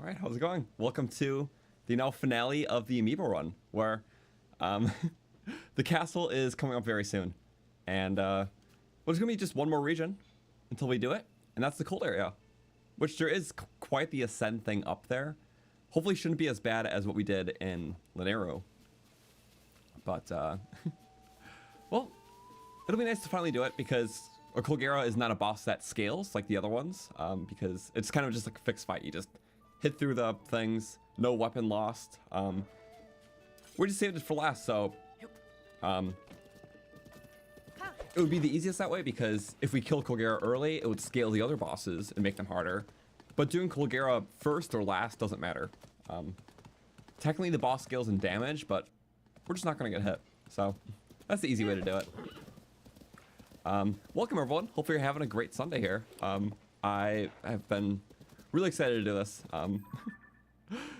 Alright, how's it going? Welcome to the now finale of the Amiibo run, where the castle is coming up very soon. And well, there's going to be just one more region until we do it, and that's the cold area. Which there is quite the ascend thing up there. Hopefully shouldn't be as bad as what we did in Lanero. But, well, it'll be nice to finally do it because Colgera is not a boss that scales like the other ones. Because it's kind of just like a fixed fight. You just hit through the things, no weapon lost. We just saved it for last, so it would be the easiest that way because if we kill Colgera early, it would scale the other bosses and make them harder. But doing Colgera first or last doesn't matter. Technically the boss scales in damage, but we're just not going to get hit. So that's the easy way to do it. Welcome everyone. Hopefully you're having a great Sunday here. I have been really excited to do this.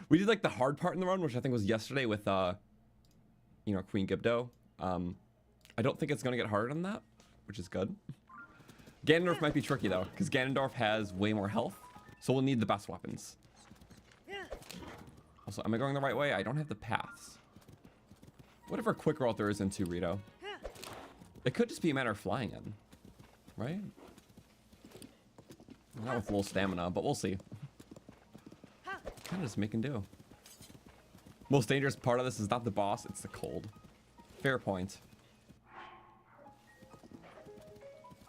We did like the hard part in the run, which I think was yesterday with, you know, Queen Gibdo. I don't think it's going to get harder than that, which is good. Ganondorf might be tricky though, because Ganondorf has way more health, so we'll need the best weapons. Also, am I going the right way? I don't have the paths. Whatever quick route there is into Rito. It could just be a matter of flying in, right? Not with low stamina, but we'll see. Kind of just making do. Most dangerous part of this is not the boss, it's the cold. Fair point.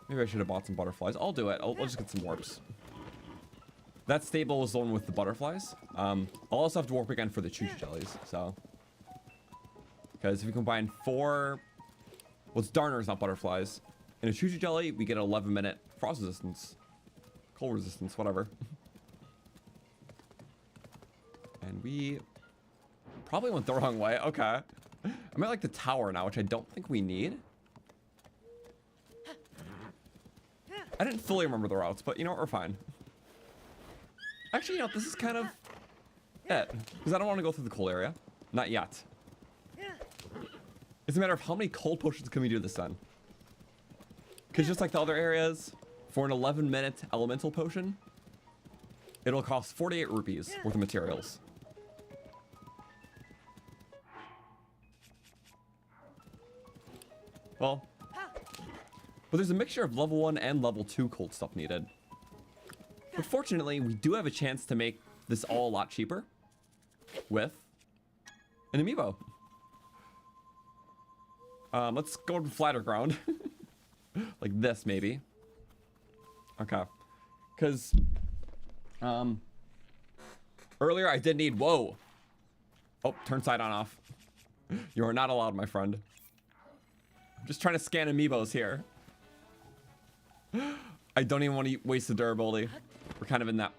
Maybe I should have bought some butterflies. I'll do it. I'll just get some warps. That stable is the one with the butterflies. I'll also have to warp again for the choo-choo jellies, so. Because if we combine 4... Well, it's darners, not butterflies. In a choo-choo jelly, we get 11-minute frost resistance. Cold resistance, whatever. And we probably went the wrong way. Okay. I'm at like the tower now, which I don't think we need. I didn't fully remember the routes, but you know what? We're fine. Actually, you know, this is kind of it. Because I don't want to go through the cold area. Not yet. It's a matter of how many cold potions can we do this then. Because just like the other areas, for an 11-minute elemental potion, it'll cost 48 rupees worth of materials. Well, but there's a mixture of level 1 and level 2 cold stuff needed. But fortunately, we do have a chance to make this all a lot cheaper with an Amiibo. Let's go to flatter ground. Like this, maybe. Okay. Because, earlier I did need, whoa. Oh, turn side on off. You are not allowed, my friend. I'm just trying to scan Amiibos here. I don't even want to waste the durability. We're kind of in that.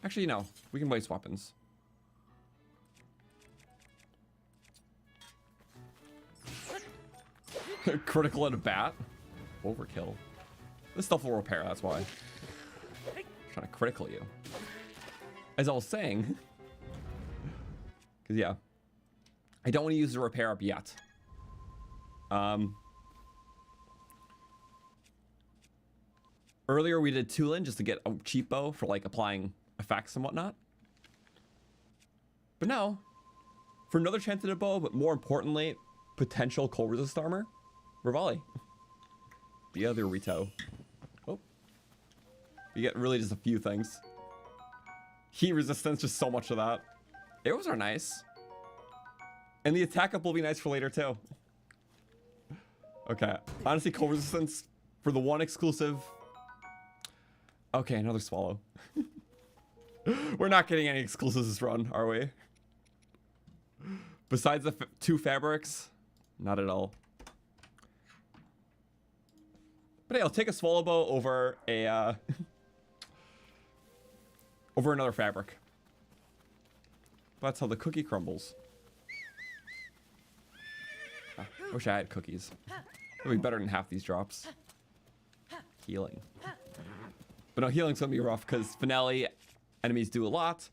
Actually, no. We can waste weapons. Critical at a bat? Overkill. This stuff will repair, that's why. I'm trying to critical you. As I was saying. Because, yeah. I don't want to use the repair up yet. Earlier we did Tulin just to get a cheap bow for like applying effects and whatnot. But now, for another chance at a bow, but more importantly, potential cold resist armor, Rivali. The other Rito. Oh. You get really just a few things. Heat resistance, just so much of that. Arrows are nice. And the attack up will be nice for later too. Okay. Honestly, cold resistance for the one exclusive. Okay, another swallow. We're not getting any exclusives this run, are we? Besides the 2 fabrics? Not at all. But hey, I'll take a swallow bow over a over another fabric. That's how the cookie crumbles. I wish I had cookies. It'd be better than half these drops. Healing. But no, healing's gonna be rough because finale enemies do a lot.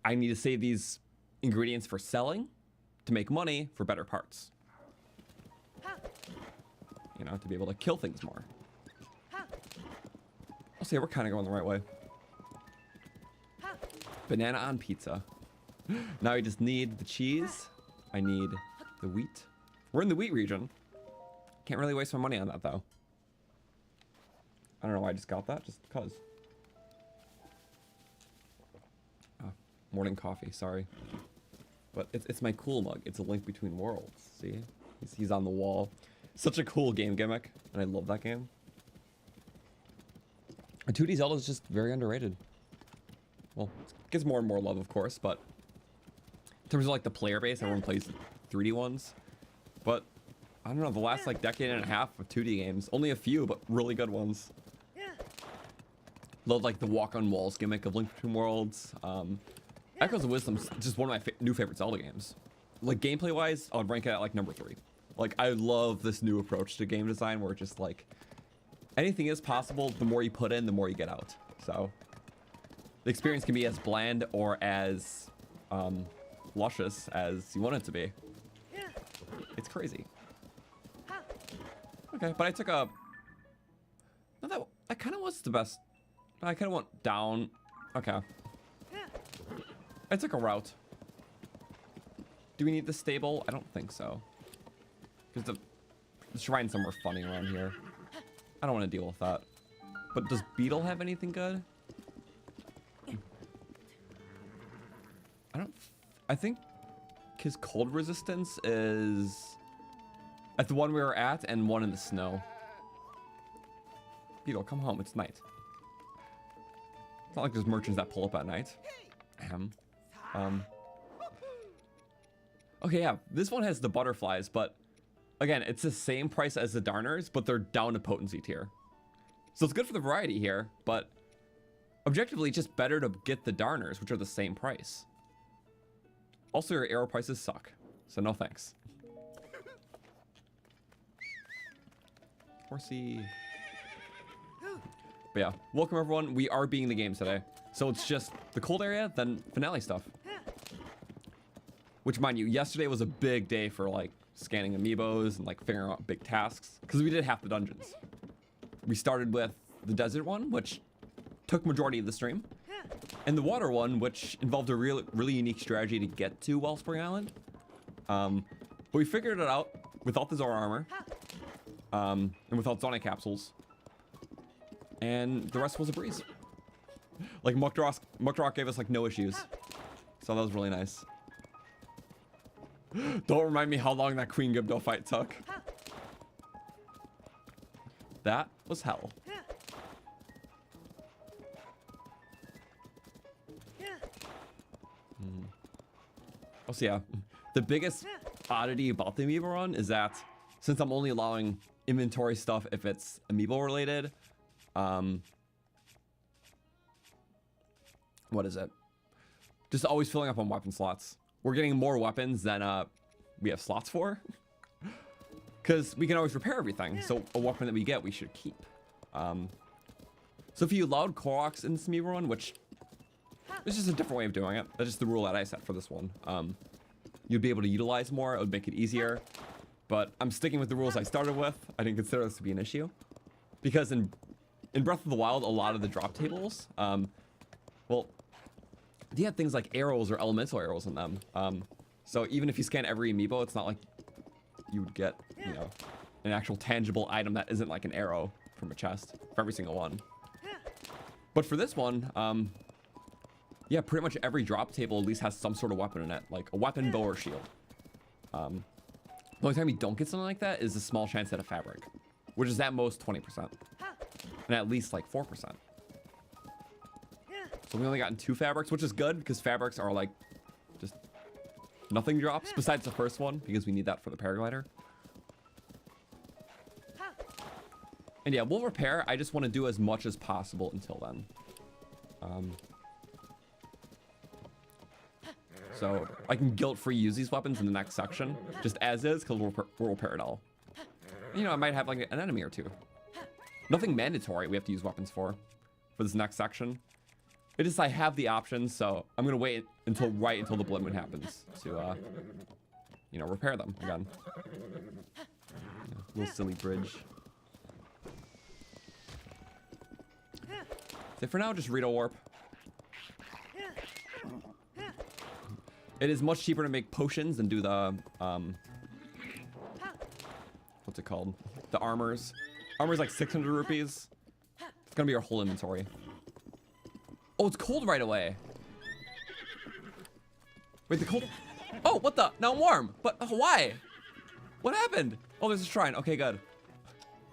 I need to save these ingredients for selling to make money for better parts. You know, to be able to kill things more. I'll say we're kind of going the right way. Banana on pizza. Now I just need the cheese. I need the wheat. We're in the wheat region. Can't really waste my money on that though. I don't know why I just got that, just because. Oh, morning coffee, sorry. But it's my cool mug. It's a link between worlds. See? He's on the wall. Such a cool game gimmick, and I love that game. A 2D Zelda is just very underrated. Well, it gets more and more love, of course, but in terms of like the player base, everyone plays 3D ones. But I don't know, the last like decade and a half of 2D games, only a few, but really good ones. Love like the walk on walls gimmick of Link Between Worlds. Echoes of Wisdom's just one of my new favorite Zelda games. Like gameplay wise, I would rank it at like number 3. Like I love this new approach to game design where just like anything is possible. The more you put in, the more you get out. So the experience can be as bland or as luscious as you want it to be. It's crazy. Okay, but I took a... No, that kind of was the best. I kind of went down. Okay. I took a route. Do we need the stable? I don't think so. Because the shrine's somewhere funny around here. I don't want to deal with that. But does Beetle have anything good? I think his cold resistance is at the one we were at and one in the snow. Beetle, come home. It's night. It's not like there's merchants that pull up at night. Ahem. Okay, yeah. This one has the butterflies, but again, it's the same price as the Darners, but they're down to potency tier. So it's good for the variety here, but objectively, it's just better to get the Darners, which are the same price. Also, your arrow prices suck, so no thanks. Horsey. But yeah, welcome everyone. We are beating the game today. So it's just the cold area, then finale stuff. Which, mind you, yesterday was a big day for like scanning amiibos and like figuring out big tasks, because we did half the dungeons. We started with the desert one, which took majority of the stream, and the water one, which involved a really unique strategy to get to Wellspring Island. But we figured it out without the Zora armor, and without Zonai capsules, and the rest was a breeze. Like Muckrock gave us like no issues, so that was really nice. Don't remind me how long that Queen Gibdo fight took. That was hell. Oh, so yeah, the biggest oddity about the Amiibo run is that since I'm only allowing inventory stuff if it's Amiibo related, what is it? Just always filling up on weapon slots. We're getting more weapons than we have slots for, because we can always repair everything. So a weapon that we get, we should keep. So if you allowed Koroks in this Amiibo run, which is just a different way of doing it. That's just the rule that I set for this one. You'd be able to utilize more. It would make it easier. But I'm sticking with the rules I started with. I didn't consider this to be an issue, because in Breath of the Wild, a lot of the drop tables, well, they had things like arrows or elemental arrows in them. So even if you scan every amiibo, it's not like you would get, you know, an actual tangible item that isn't like an arrow from a chest for every single one. But for this one, yeah, pretty much every drop table at least has some sort of weapon in it, like a weapon, bow, or shield. The only time you don't get something like that is a small chance at a fabric, which is at most 20%, and at least like 4%. So we only gotten 2 fabrics, which is good, because fabrics are like just nothing drops besides the first one, because we need that for the paraglider. And yeah, we'll repair. I just want to do as much as possible until then. So I can guilt-free use these weapons in the next section, just as is, because we'll repair it all. You know, I might have like an enemy or 2. Nothing mandatory we have to use weapons for this next section. It is, I have the options, so I'm gonna wait until the blood moon happens to, you know, repair them again. Yeah, little silly bridge. So for now, just Rito warp. It is much cheaper to make potions than do the, what's it called? The armors. Armor's like 600 rupees. It's gonna be our whole inventory. Oh, it's cold right away. Wait, the cold... Oh, what the? Now I'm warm. But why? What happened? Oh, there's a shrine. Okay, good.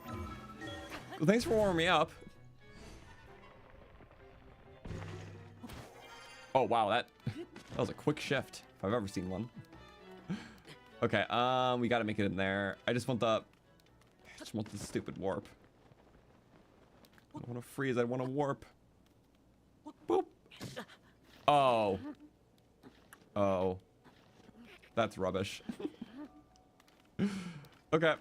Well, thanks for warming me up. Oh, wow, that was a quick shift, if I've ever seen one. Okay, we gotta make it in there. I just want the stupid warp. I don't want to freeze, I want to warp. Boop. Oh. Oh. That's rubbish. Okay,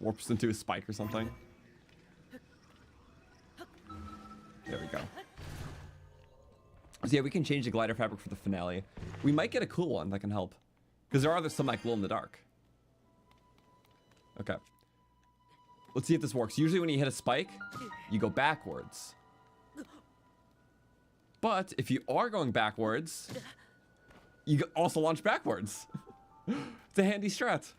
warps into a spike or something. There we go. So yeah, we can change the glider fabric for the finale. We might get a cool one that can help. Because there are some that glow in the dark. Okay. Let's see if this works. Usually when you hit a spike, you go backwards. But if you are going backwards, you also launch backwards. It's a handy strat.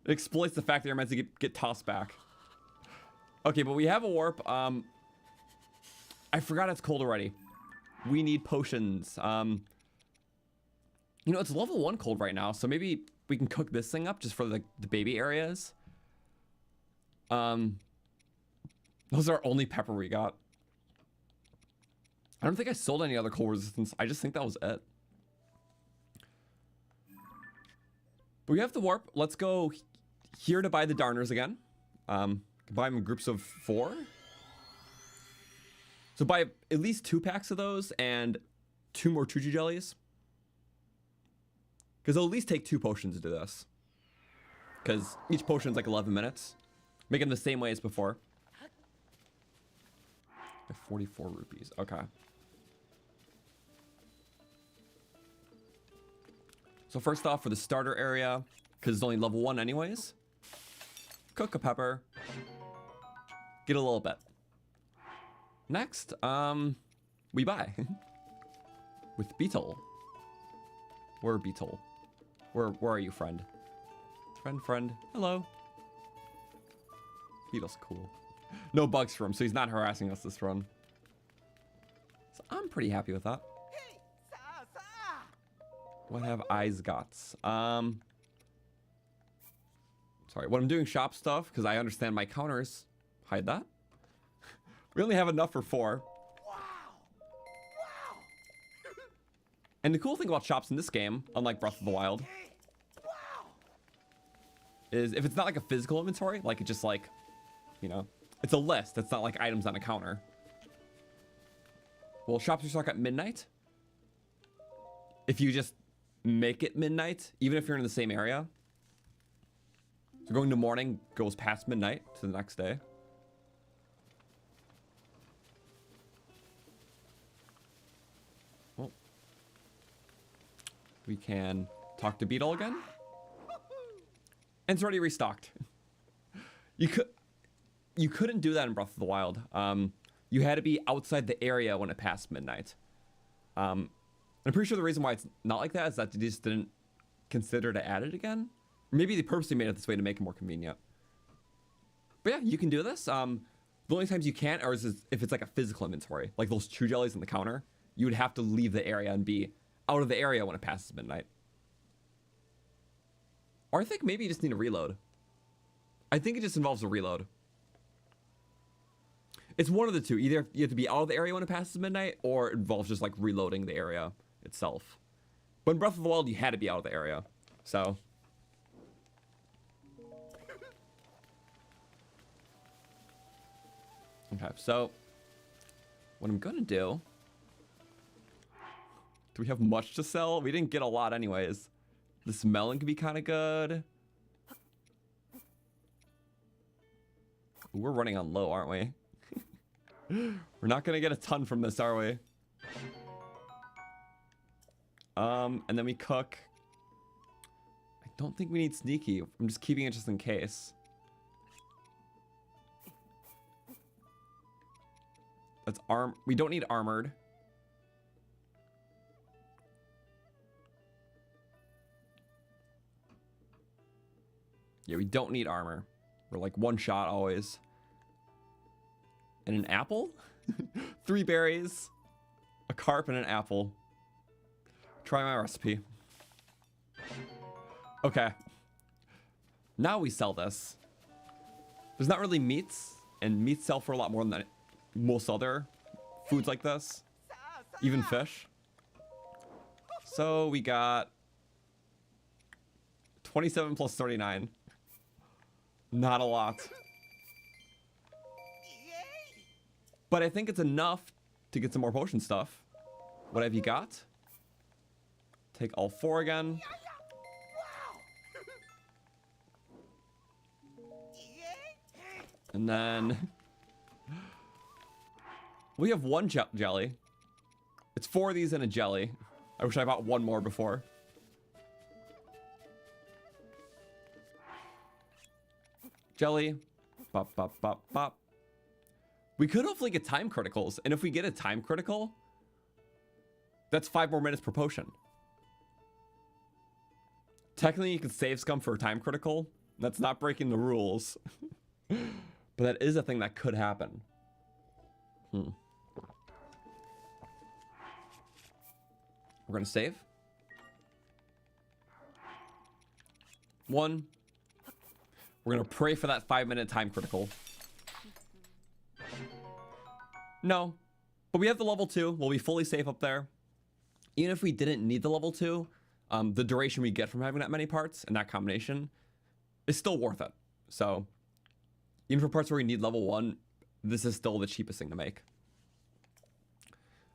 It exploits the fact that you're meant to get tossed back. Okay, but we have a warp. I forgot it's cold already. We need potions. You know, it's level 1 cold right now, so maybe we can cook this thing up just for the baby areas. Those are our only pepper we got. I don't think I sold any other cold resistance. I just think that was it. But we have the warp. Let's go here to buy the darners again. Buy them in groups of 4. So buy at least 2 packs of those and 2 more Chuchu jellies. Because it'll at least take 2 potions to do this. Because each potion's like 11 minutes. Make them the same way as before. 44 rupees. Okay. So first off, for the starter area, because it's only level 1 anyways, cook a pepper. Get a little bit. Next, we buy. With Beetle. Where Beetle? Where are you, friend? Friend. Hello. Beetle's cool. No bugs for him, so he's not harassing us this run. So I'm pretty happy with that. What have eyes got? Sorry, when I'm doing shop stuff, because I understand my counters, hide that. We only have enough for 4. Wow. And the cool thing about shops in this game, unlike Breath of the Wild, is if it's not like a physical inventory, like it's just like, you know, it's a list. It's not like items on a counter. Well, shops are stuck at midnight. If you just make it midnight, even if you're in the same area. So going to morning goes past midnight to the next day. Well, we can talk to Beetle again. And it's already restocked. You couldn't do that in Breath of the Wild. You had to be outside the area when it passed midnight. I'm pretty sure the reason why it's not like that is that they just didn't consider to add it again. Maybe they purposely made it this way to make it more convenient. But yeah, you can do this. The only times you can't are if it's like a physical inventory, like those Chew Jellies in the counter. You would have to leave the area and be out of the area when it passes midnight. Or I think maybe you just need a reload. I think it just involves a reload. It's one of the two. Either you have to be out of the area when it passes midnight, or it involves just like reloading the area itself. But in Breath of the Wild, you had to be out of the area. So. Okay, so what I'm gonna do. Do we have much to sell? We didn't get a lot anyways. This melon could be kind of good. We're running on low, aren't we? We're not gonna get a ton from this, are we? And then we cook. I don't think we need sneaky. I'm just keeping it just in case. Let's we don't need armored. Yeah, we don't need armor. We're like one shot always. And an apple? 3 berries, a carp, and an apple. Try my recipe. Okay. Now we sell this. There's not really meats, and meats sell for a lot more than most other foods like this. Even fish. So we got 27 plus 39. Not a lot. But I think it's enough to get some more potion stuff. What have you got? Take all 4 again. And then we have 1 jelly. It's 4 of these in a jelly. I wish I bought 1 more before. Jelly. Bop, bop, bop, bop. We could hopefully get time criticals. And if we get a time critical, that's 5 more minutes per potion. Technically, you can save scum for a time critical. That's not breaking the rules. But that is a thing that could happen. We're going to save. 1. We're going to pray for that 5-minute time critical. No. But we have the level 2. We'll be fully safe up there. Even if we didn't need the level 2, the duration we get from having that many parts and that combination is still worth it. So, even for parts where we need level 1, this is still the cheapest thing to make.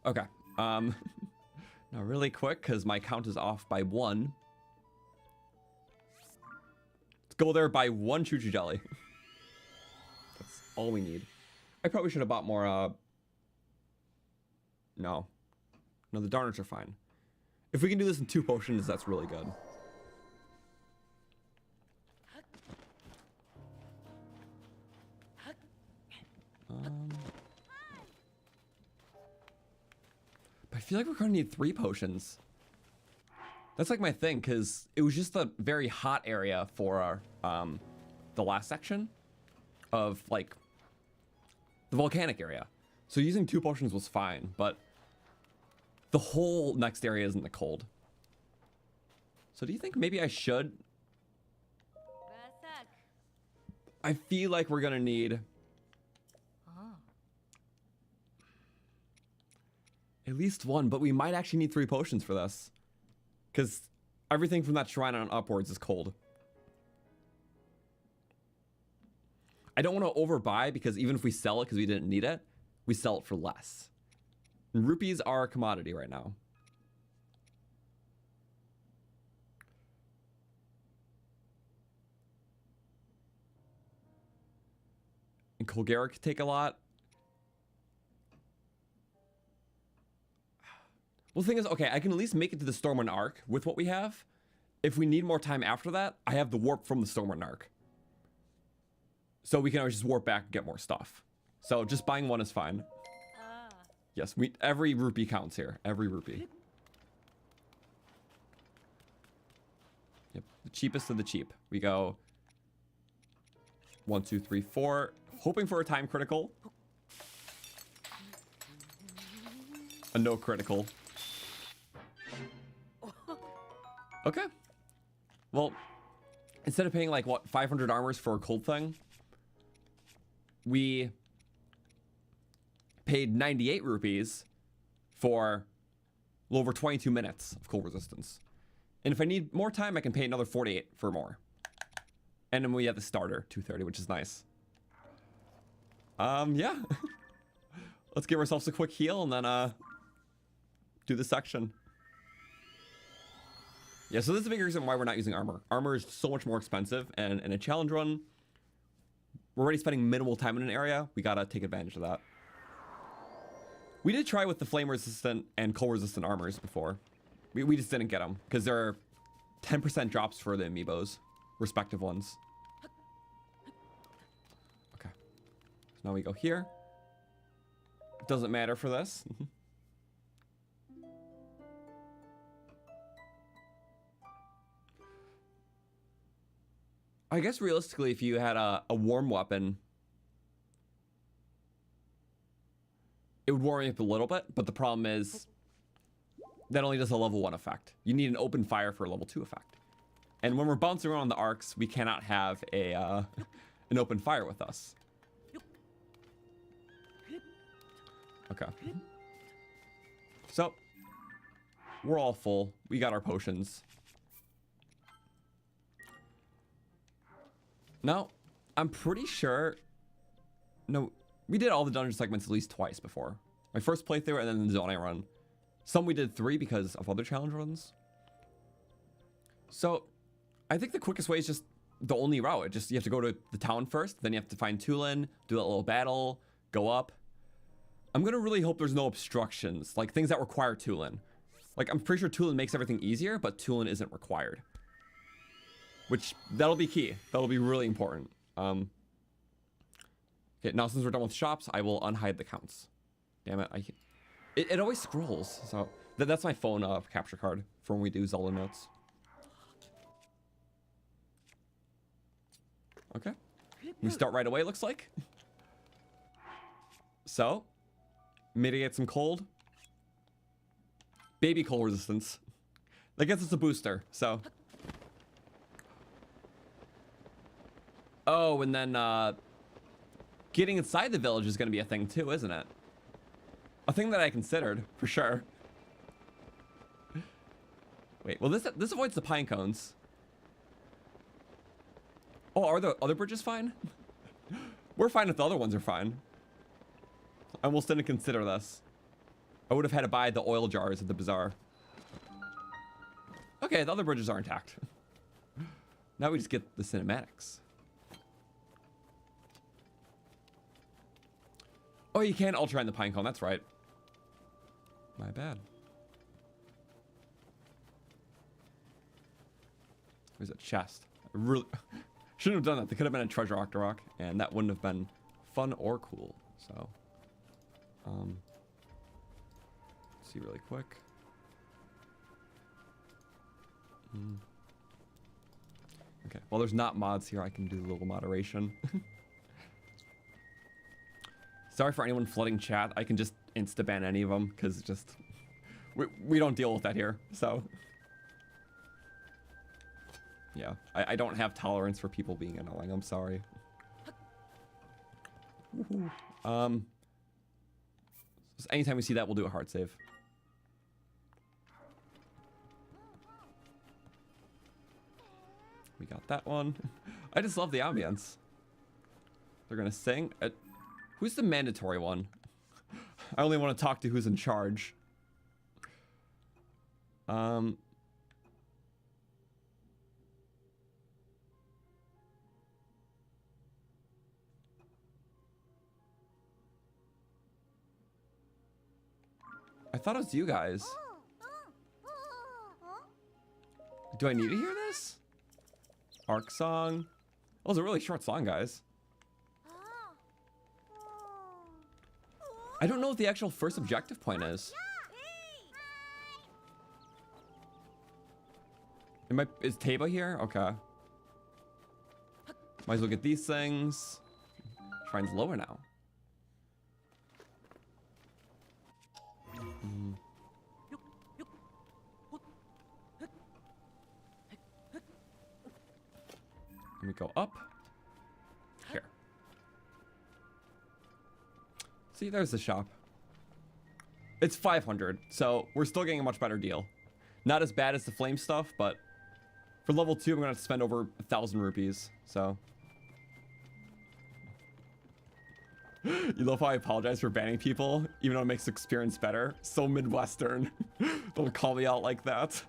Okay. Now really quick, because my count is off by 1. Let's go there by 1 choo-choo jelly. That's all we need. I probably should have bought more, No, the darners are fine. If we can do this in 2 potions, that's really good. But I feel like we're gonna need 3 potions. That's like my thing, because it was just a very hot area for our, the last section of, like, the volcanic area. So using 2 potions was fine, but the whole next area is in the cold. So do you think maybe I should? I feel like we're gonna need at least 1, but we might actually need 3 potions for this. Because everything from that shrine on upwards is cold. I don't want to overbuy, because even if we sell it because we didn't need it, we sell it for less. And rupees are a commodity right now. And Colgera could take a lot. Well, the thing is, okay, I can at least make it to the Stormwind Arc with what we have. If we need more time after that, I have the warp from the Stormwind Arc. So we can always just warp back and get more stuff. So just buying 1 is fine. Yes, every rupee counts here. Every rupee. Yep, the cheapest of the cheap. We go 1, 2, 3, 4. Hoping for a time critical. A no critical. Okay. Well, instead of paying like, what, 500 armors for a cold thing, we paid 98 rupees for a little over 22 minutes of cold resistance. And if I need more time, I can pay another 48 for more. And then we have the starter, 230, which is nice. Yeah. Let's give ourselves a quick heal and then do the section. Yeah, so this is a big reason why we're not using armor. Armor is so much more expensive, and in a challenge run, we're already spending minimal time in an area. We gotta take advantage of that. We did try with the flame resistant and cold resistant armors before. We just didn't get them, because there are 10% drops for the amiibos, respective ones. Okay. So now we go here. doesn't matter for this. I guess realistically, if you had a warm weapon, it would warm you up a little bit, but the problem is that only does a level 1 effect. You need an open fire for a level 2 effect. And when we're bouncing around the arcs, we cannot have a an open fire with us. Okay. So, we're all full. We got our potions. Now, I'm pretty sure... No, we did all the dungeon segments at least twice before. My first playthrough and then the Zonai run. Some we did 3 because of other challenge runs. So, I think the quickest way is just the only route. You have to go to the town first, then you have to find Tulin, do that little battle, go up. I'm gonna really hope there's no obstructions, like things that require Tulin. Like, I'm pretty sure Tulin makes everything easier, but Tulin isn't required. Which, that'll be key. That'll be really important. Okay, now since we're done with shops, I will unhide the counts. Damn it, it always scrolls, so... That's my phone capture card for when we do Zelda notes. Okay. We start right away, looks like. So, mitigate some cold. Baby cold resistance. That gets us a booster, so... Oh, and then, getting inside the village is going to be a thing too, isn't it? A thing that I considered, for sure. Wait, well, this avoids the pine cones. Oh, are the other bridges fine? We're fine if the other ones are fine. I almost didn't consider this. I would have had to buy the oil jars at the bazaar. Okay, the other bridges are intact. Now we just get the cinematics. Oh, you can ultra in the pine cone, that's right. My bad. There's a chest. I really shouldn't have done that. There could have been a treasure octorok, and that wouldn't have been fun or cool. So, see really quick. Okay, well, there's not mods here. I can do a little moderation. Sorry for anyone flooding chat. I can just insta-ban any of them, because just... We don't deal with that here, so... Yeah, I don't have tolerance for people being annoying. I'm sorry. So anytime we see that, we'll do a hard save. We got that one. I just love the ambience. They're gonna sing. Who's the mandatory one? I only want to talk to who's in charge. I thought it was you guys. Do I need to hear this? Arc song. Oh, it's a really short song, guys. I don't know what the actual first objective point is. Is Taba here? Okay. Might as well get these things. Shrine's lower now. Let me go up. Here. See, there's the shop. It's 500, so we're still getting a much better deal. Not as bad as the flame stuff, but for level 2, I'm gonna have to spend over 1,000 rupees, so. You love how I apologize for banning people, even though it makes the experience better. So Midwestern. Don't call me out like that.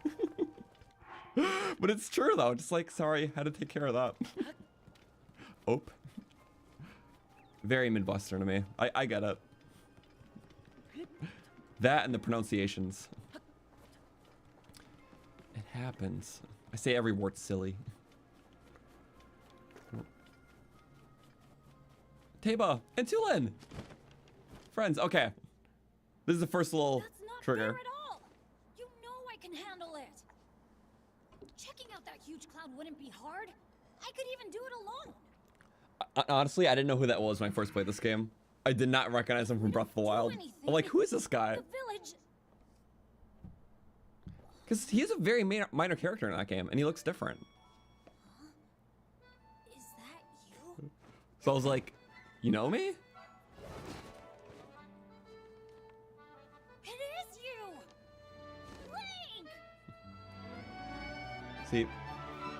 But it's true though, just like, sorry, had to take care of that. Ope. Very Midwestern to me. I get it. That and the pronunciations. It happens. I say every word's silly. Taba and Tulin! Friends, okay. This is the first little That's not trigger. fair at all. You know I can handle it. Checking out that huge cloud wouldn't be hard. I could even do it alone. Honestly, I didn't know who that was when I first played this game. I did not recognize him from Breath of the Wild. I'm like, who is this guy? The village. Because he is a very minor character in that game, and he looks different. Is that you? So I was like, you know me? It is you. Link. See,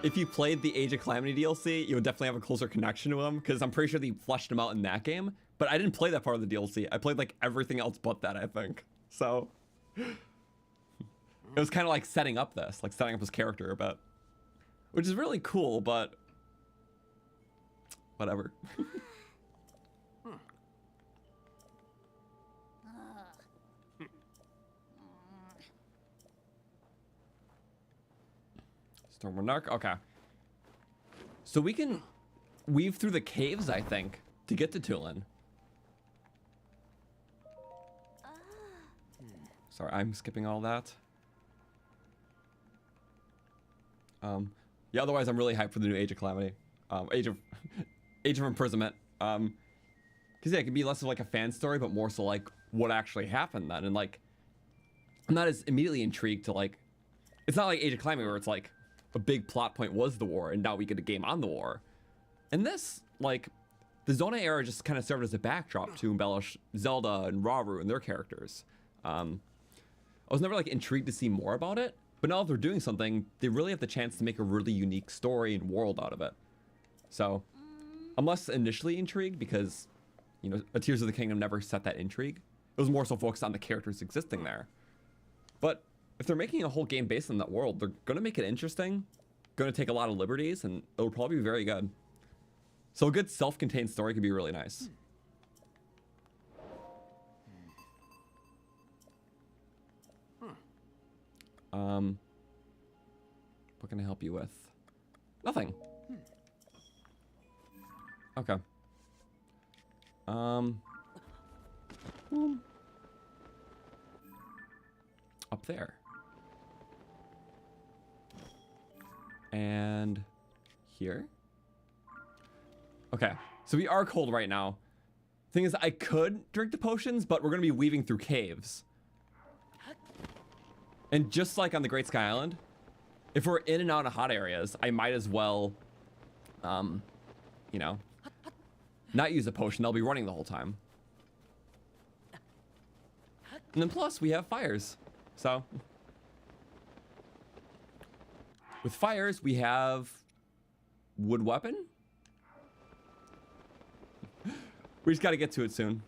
if you played the Age of Calamity DLC, you would definitely have a closer connection to him, because I'm pretty sure they fleshed him out in that game. But I didn't play that part of the DLC. I played like everything else but that, I think. So it was kind of like setting up this, like setting up his character a bit, which is really cool, but whatever. Storm Monarch, okay. So we can weave through the caves, I think, to get to Tulin. Sorry, I'm skipping all that. Yeah, otherwise I'm really hyped for the new Age of Calamity. Age of Imprisonment. Because yeah, it can be less of like a fan story, but more so like what actually happened then. And like, I'm not as immediately intrigued to like, it's not like Age of Calamity where it's like a big plot point was the war and now we get a game on the war. And this, like, the Zonai era just kind of served as a backdrop to embellish Zelda and Rauru and their characters. I was never like intrigued to see more about it, but now that they're doing something, they really have the chance to make a really unique story and world out of it. So I'm less initially intrigued because, you know, A Tears of the Kingdom never set that intrigue. It was more so focused on the characters existing there. But if they're making a whole game based on that world, they're going to make it interesting, going to take a lot of liberties, and it'll probably be very good. So a good self-contained story could be really nice. What can I help you with? Nothing. Okay. Up there. And here. Okay, so we are cold right now. Thing is, I could drink the potions, but we're gonna be weaving through caves. And just like on the Great Sky Island, if we're in and out of hot areas, I might as well, you know, not use a potion. They'll be running the whole time. And then plus, we have fires. So, with fires, we have wood weapon. We just gotta get to it soon.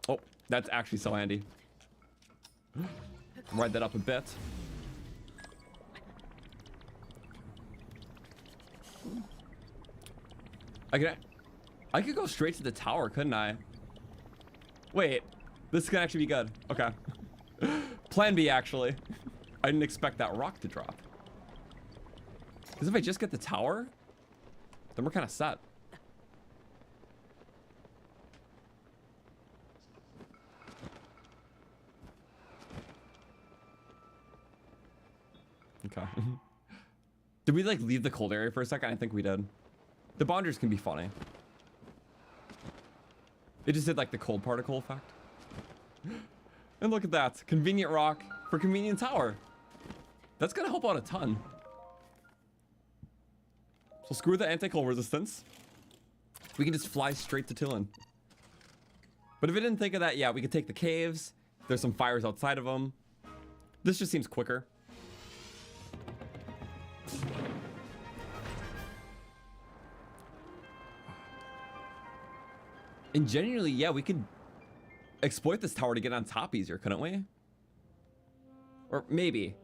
Oh, that's actually so handy. Ride that up a bit. I could go straight to the tower, couldn't I? Wait, this can actually be good. Okay. Plan B, actually. I didn't expect that rock to drop. Because if I just get the tower, then we're kind of set. Okay. Did we like leave the cold area for a second? I think we did. The bonders can be funny. It just did like the cold particle effect. And look at that. Convenient rock for convenient tower. That's gonna help out a ton. So screw the anti-cold resistance. We can just fly straight to Tulin. But if I didn't think of that, yeah, we could take the caves. There's some fires outside of them. This just seems quicker. And genuinely, yeah, we could exploit this tower to get on top easier, couldn't we? Or maybe.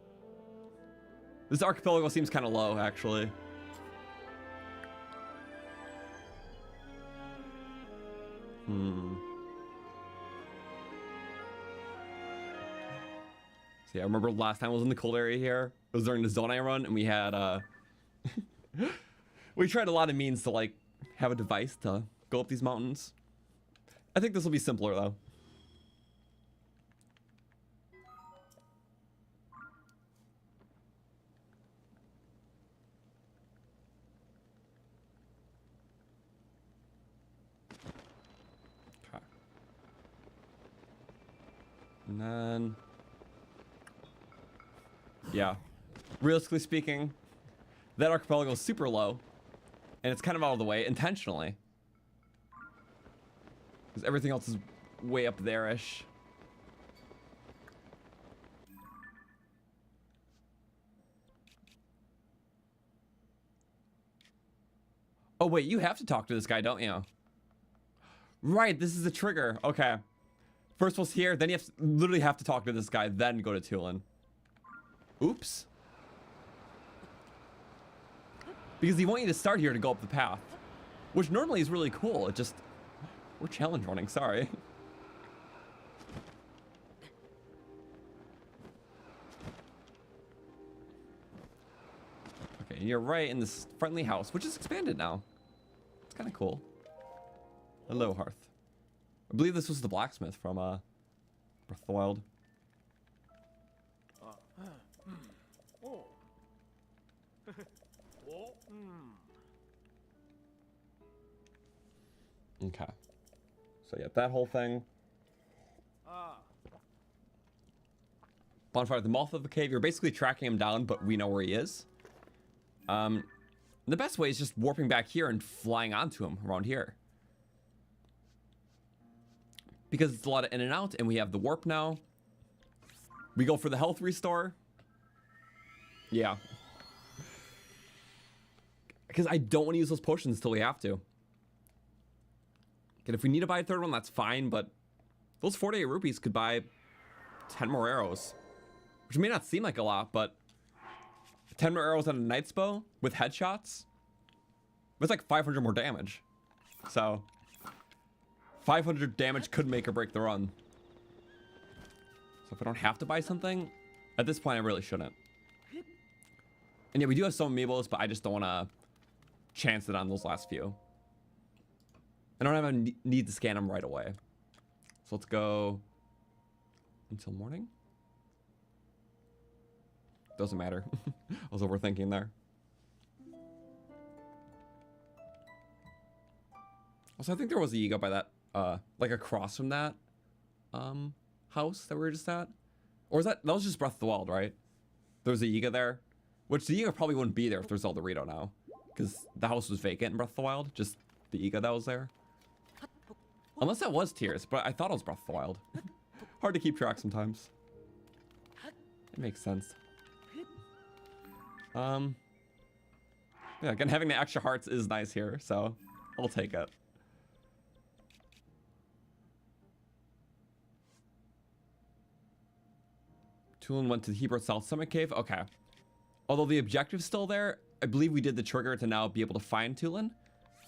This archipelago seems kind of low, actually. So yeah, I remember last time I was in the cold area here. It was during the Zonai run, and we had, we tried a lot of means to, like, have a device to go up these mountains. I think this will be simpler though. Okay. And then, yeah, realistically speaking, that archipelago is super low, and it's kind of out of the way intentionally, because everything else is way up there-ish. Oh wait, you have to talk to this guy, don't you? Right, this is a trigger. Okay. First was here, then you have to, literally have to talk to this guy, then go to Tulin. Oops. Because they want you to start here to go up the path, which normally is really cool. It just, we're challenge running, sorry. Okay, and you're right in this friendly house, which is expanded now. It's kind of cool. Hello, Hearth. I believe this was the blacksmith from Breath of the Wild. Okay. So yeah, that whole thing. Bonfire at the mouth of the cave. You're basically tracking him down, but we know where he is. The best way is just warping back here and flying onto him around here. Because it's a lot of in and out, and we have the warp now. We go for the health restore. Yeah. Because I don't want to use those potions until we have to. And if we need to buy a third one, that's fine, but those 48 rupees could buy 10 more arrows. Which may not seem like a lot, but 10 more arrows on a knight's bow with headshots, that's like 500 more damage. So 500 damage could make or break the run. So if I don't have to buy something, at this point I really shouldn't. And yeah, we do have some amiibos, but I just don't want to chance it on those last few. I don't have a need to scan them right away. So let's go until morning. Doesn't matter. I was overthinking there. Also, I think there was a Yiga by that, like across from that house that we were just at. Or was that was just Breath of the Wild, right? There was a Yiga there. Which the Yiga probably wouldn't be there if there's Zelda Rito now. Because the house was vacant in Breath of the Wild. Just the Yiga that was there. Unless that was Tears, but I thought it was Breath of the Wild. Hard to keep track sometimes. It makes sense. Yeah, again, having the extra hearts is nice here, so I'll take it. Tulin went to the Hebron South Summit Cave. Okay. Although the objective's still there, I believe we did the trigger to now be able to find Tulin.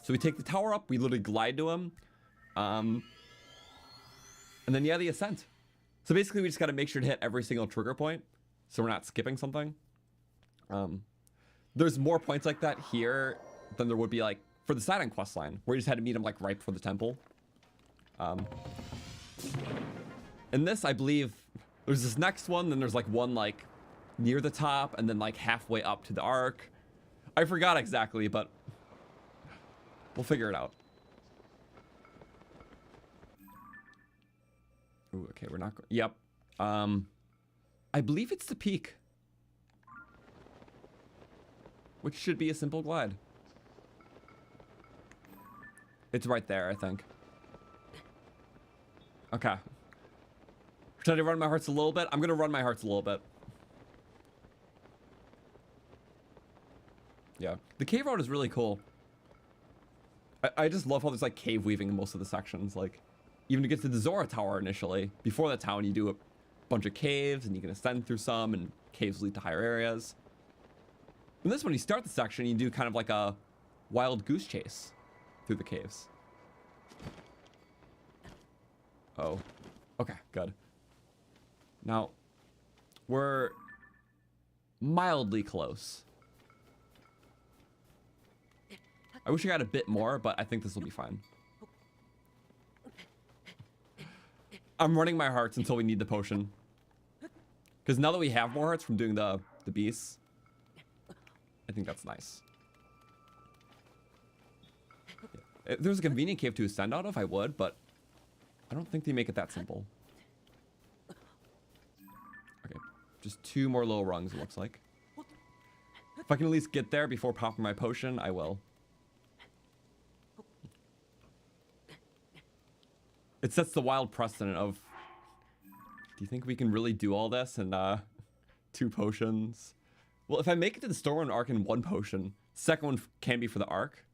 So we take the tower up, we literally glide to him. And then yeah, the ascent. So basically we just got to make sure to hit every single trigger point so we're not skipping something. There's more points like that here than there would be like for the Sidon quest line, where you just had to meet him like right before the temple. In this, I believe there's this next one, then there's like one like near the top and then like halfway up to the arc. I forgot exactly, but we'll figure it out. Ooh, okay, we're not. Yep. I believe it's the peak, which should be a simple glide. It's right there, I think. Okay. Trying to run my hearts a little bit. I'm gonna run my hearts a little bit. Yeah, the cave road is really cool. I just love how there's like cave weaving in most of the sections. Like, even to get to the Zora Tower initially, before the town, you do a bunch of caves and you can ascend through some, and caves lead to higher areas. In this one, you start the section, you do kind of like a wild goose chase through the caves. Oh, okay, good. Now, we're mildly close. I wish I got a bit more, but I think this will be fine. I'm running my hearts until we need the potion. Because now that we have more hearts from doing the beasts, I think that's nice. If there was a convenient cave to ascend out of, I would, but I don't think they make it that simple. Okay, just 2 more low rungs, it looks like. If I can at least get there before popping my potion, I will. It sets the wild precedent of, do you think we can really do all this in 2 potions? Well, if I make it to the Stormwind Arc in 1 potion, second one can be for the Arc.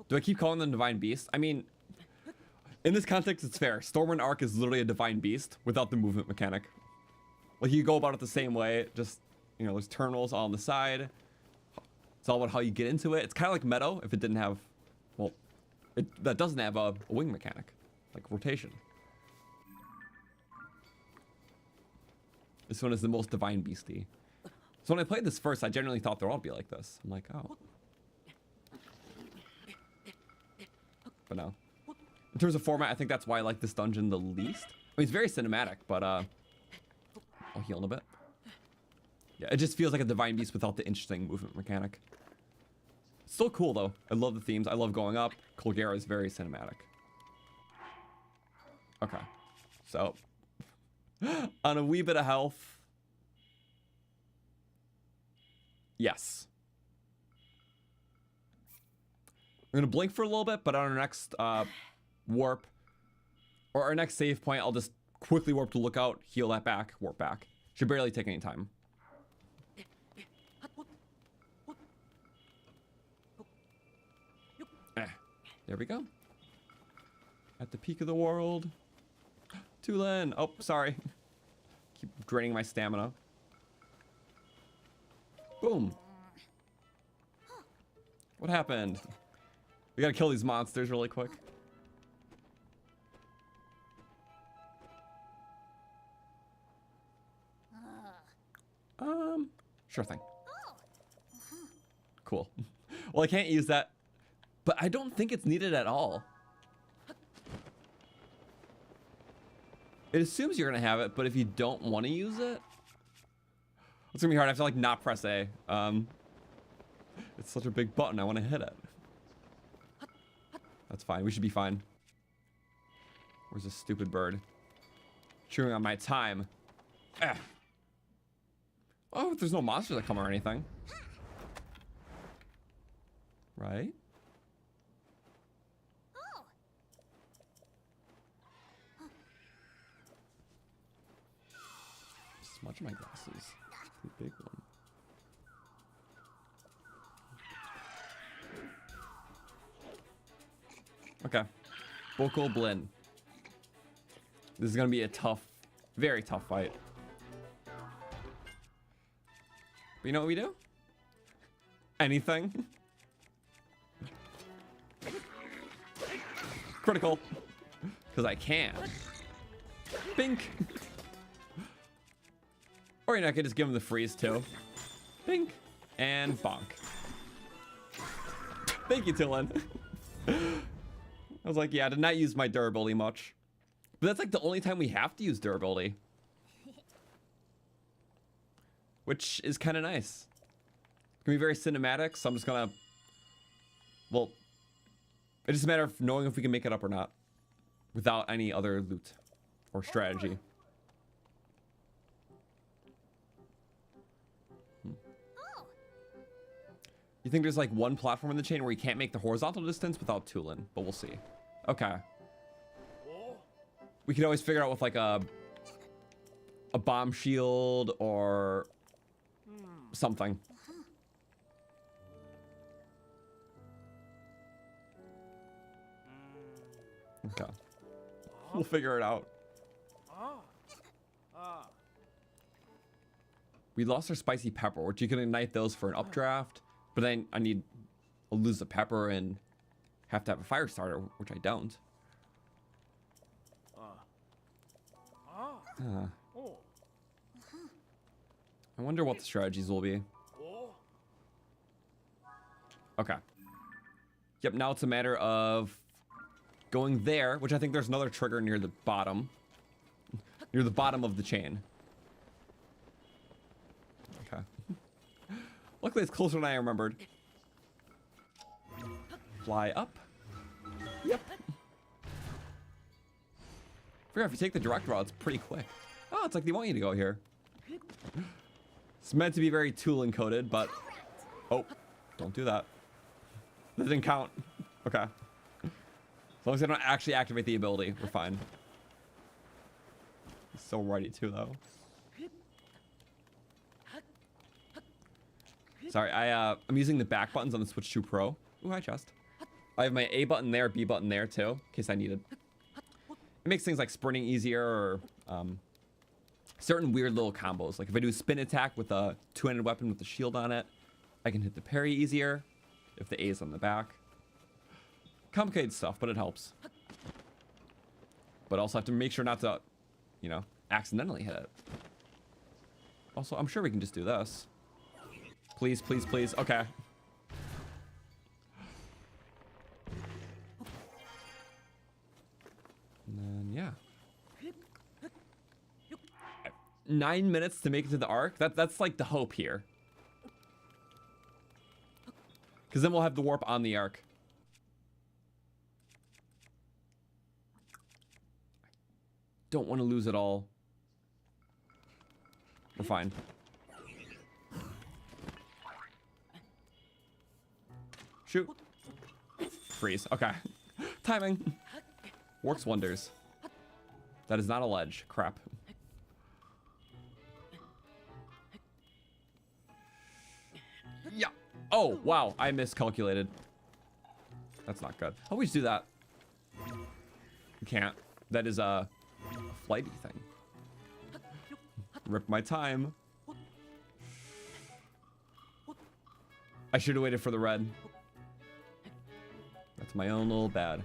Do I keep calling them Divine Beast? I mean, in this context, it's fair. Stormwind Arc is literally a Divine Beast without the movement mechanic. Like, you go about it the same way, just, you know, there's terminals on the side. It's all about how you get into it. It's kind of like Meadow if it didn't have, well, that doesn't have a wing mechanic, like rotation. This one is the most Divine Beasty. So when I played this first, I generally thought they'll all be like this. I'm like, oh. But no. In terms of format, I think that's why I like this dungeon the least. I mean, it's very cinematic, but I'll heal in a bit. Yeah, it just feels like a Divine Beast without the interesting movement mechanic. Still cool though. I love the themes. I love going up. Colgera is very cinematic. Okay. So, on a wee bit of health. Yes. I'm gonna blink for a little bit, but on our next warp, or our next save point, I'll just quickly warp to lookout, heal that back, warp back. Should barely take any time. There we go. At the peak of the world. Tulin! Oh, sorry. Keep draining my stamina. Boom. What happened? We gotta kill these monsters really quick. Sure thing. Cool. Well, I can't use that, but I don't think it's needed at all. It assumes you're gonna have it, but if you don't want to use it, it's gonna be hard. I have to like not press A. It's such a big button. I want to hit it. That's fine. We should be fine. Where's this stupid bird? Chewing on my time. Ah. Oh, there's no monsters that come or anything. Right? Oh. Smudge my glasses. The big one. Okay. Vocal Blinn. This is gonna be a tough, very tough fight. But you know what we do? Anything. Critical. Because I can. Bink. Or you know, I could just give him the freeze too. Bink. And bonk. Thank you, Tulin. I was like, yeah, I did not use my durability much. But that's like the only time we have to use durability. Which is kind of nice. It can be very cinematic, so I'm just gonna... Well, it's just a matter of knowing if we can make it up or not. Without any other loot or strategy. You think there's like one platform in the chain where you can't make the horizontal distance without Tulin, but we'll see. Okay. We could always figure out with like a bomb shield or something. Okay. We'll figure it out. We lost our spicy pepper, which you can ignite those for an updraft. But then I'll lose the pepper and have to have a fire starter, which I don't. I wonder what the strategies will be. Okay. Yep, now it's a matter of going there, which I think there's another trigger near the bottom. Near the bottom of the chain. Okay. Luckily, it's closer than I remembered. Fly up. Yep. Figure if you take the direct route, it's pretty quick. Oh, it's like they want you to go here. It's meant to be very Tulin coded, but... Oh, don't do that. That didn't count. Okay. As long as I don't actually activate the ability, we're fine. He's so ready to, though. Sorry, I'm using the back buttons on the Switch 2 Pro. Ooh, hi, chest. I have my A button there, B button there, too, in case I need it. It makes things like sprinting easier, or certain weird little combos. Like if I do a spin attack with a two-handed weapon with the shield on it, I can hit the parry easier if the A is on the back. Complicated stuff, but it helps. But also have to make sure not to, you know, accidentally hit it. Also, I'm sure we can just do this. Please, please, please. Okay. And then, yeah. 9 minutes to make it to the arc. That's like the hope here. Because then we'll have the warp on the arc. Don't want to lose it all. We're fine. Shoot. Freeze. Okay. Timing. Works wonders. That is not a ledge. Crap. Yeah. Oh, wow. I miscalculated. That's not good. I always do that. You can't. That is a flighty thing. Rip my time. I should have waited for the red. That's my own little bad.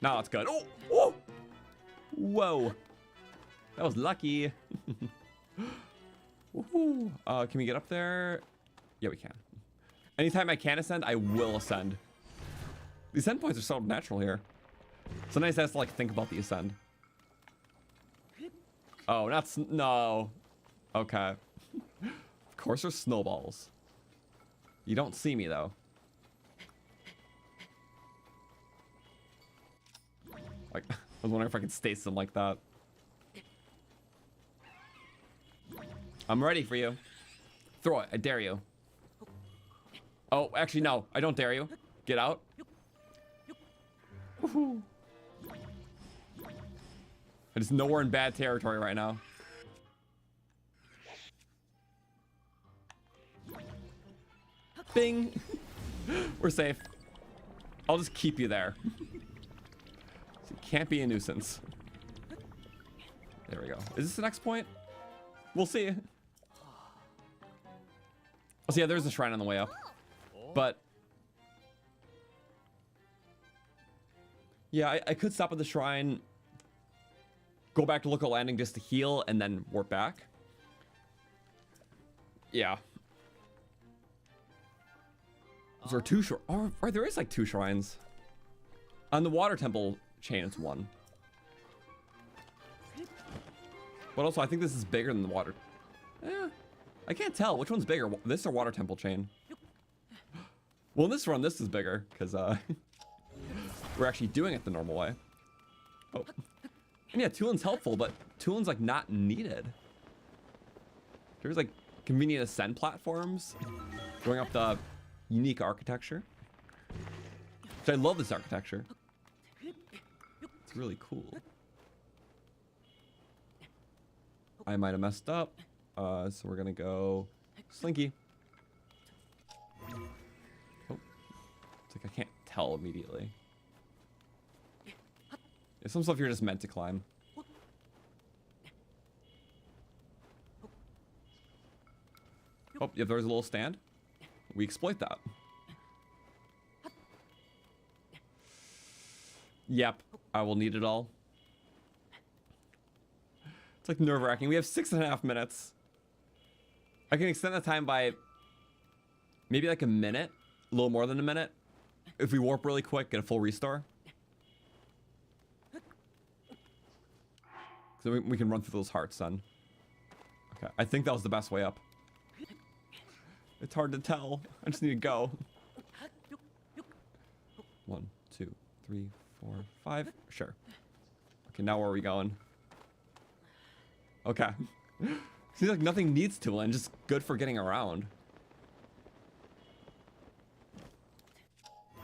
Now it's good. Oh! Oh! Whoa. That was lucky. Woohoo. Can we get up there? Yeah, we can. Anytime I can ascend, I will ascend. The ascend points are so natural here. Sometimes I have to like think about the ascend. Oh, no. Okay. Of course there's snowballs. You don't see me though. Like, I was wondering if I could stace them like that. I'm ready for you. Throw it. I dare you. Oh, actually, no. I don't dare you. Get out. Woohoo. I just know we're in bad territory right now. Bing. We're safe. I'll just keep you there. So you can't be a nuisance. There we go. Is this the next point? We'll see. Oh, so yeah, there's a shrine on the way up. But yeah, I could stop at the shrine, go back to local landing just to heal, and then warp back. Yeah. Is there two shrines? Oh, right, there is like two shrines. On the water temple chain, it's one. But also, I think this is bigger than the water. Yeah, I can't tell. Which one's bigger? This or water temple chain? Well, in this run, this is bigger, because we're actually doing it the normal way. Oh. And yeah, Tulin's helpful, but Tulin's like not needed. There's like convenient ascend platforms going up the unique architecture. So I love this architecture. It's really cool. I might have messed up. So we're gonna go Slinky. Oh, it's like I can't tell immediately. Yeah, some stuff you're just meant to climb. Oh, yeah, there's a little stand. We exploit that. Yep, I will need it all. It's like nerve-wracking. We have 6.5 minutes. I can extend the time by maybe like a minute, a little more than a minute. if we warp really quick, get a full restore. So we can run through those hearts then. Okay, I think that was the best way up. It's hard to tell. I just need to go. 1, 2, 3, 4, 5. Sure. Okay, now where are we going? Okay. Seems like nothing needs Tulin, just good for getting around.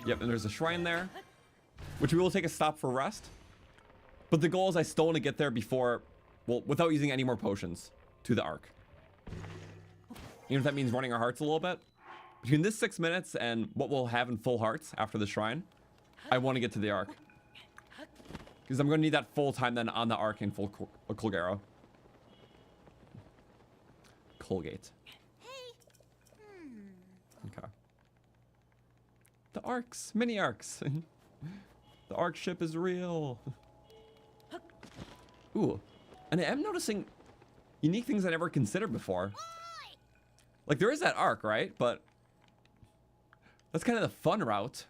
Yep, and there's a shrine there, which we will take a stop for rest. But the goal is I still want to get there before, well, without using any more potions to the Ark. Even if that means running our hearts a little bit. Between this 6 minutes and what we'll have in full hearts after the shrine, I want to get to the Ark. Because I'm going to need that full time then on the Ark in full Colgera. Colgate. Okay. The Arks. Mini Arks. The Ark ship is real. Ooh. And I am noticing unique things I never considered before. Like, there is that Ark, right? But that's kind of the fun route.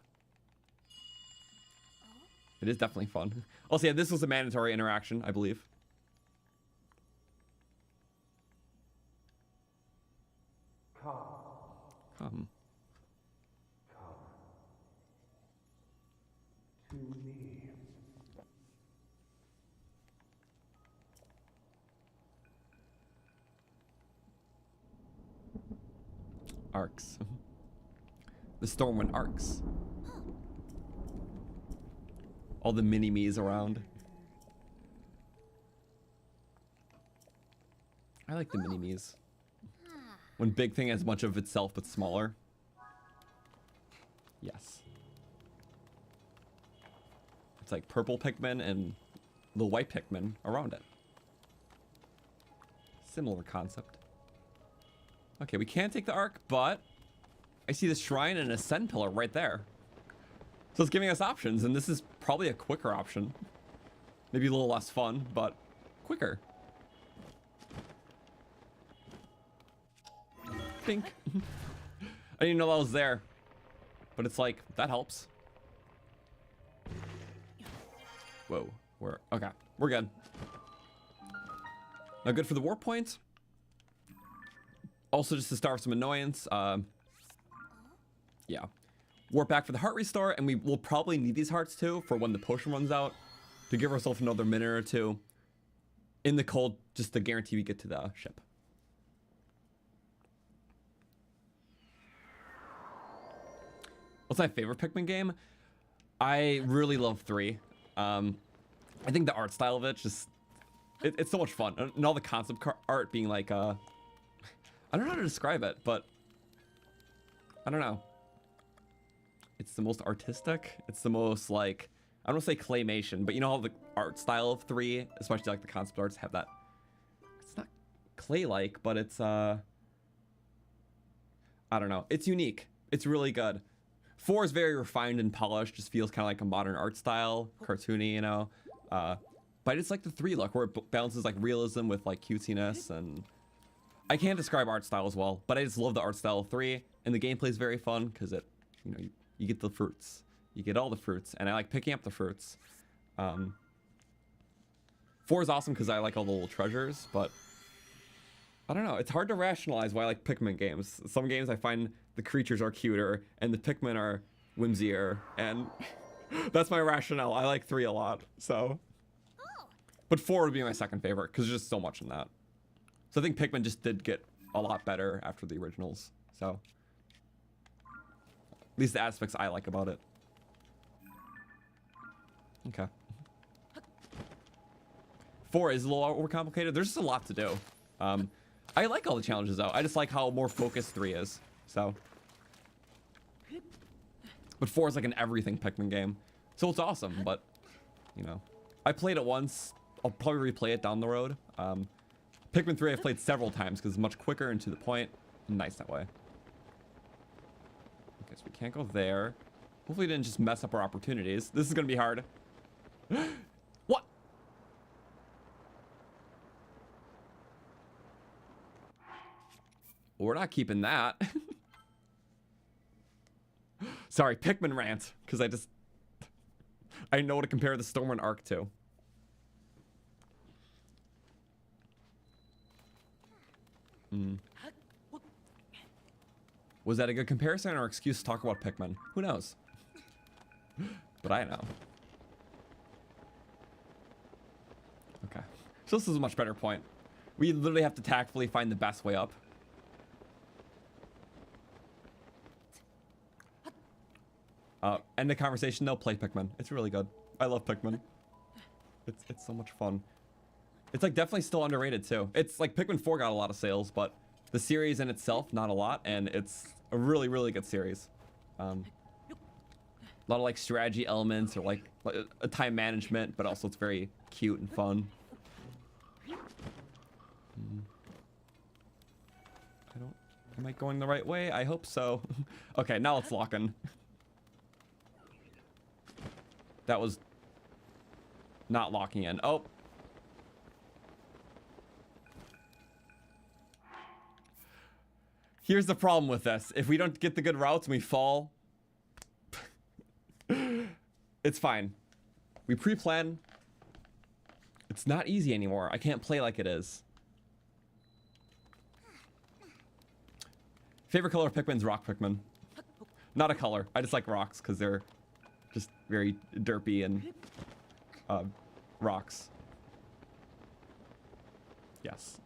It is definitely fun. Also, yeah, this was a mandatory interaction, I believe. Come. To me. Arcs. The Stormwind Arcs. All the mini-me's around. I like the mini-me's. When Big Thing has much of itself but smaller. Yes. It's like purple Pikmin and the white Pikmin around it. Similar concept. Okay, we can't take the Ark, but I see the shrine and a Ascend pillar right there. So it's giving us options, and this is probably a quicker option. Maybe a little less fun, but quicker. Pink. I didn't even know that was there. But it's like, that helps. Whoa. Okay, we're good. Now good for the warp points. Also just to start some annoyance. Yeah. Warp back for the heart restore, and we will probably need these hearts too for when the potion runs out. To give ourselves another minute or two in the cold, just to guarantee we get to the ship. What's my favorite Pikmin game? I really love 3. I think the art style of it just... It's so much fun. And all the concept art being like... I don't know how to describe it, but... I don't know. It's the most artistic. It's the most, like... I don't want to say claymation, but you know how the art style of 3, especially like the concept arts, have that... It's not clay-like, but it's... I don't know. It's unique. It's really good. 4 is very refined and polished, just feels kind of like a modern art style, cartoony, you know. But it's like the 3 look, where it balances like realism with like cutesiness, and I can't describe art style as well, but I just love the art style of 3, and the gameplay is very fun because it, you know, you get the fruits, you get all the fruits, and I like picking up the fruits. 4 is awesome because I like all the little treasures, but I don't know. It's hard to rationalize why I like Pikmin games. Some games I find the creatures are cuter and the Pikmin are whimsier, and that's my rationale. I like 3 a lot, so. But 4 would be my second favorite because there's just so much in that. So I think Pikmin just did get a lot better after the originals, so. At least the aspects I like about it. Okay. 4 is a little overcomplicated. There's just a lot to do. I like all the challenges though. I just like how more focused 3 is. So. But 4 is like an everything Pikmin game. So it's awesome, but you know. I played it once. I'll probably replay it down the road. Pikmin 3 I've played several times because it's much quicker and to the point. Nice that way. Okay, so we can't go there. Hopefully it didn't just mess up our opportunities. This is gonna be hard. What? We're not keeping that. Sorry, Pikmin rant, because I know what to compare the Stormwind arc to. Was that a good comparison or excuse to talk about Pikmin? Who knows? But I know. Okay. So this is a much better point. We literally have to tactfully find the best way up. End the conversation. No, play Pikmin. It's really good. I love Pikmin. It's so much fun. It's like definitely still underrated too. It's like Pikmin 4 got a lot of sales, but the series in itself, not a lot, and it's a really, really good series. A lot of like strategy elements or like a time management, but also it's very cute and fun. Am I going the right way? I hope so. Okay, now let's lock in. That was not locking in. Oh. Here's the problem with this. If we don't get the good routes and we fall, it's fine. We pre-plan. It's not easy anymore. I can't play like it is. Favorite color of Pikmin's rock Pikmin. Not a color. I just like rocks because they're just very derpy and rocks. Yes.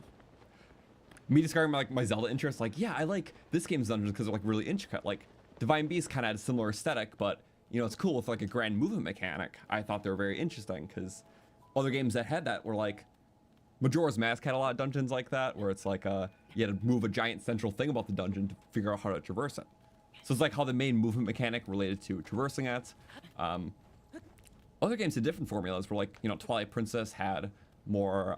Me describing my Zelda interest, like, yeah, I like this game's dungeons because they're like really intricate. Like Divine Beast kind of had a similar aesthetic, but you know, it's cool with like a grand movement mechanic. I thought they were very interesting because other games that had that were like Majora's Mask had a lot of dungeons like that, where it's like you had to move a giant central thing about the dungeon to figure out how to traverse it. So it's like how the main movement mechanic related to traversing it. Other games had different formulas where like, you know, Twilight Princess had more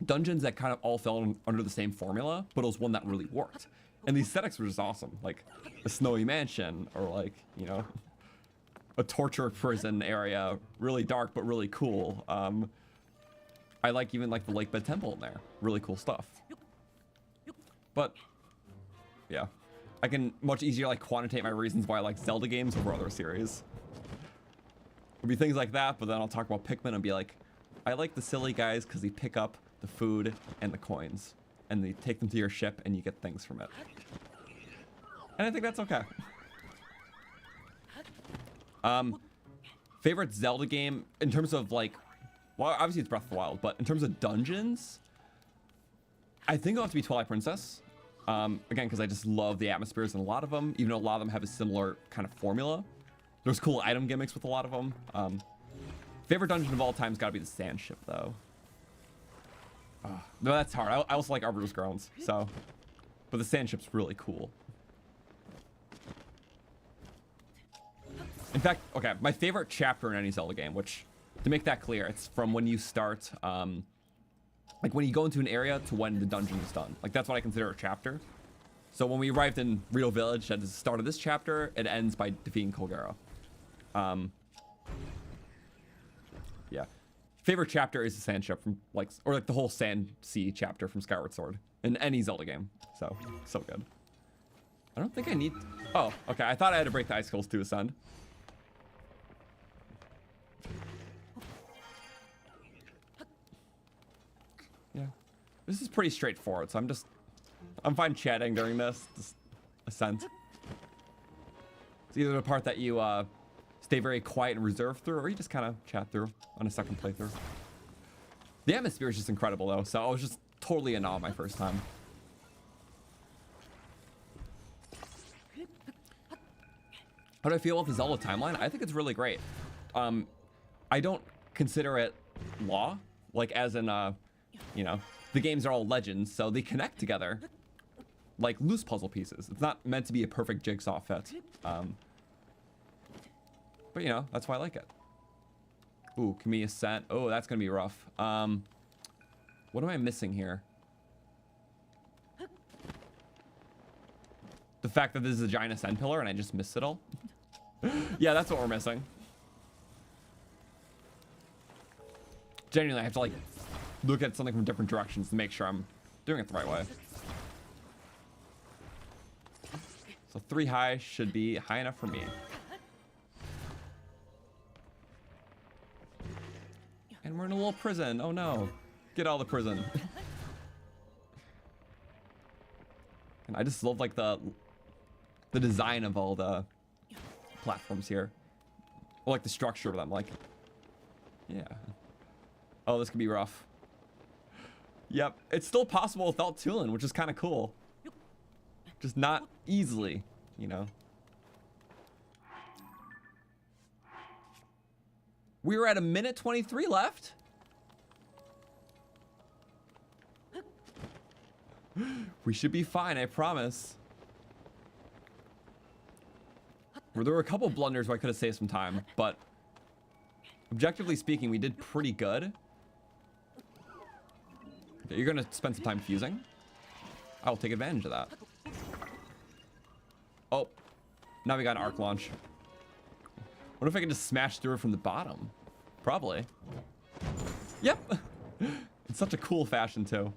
dungeons that kind of all fell under the same formula, but it was one that really worked. And the aesthetics were just awesome. Like a snowy mansion or like, you know, a torture prison area, really dark, but really cool. I like even like the Lake Bed Temple in there. Really cool stuff. But yeah, I can much easier like quantitate my reasons why I like Zelda games over other series. It'll be things like that, but then I'll talk about Pikmin and be like, I like the silly guys because they pick up the food and the coins and they take them to your ship and you get things from it. And I think that's okay. Favorite Zelda game in terms of like, well, obviously it's Breath of the Wild, but in terms of dungeons, I think it'll have to be Twilight Princess. Again, because I just love the atmospheres in a lot of them, even though a lot of them have a similar kind of formula. There's cool item gimmicks with a lot of them. Favorite dungeon of all time's got to be the Sand Ship, though. No, that's hard. I also like Arbiter's Grounds, so. But the Sand Ship's really cool. In fact, okay, my favorite chapter in any Zelda game, which, to make that clear, it's from when you start, like when you go into an area to when the dungeon is done. Like that's what I consider a chapter. So when we arrived in Rito Village at the start of this chapter, it ends by defeating Colgera. Yeah. Favorite chapter is the Sand Ship from like, or like the whole Sand Sea chapter from Skyward Sword in any Zelda game. So good. I don't think I need, oh, okay. I thought I had to break the icicles to ascend. Yeah. This is pretty straightforward, so I'm fine chatting during this. Just ascent. It's either the part that you stay very quiet and reserved through, or you just kind of chat through on a second playthrough. The atmosphere is just incredible, though, so I was just totally in awe my first time. How do I feel about the Zelda timeline? I think it's really great. I don't consider it law, like as in, you know, the games are all legends, so they connect together like loose puzzle pieces. It's not meant to be a perfect jigsaw fit. But, you know, that's why I like it. Ooh, can we ascend? Oh, that's going to be rough. What am I missing here? The fact that this is a giant ascend pillar and I just missed it all? Yeah, that's what we're missing. Genuinely, I have to, like, look at something from different directions to make sure I'm doing it the right way. So 3 high should be high enough for me. And we're in a little prison. Oh no. Get out of the prison. And I just love like the design of all the platforms here. Or like the structure of them. Like, yeah. Oh, this could be rough. Yep. It's still possible without Tulin, which is kind of cool. Just not easily, you know. We were at 1:23 left. We should be fine, I promise. There were a couple blunders where I could have saved some time, but objectively speaking, we did pretty good. Okay, you're gonna spend some time fusing. I'll take advantage of that. Oh, now we got an arc launch. What if I can just smash through it from the bottom? Probably. Yep. In such a cool fashion too.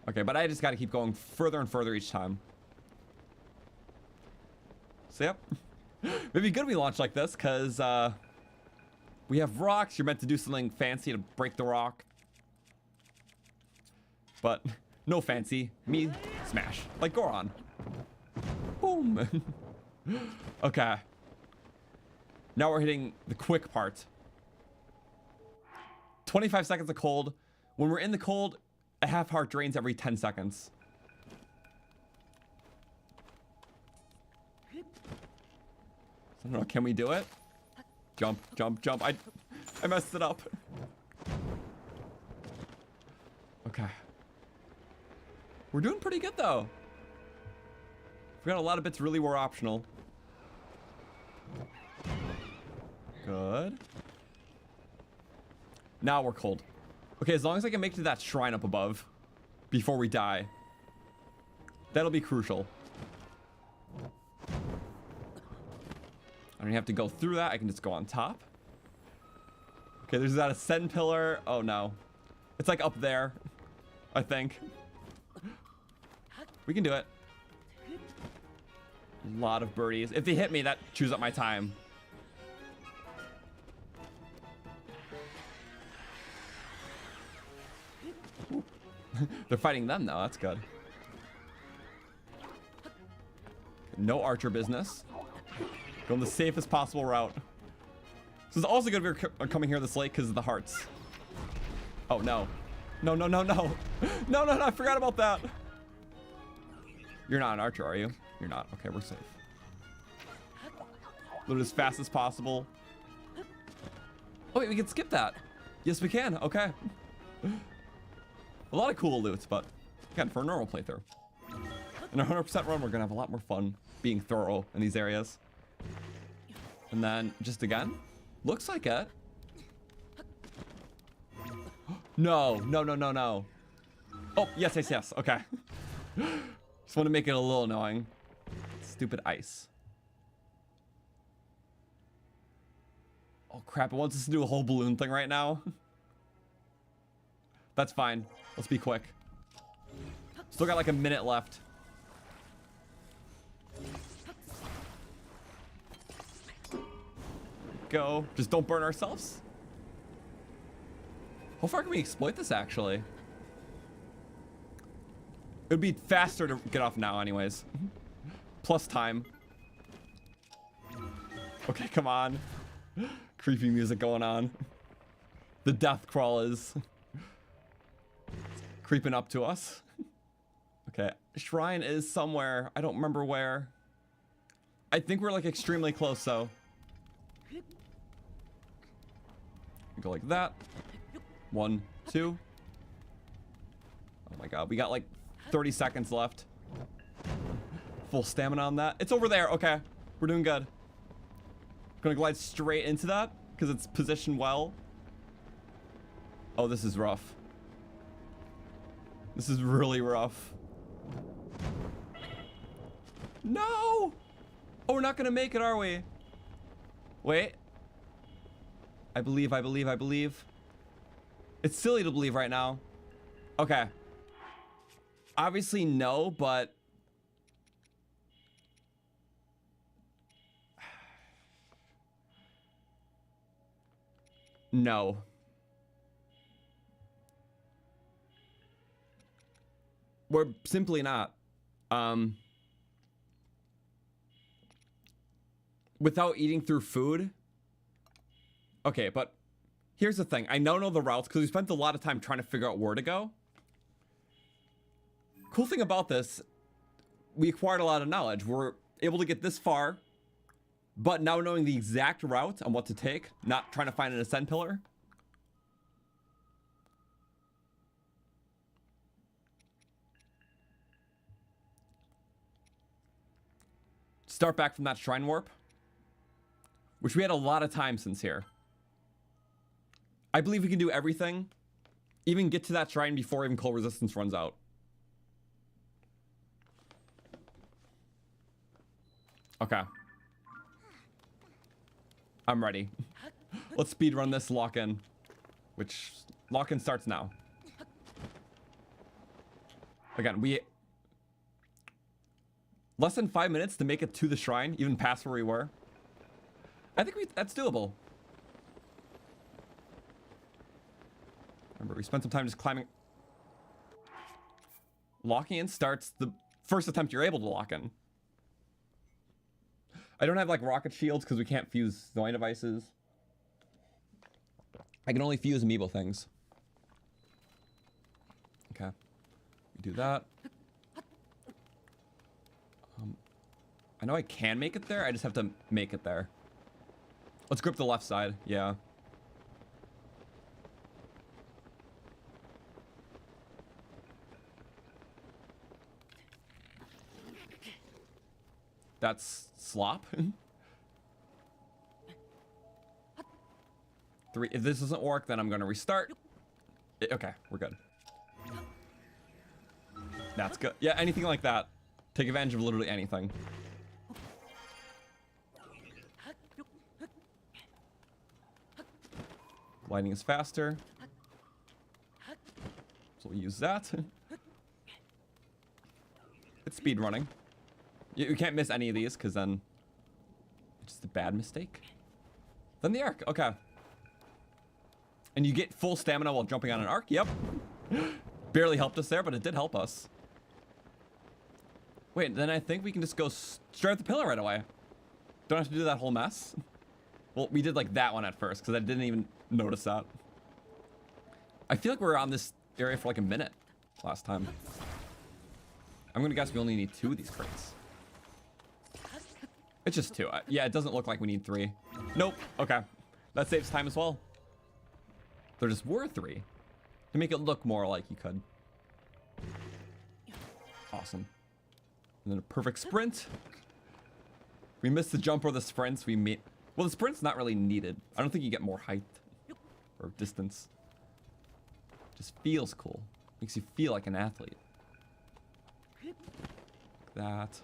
Okay, but I just gotta keep going further and further each time. So yep. Maybe good we launch like this, because we have rocks. You're meant to do something fancy to break the rock. But no fancy. Me smash. Like Goron. Boom. Okay. Now we're hitting the quick part. 25 seconds of cold. When we're in the cold, a half heart drains every 10 seconds. I don't know, can we do it? Jump, jump, jump. I messed it up. Okay. We're doing pretty good though. We got a lot of bits really were optional. Good. Now we're cold. Okay, as long as I can make it to that shrine up above before we die, that'll be crucial. I don't have to go through that. I can just go on top. Okay, there's that ascend pillar. Oh no. It's like up there, I think. We can do it. A lot of birdies. If they hit me, that chews up my time. They're fighting them now. That's good. No archer business. Going the safest possible route. This is also good we're coming here this late because of the hearts. Oh no. No, no, no, no. No, no, no. I forgot about that. You're not an archer, are you? You're not. Okay, we're safe. Load as fast as possible. Oh wait, we can skip that. Yes, we can. Okay. A lot of cool loots, but again, for a normal playthrough. In a 100% run, we're gonna have a lot more fun being thorough in these areas. And then, just again, looks like it. No, no, no, no, no. Oh, yes, yes, yes. Okay. Just want to make it a little annoying. Stupid ice. Oh crap, it wants us to do a whole balloon thing right now. That's fine. Let's be quick. Still got like a minute left. Go. Just don't burn ourselves. How far can we exploit this actually? It would be faster to get off now anyways. Plus time. Okay, come on. Creepy music going on. The death crawl is creeping up to us. Okay, shrine is somewhere. I don't remember where. I think we're like extremely close though. Go like that. 1, 2. Oh my god, we got like 30 seconds left. Full stamina on that. It's over there. Okay, we're doing good. Gonna glide straight into that because it's positioned well. Oh, this is rough. This is really rough. No! Oh, we're not gonna make it, are we? Wait. I believe, I believe, I believe. It's silly to believe right now. Okay. Obviously no, but No. We're simply not. Without eating through food. Okay, but here's the thing. I now know the routes because we spent a lot of time trying to figure out where to go. Cool thing about this, we acquired a lot of knowledge. We're able to get this far, but now knowing the exact route on what to take, not trying to find an ascent pillar. Start back from that shrine warp, which we had a lot of time since here. I believe we can do everything, even get to that shrine before even cold resistance runs out. Okay. I'm ready. Let's speed run this lock-in, which lock-in starts now. Again, we less than 5 minutes to make it to the shrine, even past where we were. I think that's doable. Remember, we spent some time just climbing. Locking in starts the first attempt you're able to lock in. I don't have like rocket shields because we can't fuse Zonai devices. I can only fuse amiibo things. Okay. We do that. I know I can make it there. I just have to make it there. Let's grip the left side. Yeah. That's slop. 3. If this doesn't work, then I'm going to restart. Okay, we're good. That's good. Yeah, anything like that. Take advantage of literally anything. Gliding is faster. So we'll use that. It's speed running. You can't miss any of these because then it's just a bad mistake. Then the arc. Okay. And you get full stamina while jumping on an arc. Yep. Barely helped us there, but it did help us. Wait, then I think we can just go straight at the pillar right away. Don't have to do that whole mess. Well, we did like that one at first because I didn't even notice that. I feel like we were on this area for like a minute last time. I'm gonna guess we only need 2 of these crates. It's just 2. Yeah, it doesn't look like we need 3. Nope. Okay. That saves time as well. There just were 3 to make it look more like you could. Awesome. And then a perfect sprint. We missed the jump or the sprints. We made. Well, the sprint's not really needed. I don't think you get more height or distance. Just feels cool. Makes you feel like an athlete. Like that.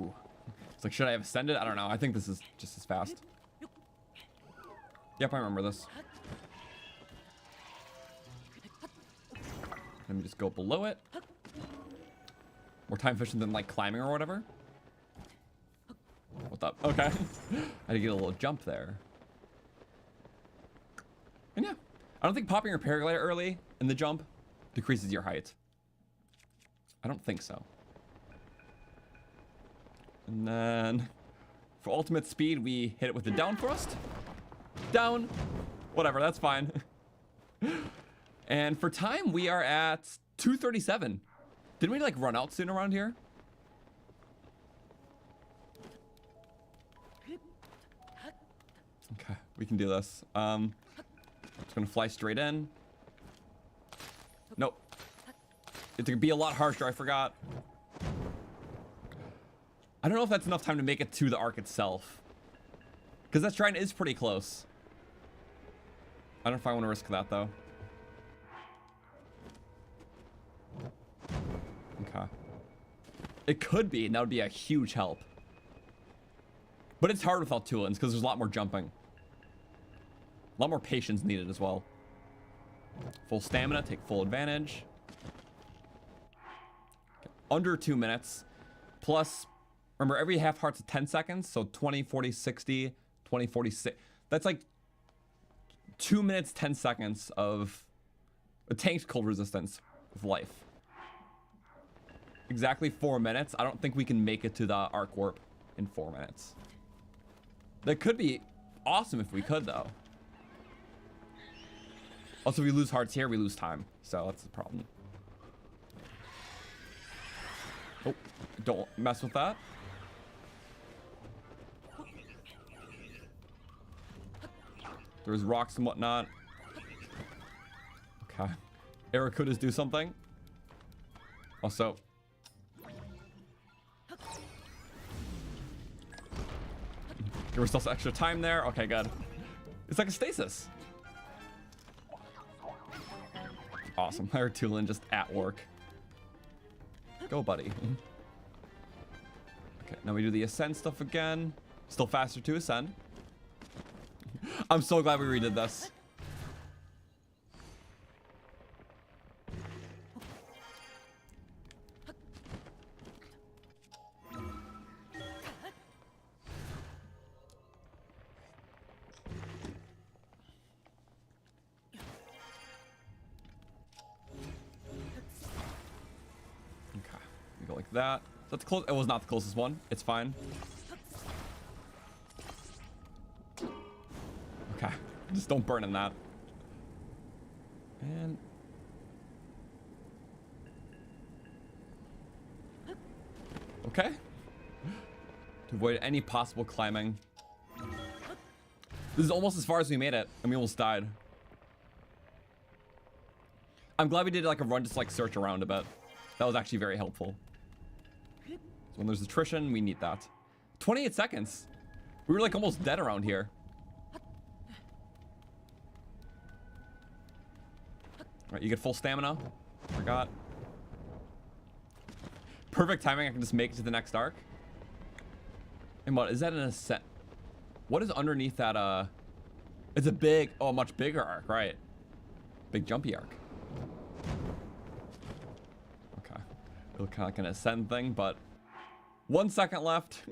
Ooh. It's like, should I have ascended? I don't know. I think this is just as fast. Yep, I remember this. Let me just go below it. More time efficient than like climbing or whatever. What's up? Okay. I had to get a little jump there. And yeah, I don't think popping your paraglider early in the jump decreases your height. I don't think so. And then for ultimate speed, we hit it with the down thrust. Down. Whatever, that's fine. And for time, we are at 2:37. Didn't we like run out soon around here? Okay, we can do this. Just gonna fly straight in. Nope. It's gonna be a lot harsher, I forgot. I don't know if that's enough time to make it to the arc itself. Because that shrine is pretty close. I don't know if I want to risk that though. Okay. It could be, and that would be a huge help. But it's hard without Tulins because there's a lot more jumping. A lot more patience needed as well. Full stamina, take full advantage. Okay. Under 2 minutes. Plus, remember, every half heart's 10 seconds. So 20, 40, 60, 20, 46. That's like 2 minutes, 10 seconds of a tanked cold resistance with life. Exactly 4 minutes. I don't think we can make it to the arc warp in 4 minutes. That could be awesome if we could, though. Also, if we lose hearts here, we lose time. So that's the problem. Oh, don't mess with that. There's rocks and whatnot. Okay. Aracudas do something. Also. Give ourselves extra time there. Okay, good. It's like a stasis. Awesome. I heard Tulin just at work. Go, buddy. Okay, now we do the ascend stuff again. Still faster to ascend. I'm so glad we redid this. Okay, we go like that. That's close. It was not the closest one. It's fine. Okay, just don't burn in that. And okay. To avoid any possible climbing. This is almost as far as we made it, and we almost died. I'm glad we did like a run, just like search around a bit. That was actually very helpful. So when there's attrition, we need that. 28 seconds. We were like almost dead around here. Alright, you get full stamina. Forgot. Perfect timing. I can just make it to the next arc. And what is that an ascent? What is underneath that? It's a big, oh, much bigger arc, right? Big jumpy arc. Okay. It looked kind of like an ascend thing, but 1 second left.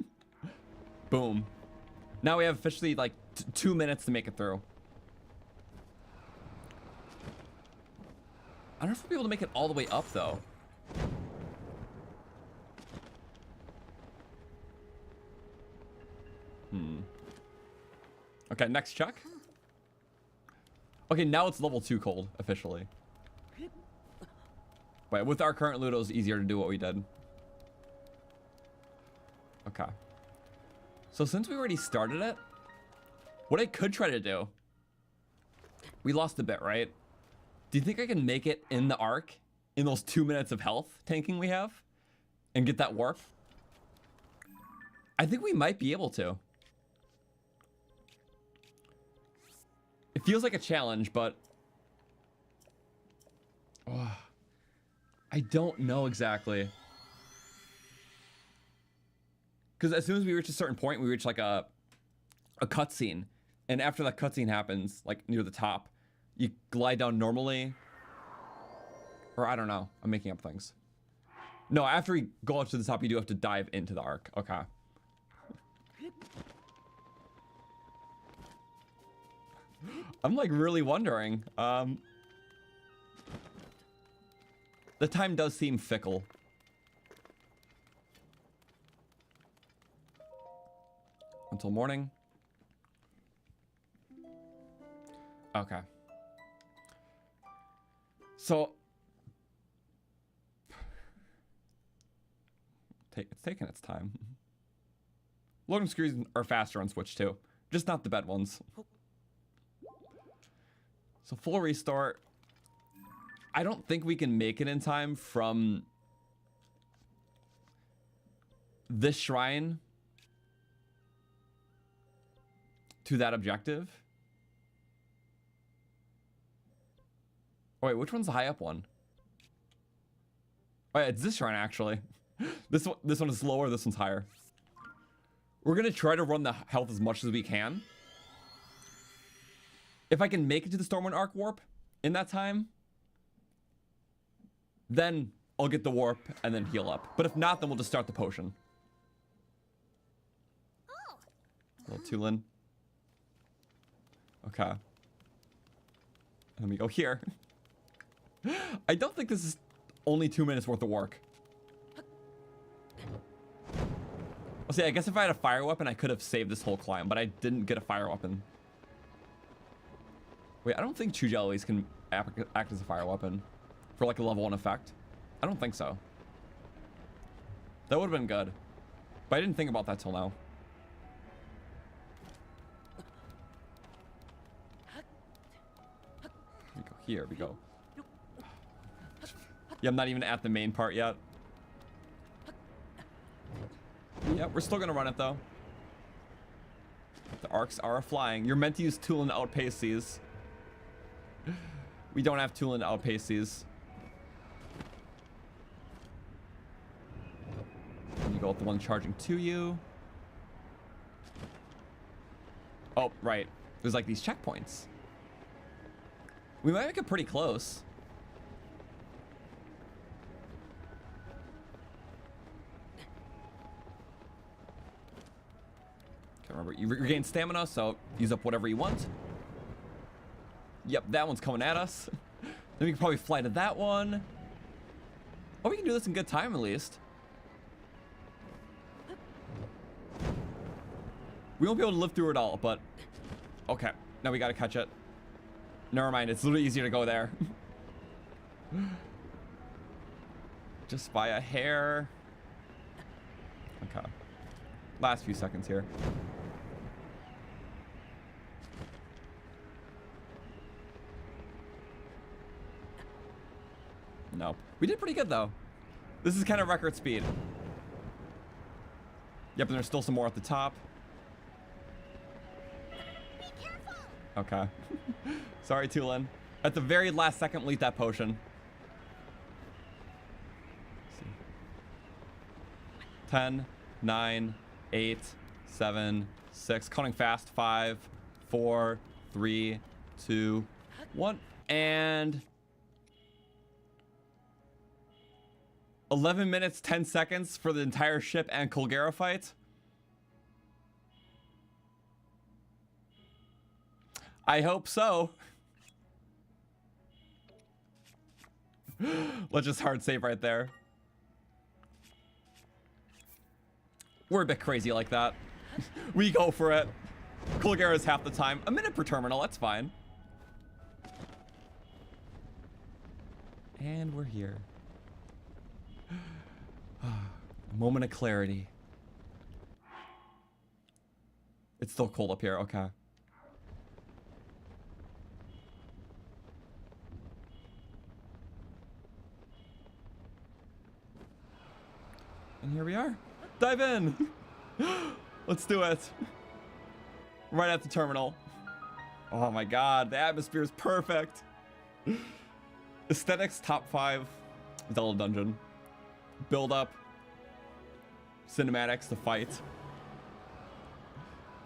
Boom. Now we have officially like 2 minutes to make it through. I don't know if we'll be able to make it all the way up, though. Okay, next check. Okay, now it's level 2 cold, officially. Wait, with our current loot, it was easier to do what we did. Okay. So since we already started it, what I could try to do... We lost a bit, right? Do you think I can make it in the arc in those 2 minutes of health tanking we have and get that warp? I think we might be able to. It feels like a challenge, but I don't know exactly. Because as soon as we reach a certain point, we reach like a cutscene, and after that cutscene happens, like near the top, you glide down normally. Or I don't know. I'm making up things. No, after we go up to the top, you do have to dive into the arc. Okay. I'm like really wondering. The time does seem fickle. Until morning. Okay. So it's taking its time. Loading screens are faster on Switch too, just not the bed ones. So full restart. I don't think we can make it in time from this shrine to that objective. Oh, wait, which one's the high up one? Oh yeah, it's this shrine actually. This one is lower, this one's higher. We're gonna try to run the health as much as we can. If I can make it to the Stormwind Arc Warp in that time, then I'll get the warp and then heal up. But if not, then we'll just start the potion. Oh. Little Tulin. Okay. Let me go here. I don't think this is only 2 minutes worth of work. Well, see, I guess if I had a fire weapon, I could have saved this whole climb, but I didn't get a fire weapon. Wait, I don't think chew jellies can act as a fire weapon for like a level 1 effect. I don't think so. That would have been good, but I didn't think about that till now. Here we go. Here we go. Yeah, I'm not even at the main part yet. Yeah, we're still gonna run it though. The arcs are flying. You're meant to use Tulin to outpace these. We don't have Tulin to outpace these. And you go with the one charging to you. Oh, right. There's like these checkpoints. We might make it pretty close. Remember, you regain stamina, so use up whatever you want. Yep, that one's coming at us. Then we can probably fly to that one. Oh, we can do this in good time at least. We won't be able to live through it all, but okay. Now we gotta catch it. Never mind, it's literally easier to go there. Just by a hair. Okay. Last few seconds here. No. We did pretty good though. This is kind of record speed. Yep, and there's still some more at the top. Be careful. Okay. Sorry, Tulin. At the very last second, we'll eat that potion. Let's see. 10, 9, 8, 7, 6. Counting fast. 5, 4, 3, 2, 1. And 11 minutes, 10 seconds for the entire ship and Colgera fight. I hope so. Let's just hard save right there. We're a bit crazy like that. We go for it. Colgera is half the time. A minute per terminal, that's fine. And we're here. A moment of clarity. It's still cold up here, okay. And here we are. Dive in. Let's do it. Right at the terminal. Oh my god, the atmosphere is perfect. Aesthetics top 5 Zelda dungeon. Build up. Cinematics to fight.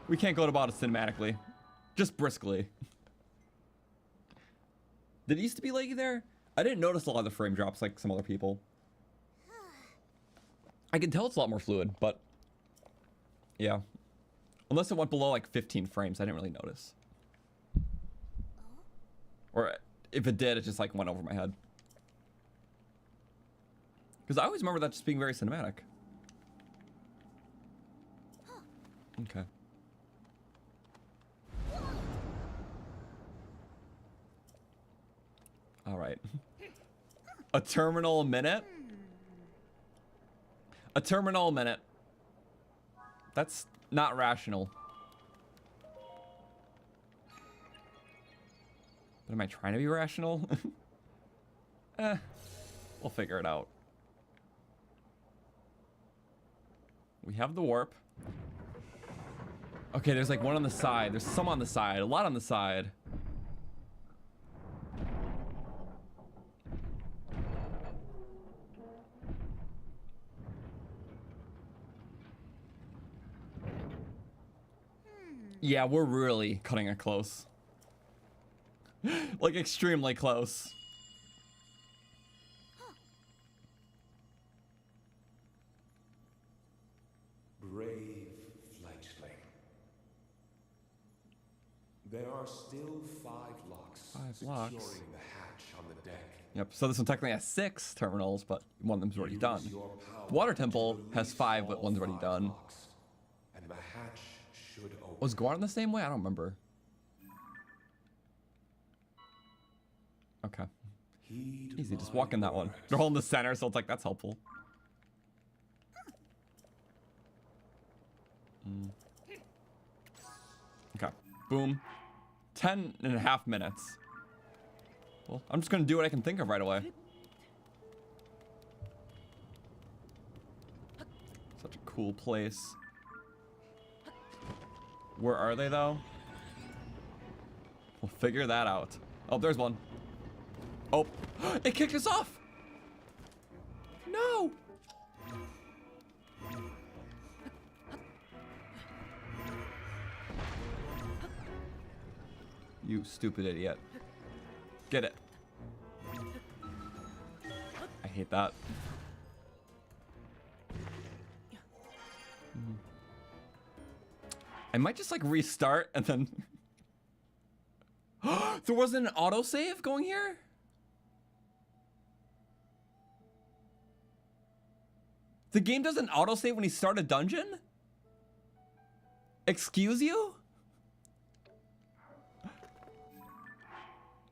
We can't go about it cinematically. Just briskly. Did it used to be laggy there? I didn't notice a lot of the frame drops like some other people. I can tell it's a lot more fluid, but yeah. Unless it went below like 15 frames, I didn't really notice. Or if it did, it just like went over my head. Because I always remember that just being very cinematic. Okay. All right. A terminal a minute? A terminal a minute. That's not rational. But am I trying to be rational? We'll figure it out. We have the warp. Okay, there's like one on the side. There's some on the side. A lot on the side. Yeah, we're really cutting it close. Like extremely close. Brave fledgling. There are still 5 locks. 5 locks. Securing the hatch on the deck. Yep, so this one technically has 6 terminals, but one of them's already Use done. your power Water Temple to has release 5, but all one's already 5 done. locks, and the hatch should open. Was Guan the same way? I don't remember. Okay. Heed Easy, just my walk in that one. words. They're all in the center, so it's like, that's helpful. Okay, boom. 10.5 minutes. Well, I'm just gonna do what I can think of right away. Such a cool place. Where are they, though? We'll figure that out. Oh, there's one. Oh, it kicked us off! No! You stupid idiot. Get it. I hate that. I might just like restart and then... There wasn't an autosave going here? The game doesn't autosave when you start a dungeon? Excuse you?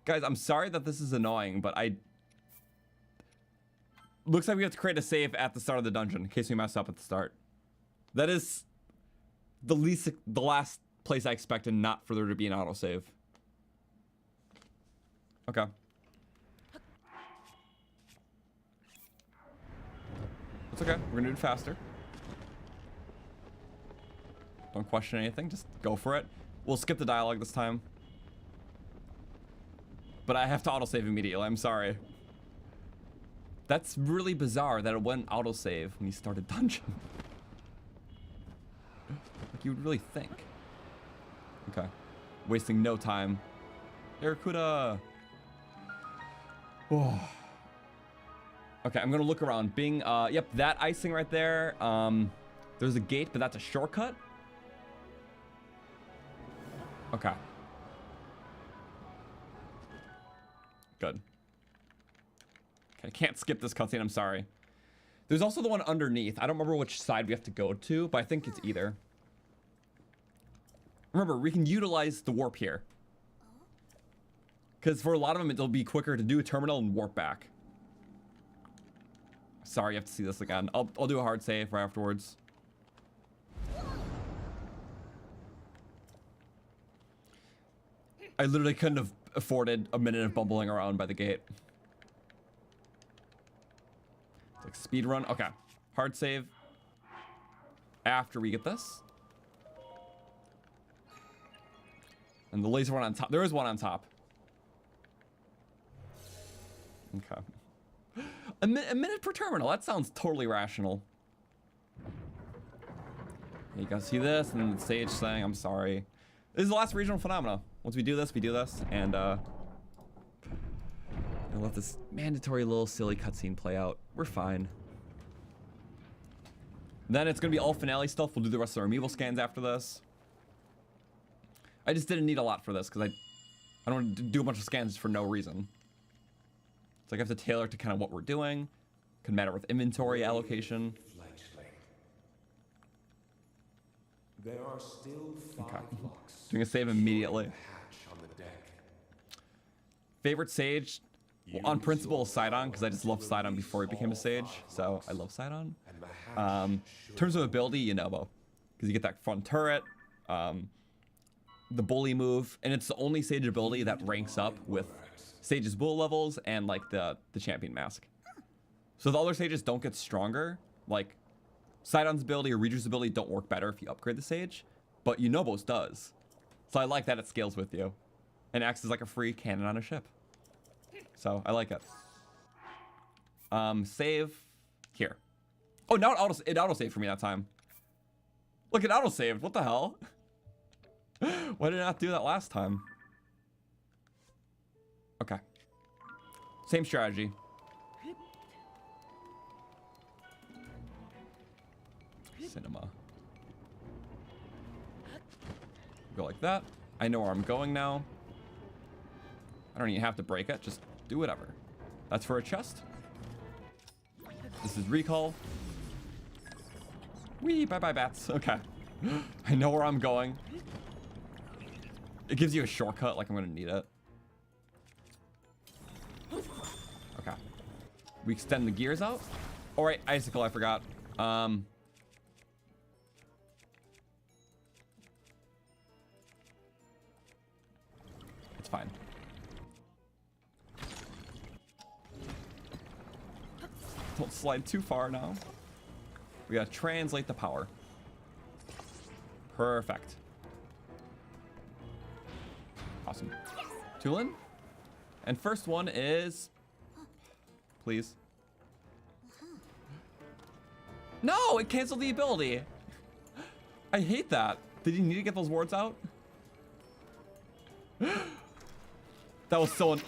Guys, I'm sorry that this is annoying, but looks like we have to create a save at the start of the dungeon in case we mess up at the start. That is the last place I expected not for there to be an autosave. Okay. It's okay. We're gonna do it faster. Don't question anything. Just go for it. We'll skip the dialogue this time. But I have to autosave immediately. I'm sorry. That's really bizarre that it wouldn't autosave when you start a dungeon. Like you would really think. Okay. Wasting no time. Barracuda. Oh. Okay, I'm gonna look around. Bing, yep, that icing right there. There's a gate, but that's a shortcut. Okay. Good. Okay, I can't skip this cutscene, I'm sorry. There's also the one underneath. I don't remember which side we have to go to, but I think it's either. Remember, we can utilize the warp here. Because for a lot of them, it'll be quicker to do a terminal and warp back. Sorry, you have to see this again. I'll do a hard save right afterwards. I literally couldn't have afforded a minute of bumbling around by the gate. It's like speed run. Okay, hard save. After we get this. And the laser one on top. There is one on top. Okay. A minute per terminal. That sounds totally rational. You guys see this and the sage saying, I'm sorry. This is the last regional phenomena. Once we do this, and I'll let this mandatory little silly cutscene play out. We're fine. Then it's gonna be all finale stuff. We'll do the rest of our amiibo scans after this. I just didn't need a lot for this because I don't want to do a bunch of scans for no reason. It's like I have to tailor to kind of what we're doing. Could matter with inventory allocation. There are still 5 locks. Doing a save immediately. Hatch on the deck. Favorite sage? Well, on principle, Sidon, because I just loved Sidon before he became a sage. So I love Sidon. In terms of ability, yunobo, because you get that front turret, the bully move, and it's the only sage ability that ranks up with sage's bull levels and like the champion mask. So the other sages don't get stronger. Like Sidon's ability or Reader's ability don't work better if you upgrade the sage, but yunobo's does. So I like that it scales with you and acts as like a free cannon on a ship. So I like it. Save here. Oh, now it auto-saved for me that time. Look, it auto-saved. What the hell? Why did it not do that last time? Okay. Same strategy. Cinema. Go like that. I know where I'm going now. I don't even have to break it. Just do whatever. That's for a chest. This is recall. Wee, bye-bye bats. Okay. I know where I'm going. It gives you a shortcut, like I'm gonna need it. Okay. We extend the gears out. All right, icicle, I forgot. It's fine. Don't slide too far now. We gotta translate the power. Perfect. Awesome. Tulin. And first one is... Please. No, it canceled the ability. I hate that. Did you need to get those words out? That was so... Well,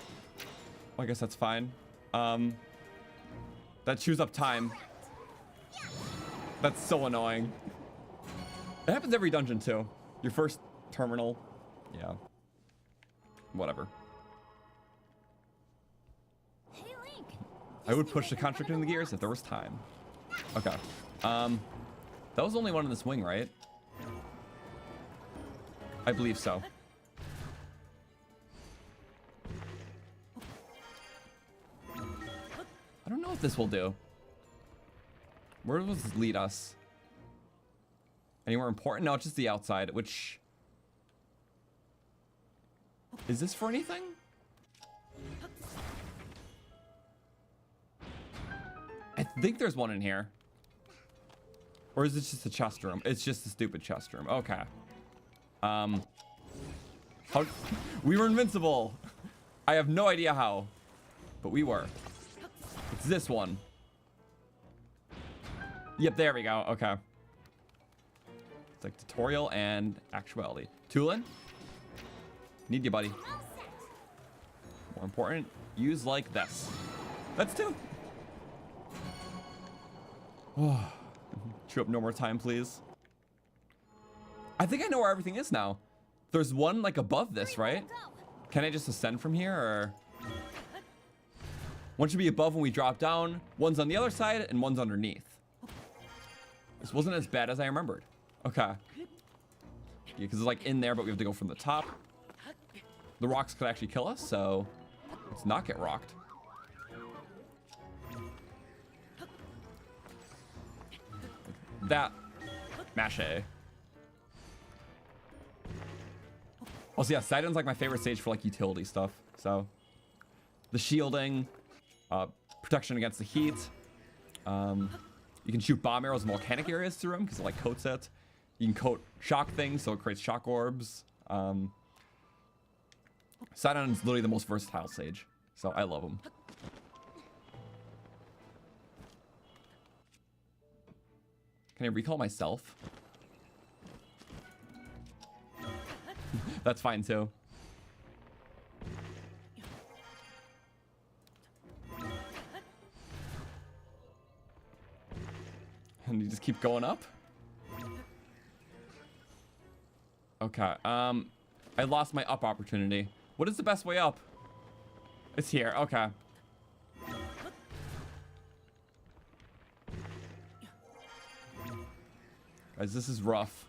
I guess that's fine. That chews up time. That's so annoying. It happens every dungeon too. Your first terminal. Yeah. Whatever. Hey, Link. I would push the constructor in the gears if there was time. Okay. That was the only one in this wing, right? I believe so. I don't know what this will do. Where does this lead us? Anywhere important? No, it's just the outside, which... Is this for anything? I think there's one in here. Or is it just a chest room? It's just a stupid chest room. Okay. How... We were invincible! I have no idea how. But we were. It's this one. Yep, there we go. Okay. It's like tutorial and actuality. Tulin? Need you, buddy. More important, use like this. That's two. Oh. Chew up no more time, please. I think I know where everything is now. There's one like above this, right? Can I just ascend from here, or? One should be above when we drop down. One's on the other side, and one's underneath. This wasn't as bad as I remembered. Okay. Yeah, because it's like in there, but we have to go from the top. The rocks could actually kill us, so let's not get rocked. That. Mache. Also, yeah, Sidon's like my favorite stage for like utility stuff. So, the shielding, protection against the heat. You can shoot bomb arrows in volcanic areas through them because it like coats it. You can coat shock things, so it creates shock orbs. Sidon is literally the most versatile sage, so I love him. Can I recall myself? That's fine too. And you just keep going up? Okay, I lost my up opportunity. What is the best way up? It's here, okay. Guys, this is rough.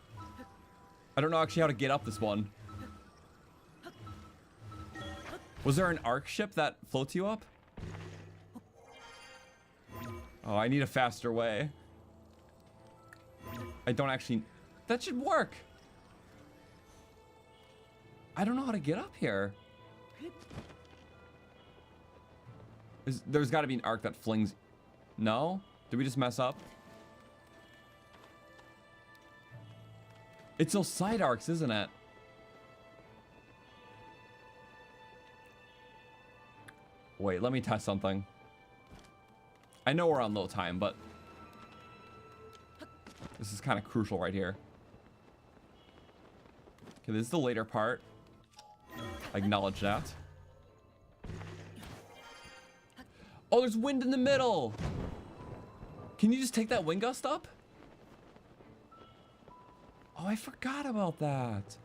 I don't know actually how to get up this one. Was there an arc ship that floats you up? Oh, I need a faster way. I don't actually... That should work. I don't know how to get up here. There's got to be an arc that flings... No? Did we just mess up? It's those side arcs, isn't it? Wait, let me test something. I know we're on low time, but... This is kind of crucial right here. Okay, this is the later part. I acknowledge that. Oh, there's wind in the middle! Can you just take that wind gust up? Oh, I forgot about that.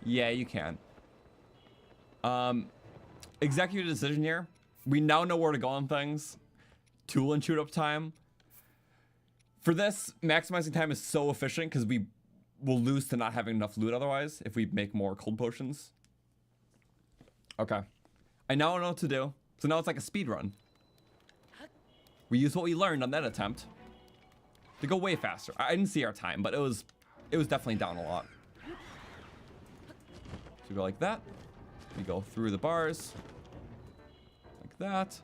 Yeah, you can. Executive decision here. We now know where to go on things. Tool and shoot up time. For this, maximizing time is so efficient because we will lose to not having enough loot otherwise if we make more cold potions. Okay. I now know what to do. So now it's like a speed run. We use what we learned on that attempt to go way faster. I didn't see our time, but it was definitely down a lot. So we go like that. We go through the bars. Like that.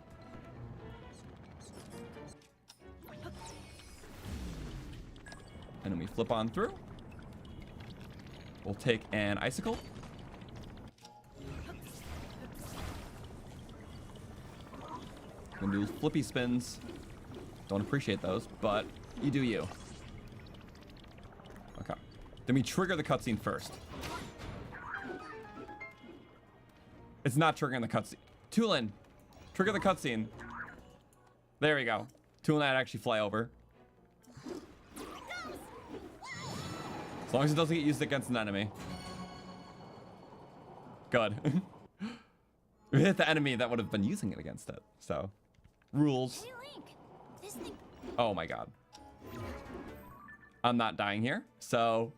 And then we flip on through. We'll take an icicle. Gonna do flippy spins. Don't appreciate those, but you do you. Okay. Then we trigger the cutscene first. It's not triggering the cutscene. Tulin, trigger the cutscene. There we go. Tulin and I actually fly over. As long as it doesn't get used against an enemy. Good. We hit the enemy that would have been using it against it. So, rules. Hey, Link. This thing. Oh my god. I'm not dying here. So,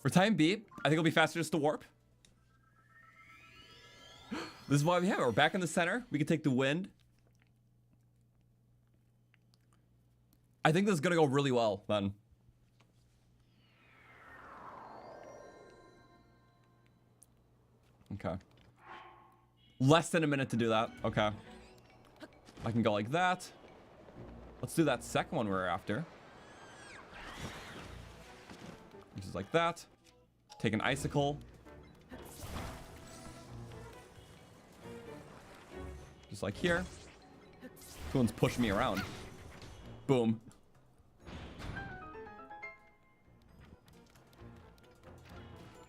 for time being, I think it'll be faster just to warp. This is why we have it. We're back in the center. We can take the wind. I think this is gonna go really well then. Okay. Less than a minute to do that. Okay. I can go like that. Let's do that second one we're after. Which is like that. Take an icicle. Just like here. Someone's pushing me around. Boom.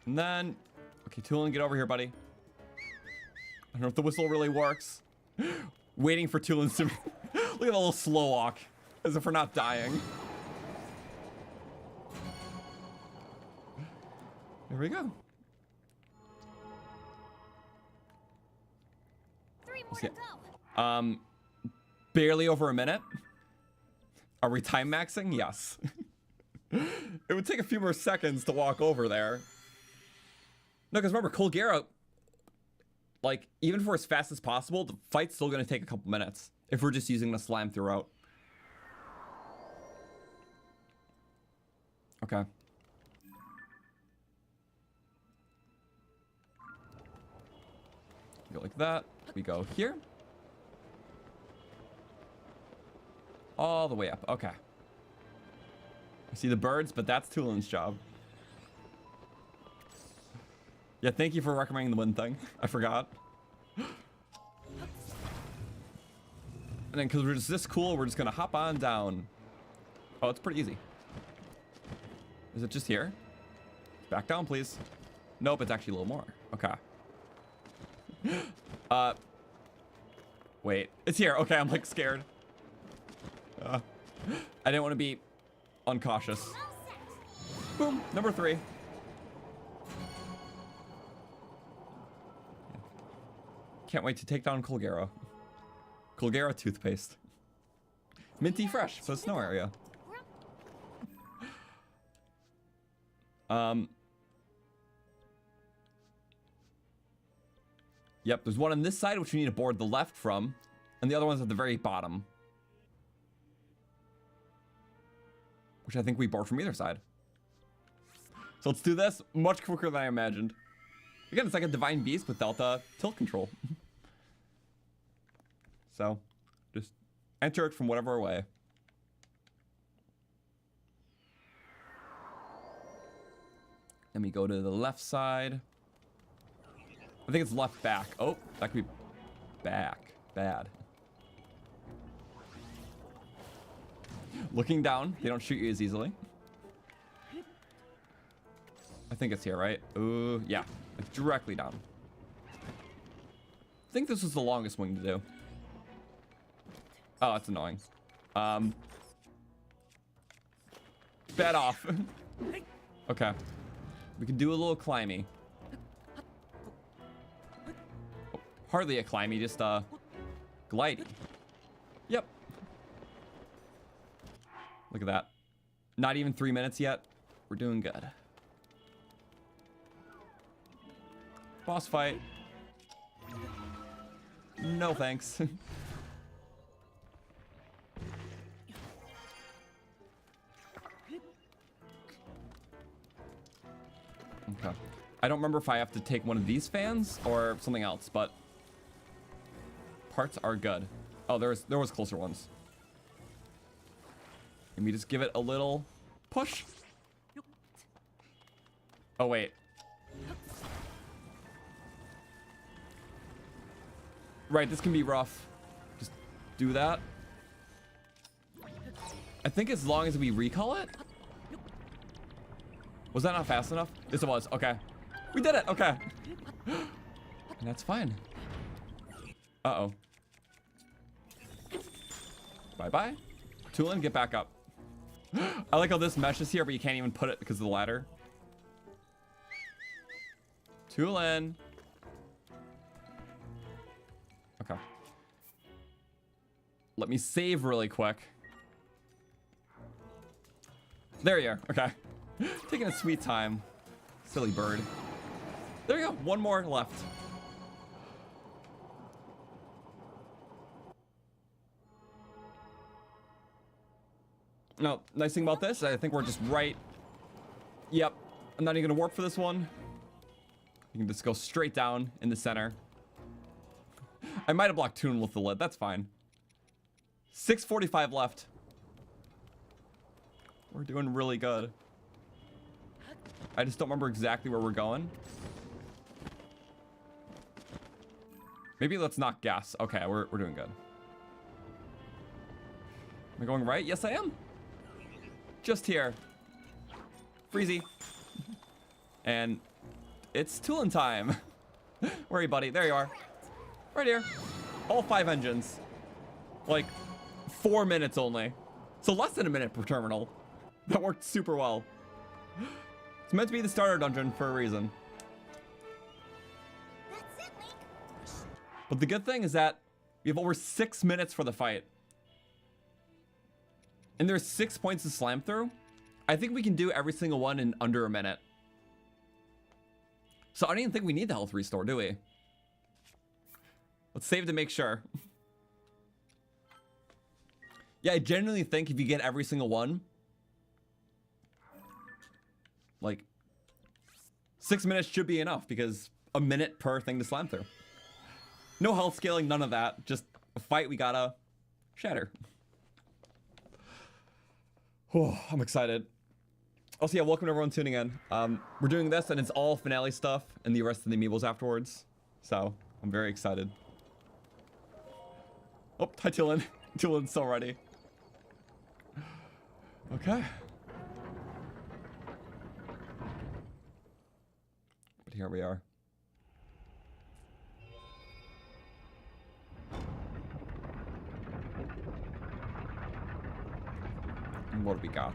And then, okay, Tulin, get over here, buddy. I don't know if the whistle really works. Waiting for Tulin to... Look at the little slow walk. As if we're not dying. There we go. 3 more to go. Barely over a minute. Are we time maxing? Yes. It would take a few more seconds to walk over there. No, because remember, Colgera, like, even for as fast as possible, the fight's still going to take a couple minutes if we're just using the slime throughout. Okay. Go like that. We go here. All the way up. Okay. I see the birds, but that's Tulin's job. Yeah, thank you for recommending the wind thing. I forgot. And then because we're just this cool, we're just going to hop on down. Oh, it's pretty easy. Is it just here? Back down, please. Nope, it's actually a little more. Okay. Wait. It's here. Okay, I'm like scared. I didn't want to be uncautious. Boom. Number 3. Can't wait to take down Colgera. Colgera toothpaste. Minty fresh for the snow area. Yep, there's one on this side which we need to board the left from, and the other one's at the very bottom. Which I think we board from either side. So let's do this much quicker than I imagined. Again, it's like a divine beast without the tilt control. So, just enter it from whatever way. Then we go to the left side. I think it's left back. Oh, that could be back. Bad. Looking down, they don't shoot you as easily. I think it's here, right? Ooh, yeah. Like directly down. I think this was the longest wing to do. Oh, that's annoying. Bed off. Okay. We can do a little climby. Oh, hardly a climby, just glidey. Yep. Look at that. Not even 3 minutes yet. We're doing good. Boss fight. No thanks. Okay. I don't remember if I have to take one of these fans or something else, but parts are good. Oh, there was closer ones. Let me just give it a little push. Oh, wait. Right, this can be rough. Just do that. I think as long as we recall it. Was that not fast enough? Yes, it was. Okay. We did it. Okay. And that's fine. Uh-oh. Bye-bye. Tulin, get back up. I like how this mesh is here, but you can't even put it because of the ladder. Tulin. Okay. Let me save really quick. There you are. Okay. Taking a sweet time. Silly bird. There you go. One more left. No, nice thing about this, I think we're just right. Yep. I'm not even gonna warp for this one. You can just go straight down in the center. I might have blocked Tulin with the lid. That's fine. 6:45 left. We're doing really good. I just don't remember exactly where we're going. Maybe let's not guess. Okay, we're doing good. Am I going right? Yes, I am. Just here. Freezy. And it's Tulin time. Where are you, buddy? There you are. Right here. All 5 engines. Like 4 minutes only. So less than a minute per terminal. That worked super well. It's meant to be the starter dungeon for a reason. That's it, Link. But the good thing is that we have over 6 minutes for the fight. And there's 6 points to slam through. I think we can do every single one in under a minute. So I don't even think we need the health restore, do we? Let's save to make sure. Yeah, I genuinely think if you get every single one, like 6 minutes should be enough because a minute per thing to slam through. No health scaling, none of that. Just a fight we gotta shatter. Oh, I'm excited. Also, yeah, welcome to everyone tuning in. We're doing this and it's all finale stuff and the rest of the amiibos afterwards. So I'm very excited. Oh, hi Tulin. Tulin's so ready. Okay. But here we are. And what do we got?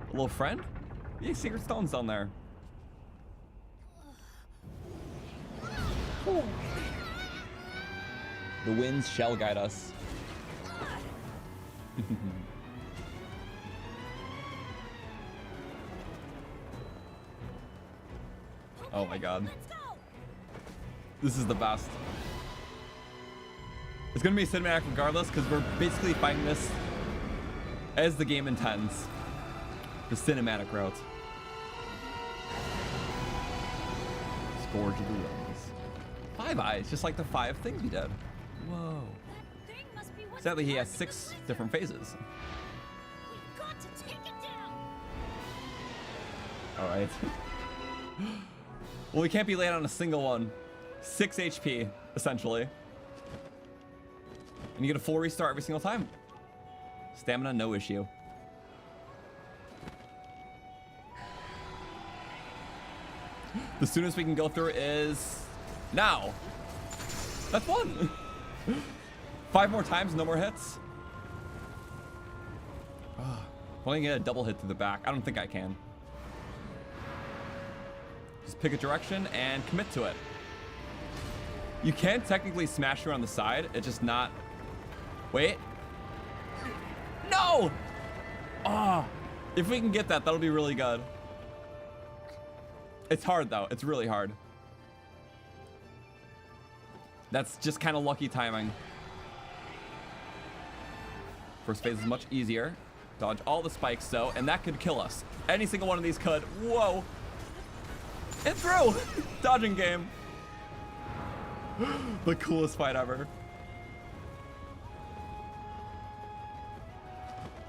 A little friend? Yeah, secret stones down there. Ooh. The winds shall guide us. Oh my god. This is the best. It's gonna be cinematic regardless because we're basically fighting this as the game intends. The cinematic route. Scourge of the Winds. 5 eyes, just like the 5 things we did. Whoa. Sadly, he has 6 different phases. We've got to take it down. All right. Well, we can't be late on a single one. 6 HP, essentially. And you get a full restart every single time. Stamina, no issue. The soonest we can go through is now. That's 1. 5 more times, no more hits. If I can get a double hit through the back. I don't think I can. Just pick a direction and commit to it. You can technically smash her on the side. It's just not... Wait. No! Oh, if we can get that, that'll be really good. It's hard, though. It's really hard. That's just kind of lucky timing. First phase is much easier. Dodge all the spikes, though, and that could kill us. Any single one of these could. Whoa. It threw! Dodging game. The coolest fight ever.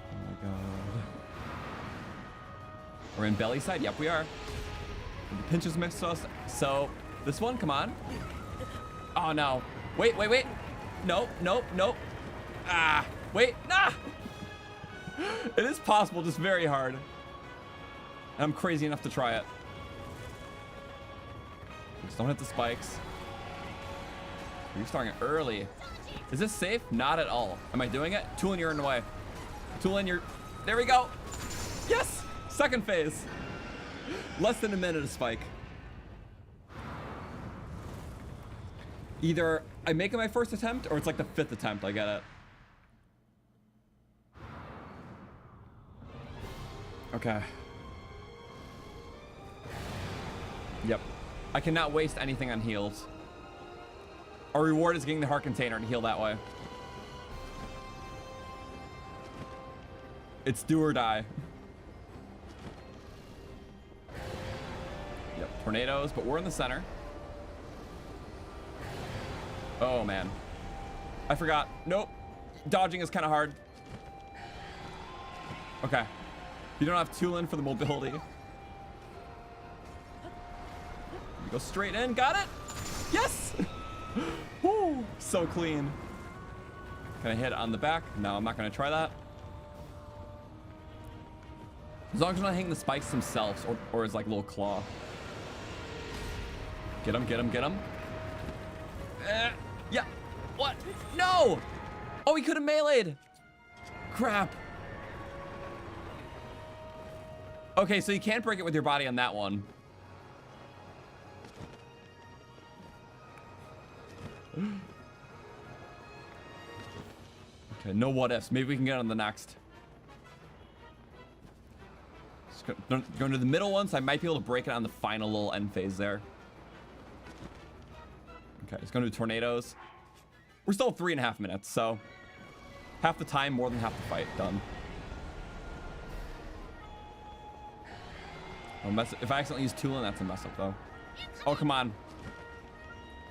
Oh my god. We're in belly side? Yep, we are. The pinches mixed us. So, this one, come on. Oh no. Wait, wait, wait. Nope, nope, nope. Ah, wait, nah! It is possible, just very hard. And I'm crazy enough to try it. Just don't hit the spikes. You're starting early. Is this safe? Not at all. Am I doing it? Tulin, you're in the way. Tulin, you're... There we go. Yes! Second phase. Less than a minute of spike. Either I make it my first attempt or it's like the 5th attempt. I get it. Okay. Yep. I cannot waste anything on heals. Our reward is getting the heart container to heal that way. It's do or die. Yep, tornadoes, but we're in the center. Oh, man. I forgot. Nope. Dodging is kind of hard. Okay. You don't have Tulin for the mobility. Go straight in. Got it. Yes. Woo. So clean. Can I hit on the back? No, I'm not going to try that. As long as I'm not hitting the spikes themselves or his like little claw. Get him, get him, get him. Yeah. What? No. Oh, he could have meleeed. Crap. Okay, so you can't break it with your body on that one. Okay, no what ifs. Maybe we can get on the next. Just going to the middle one, so I might be able to break it on the final little end phase there. Okay, it's going to do tornadoes. We're still 3.5 minutes, so half the time, more than half the fight. Done. If I accidentally use Tulin, that's a mess up, though. Oh, come on.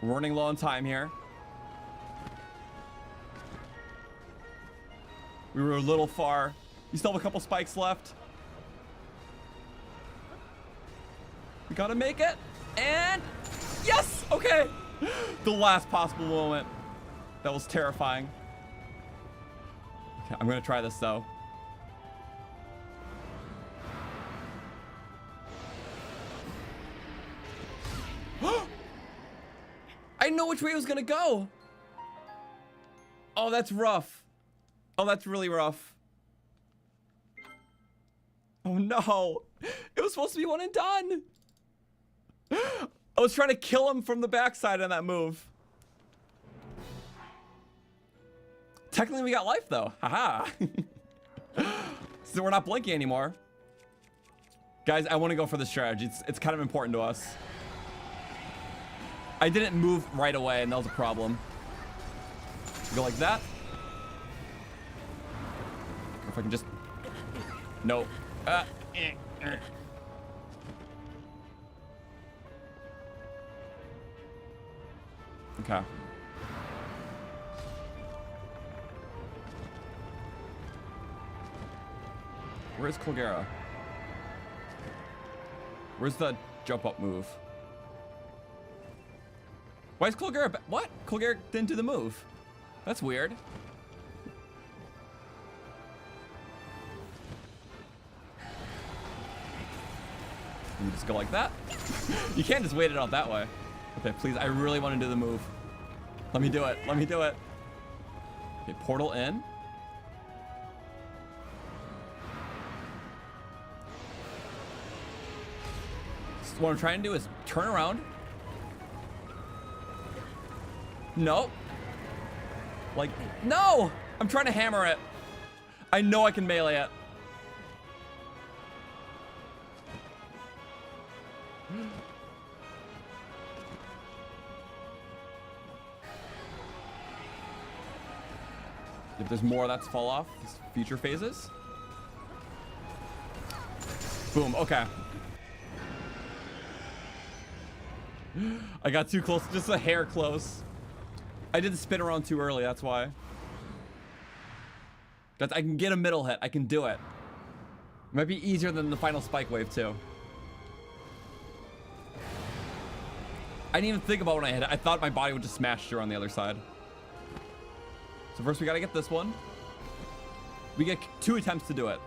We're running low on time here. We were a little far. You still have a couple spikes left. We gotta make it. And yes! Okay. The last possible moment. That was terrifying. Okay, I'm gonna try this though. I know which way it was gonna go. Oh, that's rough. Oh, that's really rough. Oh no. It was supposed to be one and done. I was trying to kill him from the backside on that move. Technically we got life though. Haha. So we're not blinking anymore. Guys, I want to go for the strategy. It's kind of important to us. I didn't move right away, and that was a problem. Go like that. If I can just... No. Okay. Where's Colgera? Where's the jump up move? Why is Colgera what? Colgera didn't do the move. That's weird. You just go like that. You can't just wait it out that way. Okay, please, I really want to do the move. Let me do it. Let me do it. Okay, portal in. what I'm trying to do is turn around. No. Like, no! I'm trying to hammer it. I know I can melee it. If there's more that's fall off, these future phases. Boom, okay. I got too close, just a hair close. I did the spin around too early, that's why. I can get a middle hit, I can do it. Might be easier than the final spike wave too. I didn't even think about when I hit it. I thought my body would just smash through on the other side. So first we gotta get this one. We get 2 attempts to do it.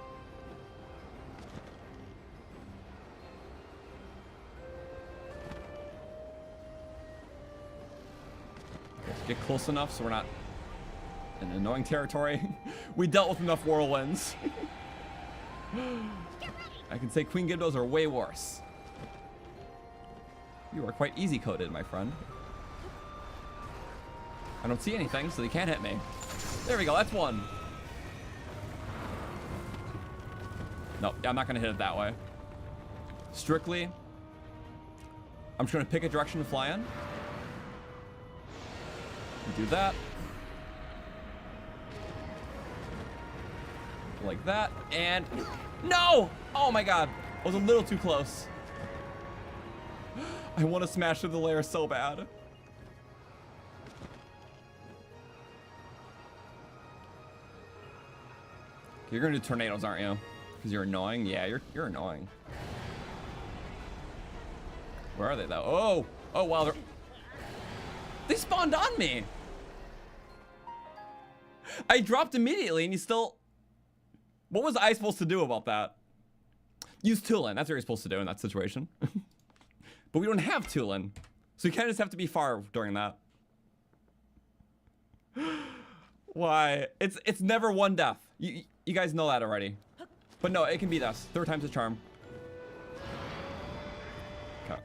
Get close enough so we're not in annoying territory. We dealt with enough whirlwinds. I can say Queen Gibdos are way worse. You are quite easy coded, my friend. I don't see anything, so they can't hit me. There we go, that's one. No, I'm not gonna hit it that way. Strictly, I'm just gonna pick a direction to fly in. Do that. Like that, and no! Oh my god, I was a little too close. I want to smash through the layer so bad. You're gonna do tornadoes, aren't you? Because you're annoying. Yeah, you're annoying. Where are they though? Oh, oh wow, they spawned on me. I dropped immediately, and you still. What was I supposed to do about that? Use Tulin. That's what you're supposed to do in that situation. But we don't have Tulin, so you kind of just have to be far during that. Why? It's never one death. You guys know that already. But no, it can beat us. 3rd time's a charm. Okay.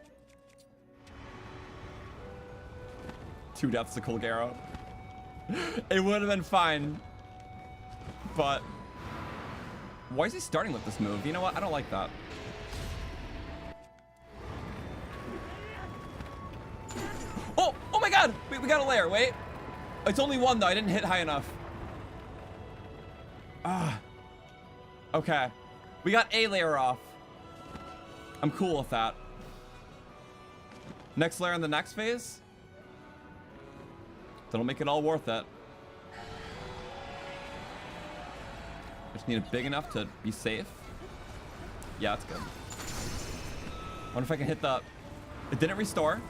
2 deaths to Colgera. It would have been fine. But why is he starting with this move? You know what? I don't like that. Oh! Oh my god! Wait, we got a layer. Wait. It's only 1 though. I didn't hit high enough. Ah. Okay. We got a layer off. I'm cool with that. Next layer in the next phase. That'll make it all worth it. Just need it big enough to be safe. Yeah, that's good. Wonder if I can hit the. It didn't restore.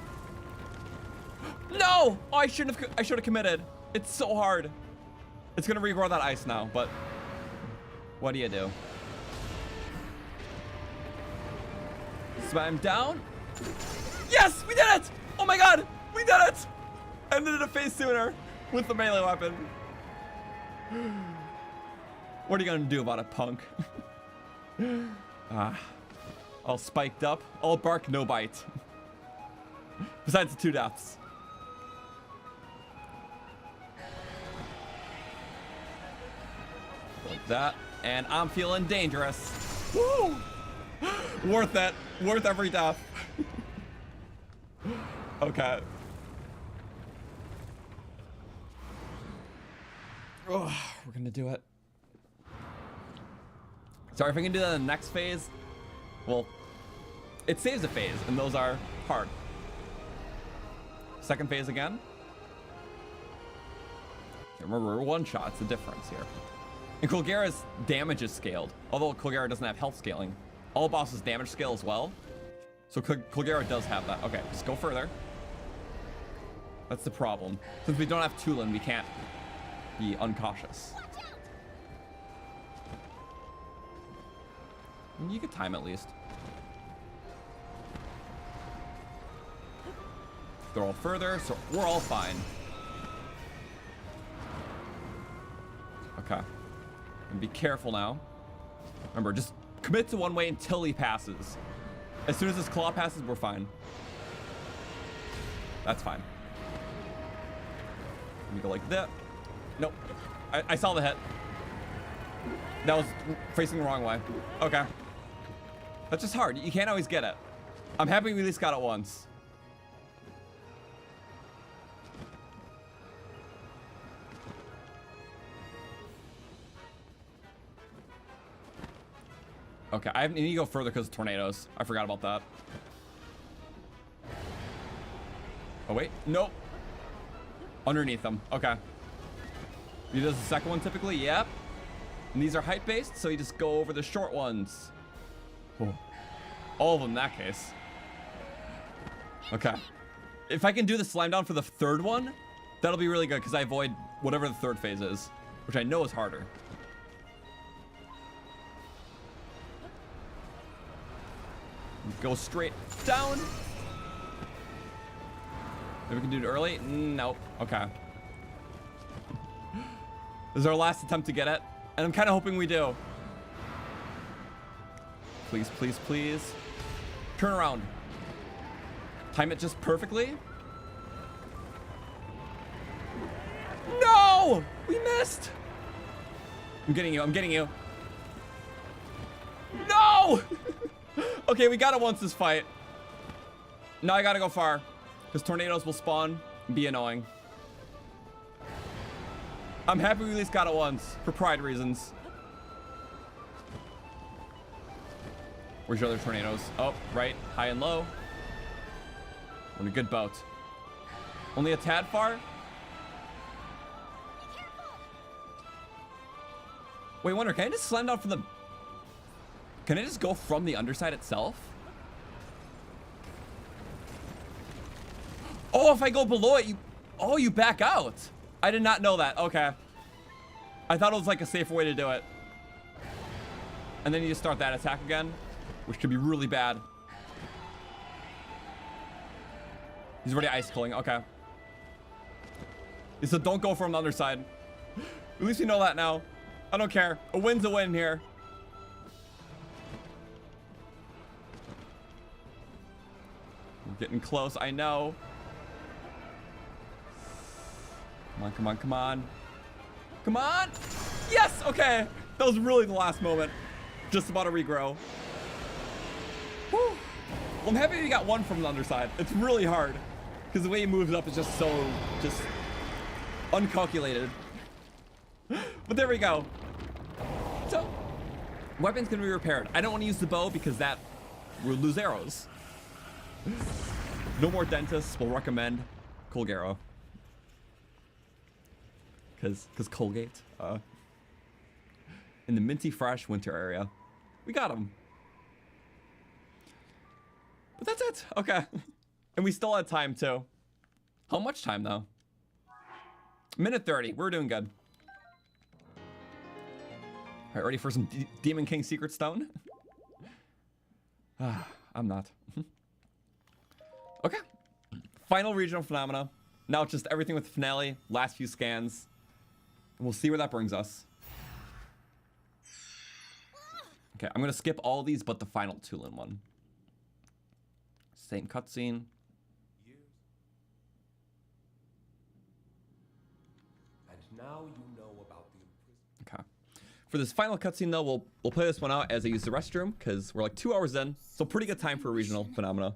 No! Oh, I should have committed. It's so hard. It's gonna regrow that ice now, but what do you do? Spam down. Yes, we did it! Oh my god, we did it! Ended a phase sooner with the melee weapon. What are you gonna do about it, punk? All spiked up, all bark, no bite. Besides the 2 deaths. Like that, and I'm feeling dangerous. Woo! Worth it. Worth every death. Okay. Oh, we're gonna do it. Sorry, if we can do that in the next phase. Well, it saves a phase, and those are hard. Second phase again. Remember, 1 shot's the difference here. And Colgera's damage is scaled, although Colgera doesn't have health scaling. All bosses damage scale as well. So Colgera does have that. Okay, just go further. That's the problem. Since we don't have Tulin, we can't be uncautious. You could time at least. They're all further, so we're all fine. Okay. And be careful now. Remember, just commit to one way until he passes. As soon as this claw passes, we're fine. That's fine. Let me go like that. Nope. I saw the hit. That was facing the wrong way. Okay. That's just hard. You can't always get it. I'm happy we at least got it once. Okay, I need to go further because of tornadoes. I forgot about that. Oh, wait. Nope. Underneath them. Okay. He does the second one typically. Yep. And these are height-based, so you just go over the short ones. Oh. All of them in that case. Okay. If I can do the slime down for the third one, that'll be really good because I avoid whatever the third phase is, which I know is harder. Go straight down. Maybe we can do it early. Nope. Okay. This is our last attempt to get it, and I'm kind of hoping we do. Please, please, please. Turn around. Time it just perfectly. No! We missed! I'm getting you. I'm getting you. No! Okay, we got it once this fight. Now I gotta go far. Because tornadoes will spawn and be annoying. I'm happy we at least got it once. For pride reasons. Where's your other tornadoes? Oh, right. High and low. We're in a good boat. Only a tad far? Wait, wonder, can I just slam down from the... Can I just go from the underside itself? Oh, if I go below it, you... Oh, you back out. I did not know that. Okay. I thought it was like a safer way to do it. And then you just start that attack again, which could be really bad. He's already ice killing. Okay. He said don't go from the underside. At least we know that now. I don't care. A win's a win here. We're getting close. I know. Come on, come on, come on. Come on! Yes! Okay. That was really the last moment. Just about to regrow. Whew. Well, I'm happy we got one from the underside. It's really hard. Because the way he moves up is just so... just... uncalculated. But there we go. So... weapons can be repaired. I don't want to use the bow because that... we'll lose arrows. No more dentists. We'll recommend Colgera. Because Colgate. In the minty fresh winter area. We got him. But that's it. Okay. And we still had time too. How much time though? Minute 30. We're doing good. All right, ready for some Demon King Secret Stone? I'm not. Okay. Final regional phenomena. Now it's just everything with the finale. Last few scans. And we'll see where that brings us. Okay, I'm gonna skip all these but the final Tulin one. Same cutscene. And now you know about the imprisonment. Okay. For this final cutscene though, we'll play this one out as I use the restroom because we're like 2 hours in, so pretty good time for a regional phenomena.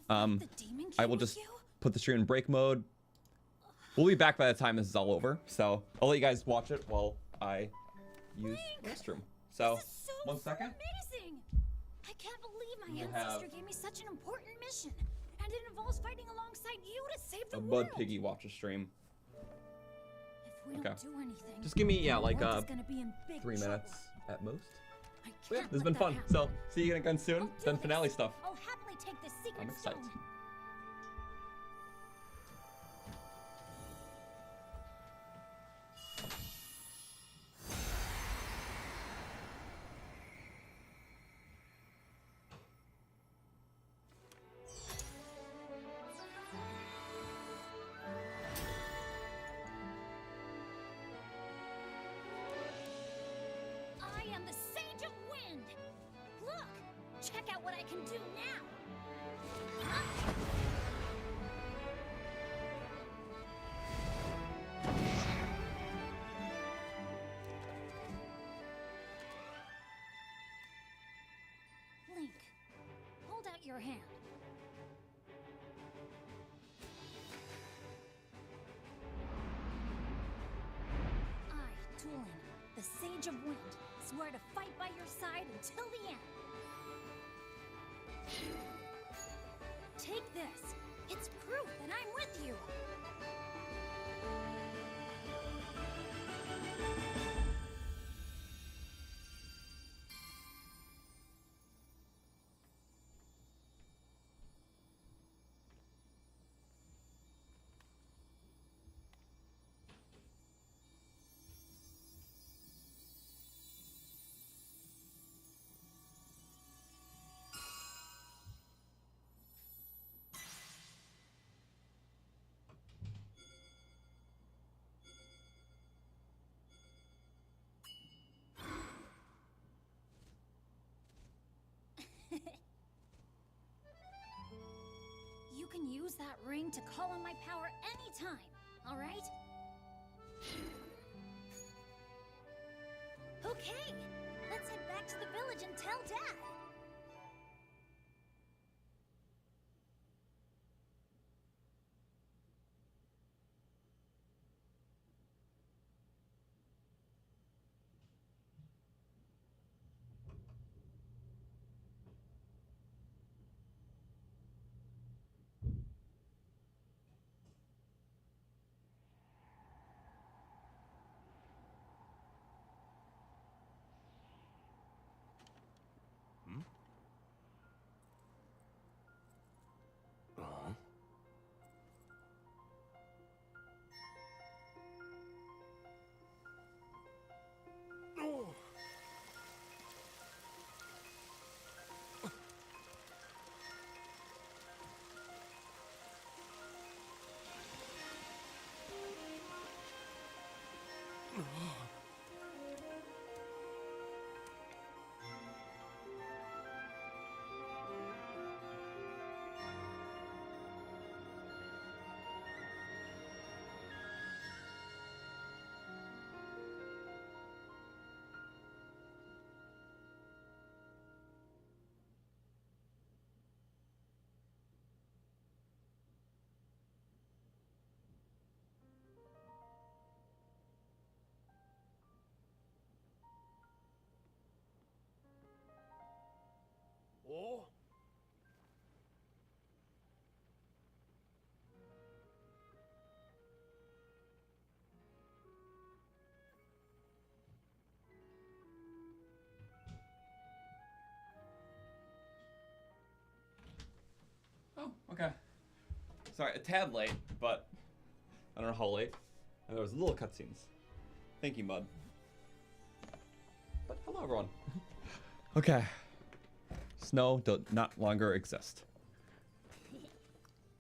I will just put the stream in break mode. We'll be back by the time this is all over, so I'll let you guys watch it while I use the restroom. So, 1 second. Amazing! I can't believe my We'll ancestor have gave me such an important mission, and it involves fighting alongside you to save the A world. Bud Piggy watch a stream. If we Okay. don't do anything, Just give me, yeah, the like world is gonna be in big 3 trouble. minutes at most. I But yeah, can't this has let been that fun. happen. So, see you again soon. I'll do Then this. finale stuff. I'll happily take this secret I'm excited. stone. I am the Sage of Wind. Look, check out what I can do now. shake your hand. I, Tulin, the Sage of Wind, swear to fight by your side until the end. Take this. It's proof that I'm with you. You can use that ring to call on my power anytime, all right? Okay, let's head back to the village and tell Dad. Oh? Oh, okay. Sorry, a tad late, but I don't know how late. And there was little cutscenes. Thank you, Mud. But hello, everyone. Okay. Snow does not longer exist.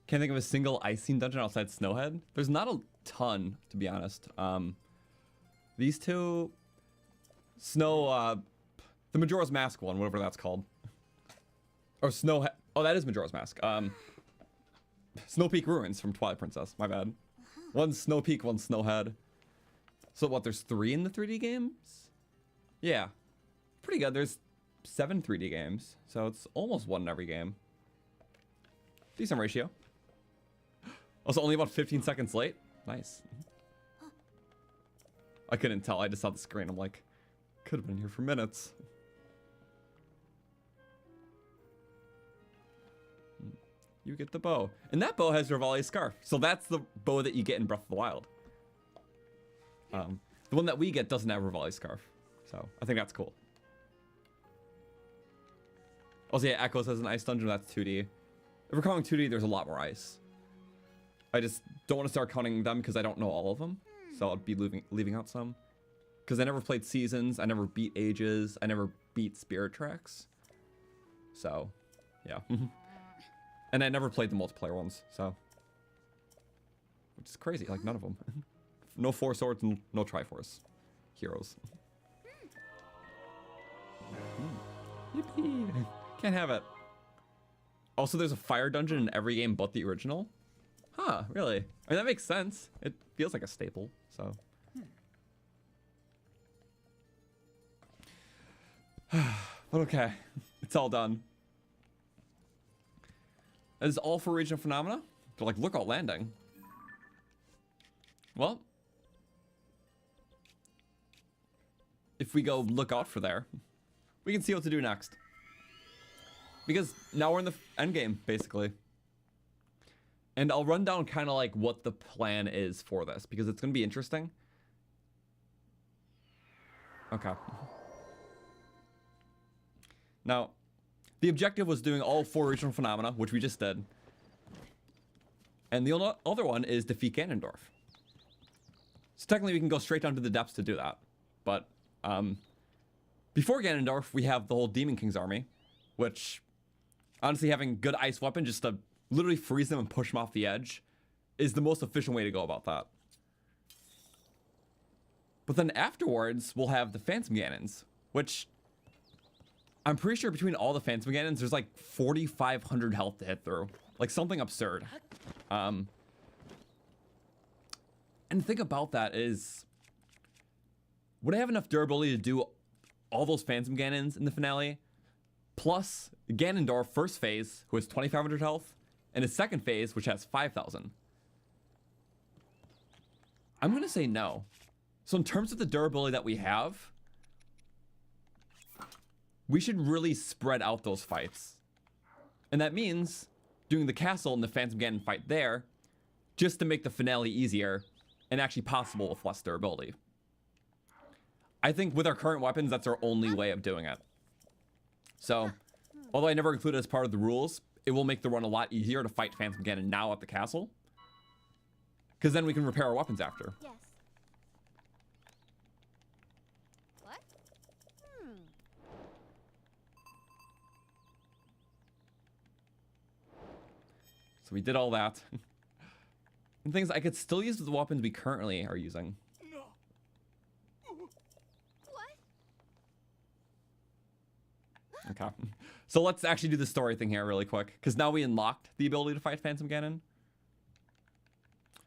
Can't think of a single ice-themed dungeon outside Snowhead. There's not a ton, to be honest. These two, Snow, the Majora's Mask one, whatever that's called, or Snowhead. Oh, that is Majora's Mask. Snow Peak Ruins from Twilight Princess. My bad. One's Snow Peak, one's Snowhead. So what? There's 3 in the 3D games. Yeah, pretty good. There's 7 3D games, so it's almost 1 in every game. Decent ratio. Also, only about 15 seconds late. Nice. I couldn't tell. I just saw the screen. I'm like, could have been here for minutes. You get the bow. And that bow has Revali's scarf. So that's the bow that you get in Breath of the Wild. The one that we get doesn't have Revali's scarf. So I think that's cool. Also, yeah, Echoes has an ice dungeon. That's 2D. If we're counting 2D, there's a lot more ice. I just don't want to start counting them because I don't know all of them. So I'll be leaving out some. Because I never played Seasons. I never beat Ages. I never beat Spirit Tracks. So, yeah. And I never played the multiplayer ones, so. Which is crazy, like none of them. No 4 swords and no Triforce heroes. Yippee! Can't have it. Also, there's a fire dungeon in every game but the original. Huh, really? I mean, that makes sense. It feels like a staple, so. But okay, it's all done. That is all for regional phenomena. They're like lookout landing. Well, if we go look out for there, we can see what to do next. Because now we're in the end game, basically. And I'll run down kind of like what the plan is for this, because it's going to be interesting. Okay. Now, the objective was doing all 4 regional phenomena, which we just did. And the other one is defeat Ganondorf. So technically we can go straight down to the depths to do that. But before Ganondorf, we have the whole Demon King's army, which honestly having good ice weapon just to literally freeze them and push them off the edge is the most efficient way to go about that. But then afterwards, we'll have the Phantom Ganons, which I'm pretty sure between all the Phantom Ganons, there's like 4,500 health to hit through. Like something absurd. And the thing about that is, would I have enough durability to do all those Phantom Ganons in the finale? Plus Ganondorf first phase, who has 2,500 health, and his second phase, which has 5,000. I'm gonna say no. So in terms of the durability that we have, we should really spread out those fights. And that means doing the castle and the Phantom Ganon fight there, just to make the finale easier and actually possible with less durability. I think with our current weapons, that's our only way of doing it. So, although I never included it as part of the rules, it will make the run a lot easier to fight Phantom Ganon now at the castle. Because then we can repair our weapons after. Yes. What? So we did all that. And things I could still use the weapons we currently are using. What? Okay. So let's actually do the story thing here really quick. Because now we unlocked the ability to fight Phantom Ganon.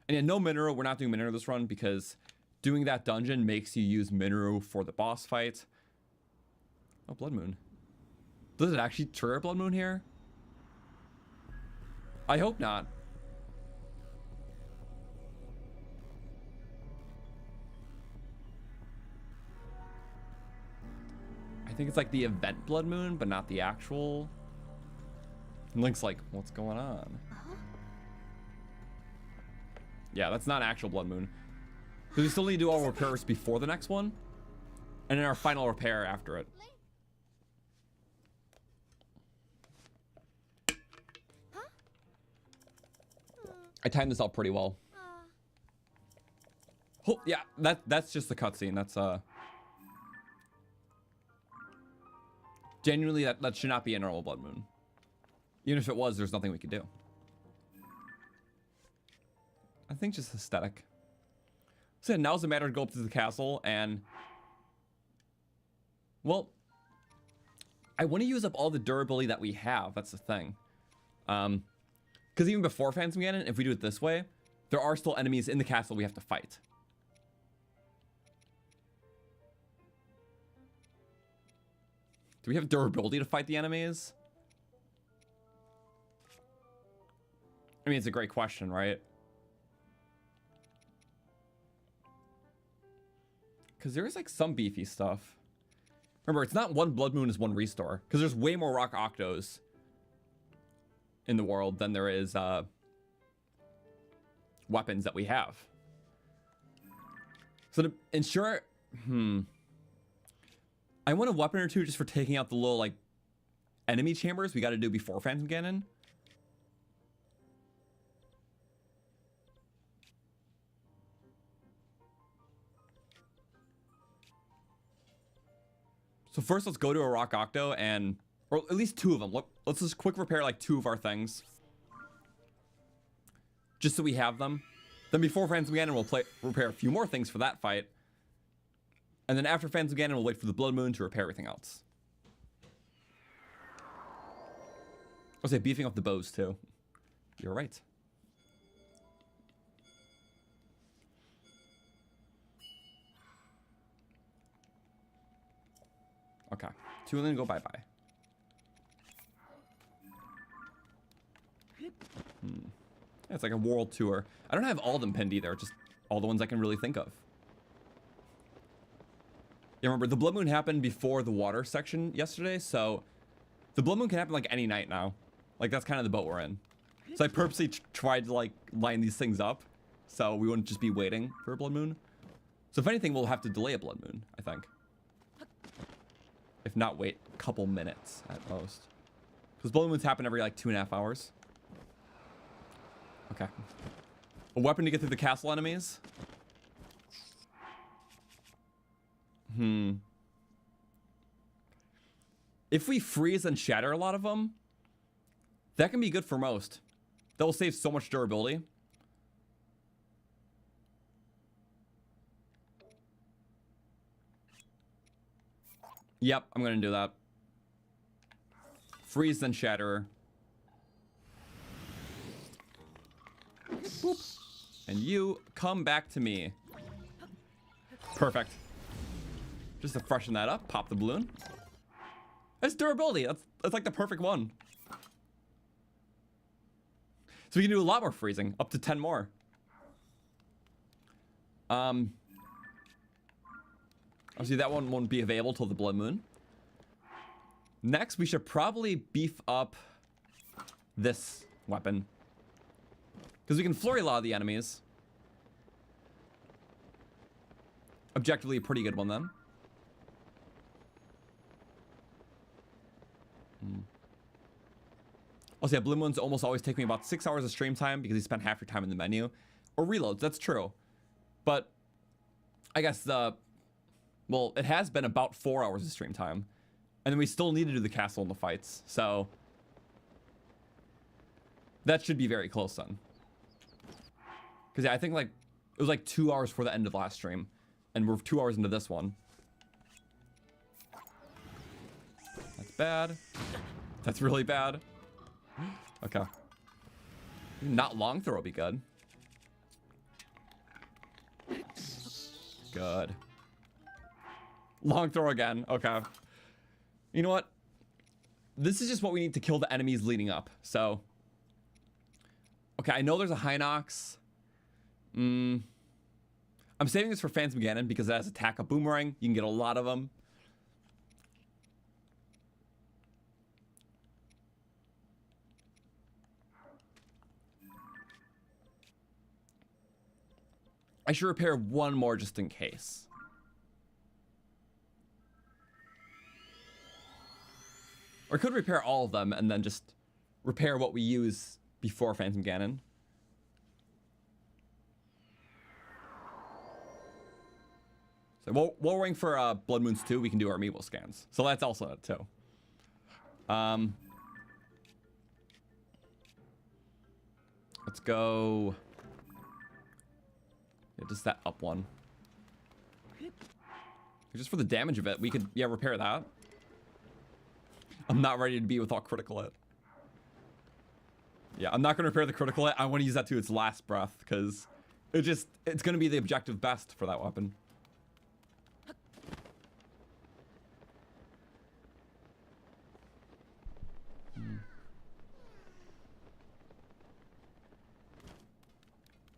And yeah, no Mineru. We're not doing Mineru this run because doing that dungeon makes you use Mineru for the boss fight. Oh, Blood Moon. Does it actually trigger Blood Moon here? I hope not. I think it's like the event Blood Moon, but not the actual. And Link's like, what's going on? Yeah, that's not actual Blood Moon. Because we still need to do all repairs before the next one. And then our final repair after it. I timed this out pretty well. Oh, yeah, that's just the cutscene. That's genuinely that should not be a normal Blood Moon. Even if it was, there's nothing we could do. I think just aesthetic. So now's the matter to go up to the castle and, well, I want to use up all the durability that we have. That's the thing. Because even before Phantom Ganon, if we do it this way, there are still enemies in the castle we have to fight. Do we have durability to fight the enemies? I mean, it's a great question, right? Because there is like some beefy stuff. Remember, it's not one Blood Moon is one restore. Because there's way more Rock Octos in the world than there is weapons that we have. So to ensure, I want a weapon or two just for taking out the little like enemy chambers we got to do before Phantom Ganon. So first, let's go to a Rock Octo and, or at least 2 of them. Let's just quick repair like 2 of our things, just so we have them. Then before Phantom Ganon, we'll repair a few more things for that fight, and then after Phantom Ganon, we'll wait for the Blood Moon to repair everything else. I'll say beefing up the bows too. You're right. Okay, Tulin, go bye-bye. Yeah, it's like a world tour. I don't have all of them pinned either, just all the ones I can really think of. Yeah, remember, the Blood Moon happened before the water section yesterday, so the Blood Moon can happen like any night now. Like, that's kind of the boat we're in. So I purposely tried to like line these things up so we wouldn't just be waiting for a Blood Moon. So if anything, we'll have to delay a Blood Moon, I think. If not, wait a couple minutes at most. Because Blood Moons happen every like 2.5 hours. Okay. A weapon to get through the castle enemies? If we freeze and shatter a lot of them, that can be good for most. That will save so much durability. Yep, I'm gonna do that. Freeze then shatter. Boop. And you come back to me. Perfect. Just to freshen that up, pop the balloon. That's durability. That's like the perfect one. So we can do a lot more freezing, up to 10 more. Obviously that one won't be available till the Blood Moon. Next, we should probably beef up this weapon. Because we can flurry a lot of the enemies. Objectively a pretty good one then. Also, yeah, Blue Moons almost always take me about 6 hours of stream time because you spend half your time in the menu. Or reloads, that's true. But I guess well, it has been about 4 hours of stream time. And then we still need to do the castle and the fights. So that should be very close then. Because yeah, I think like it was like 2 hours for the end of the last stream. And we're 2 hours into this one. That's bad. That's really bad. Okay. Not long throw will be good. Good. Long throw again. Okay. You know what? This is just what we need to kill the enemies leading up. So. Okay, I know there's a Hinox. I'm saving this for Phantom Ganon because it has attack a boomerang. You can get a lot of them. I should repair one more just in case. Or I could repair all of them and then just repair what we use before Phantom Ganon. So while we're waiting for Blood Moons 2, we can do our Amiibo scans. So that's also it too. Let's go. Yeah, just that up one. Just for the damage of it, we could, yeah, repair that. I'm not ready to be without critical hit. Yeah, I'm not going to repair the critical hit. I want to use that to its last breath because it's going to be the objective best for that weapon.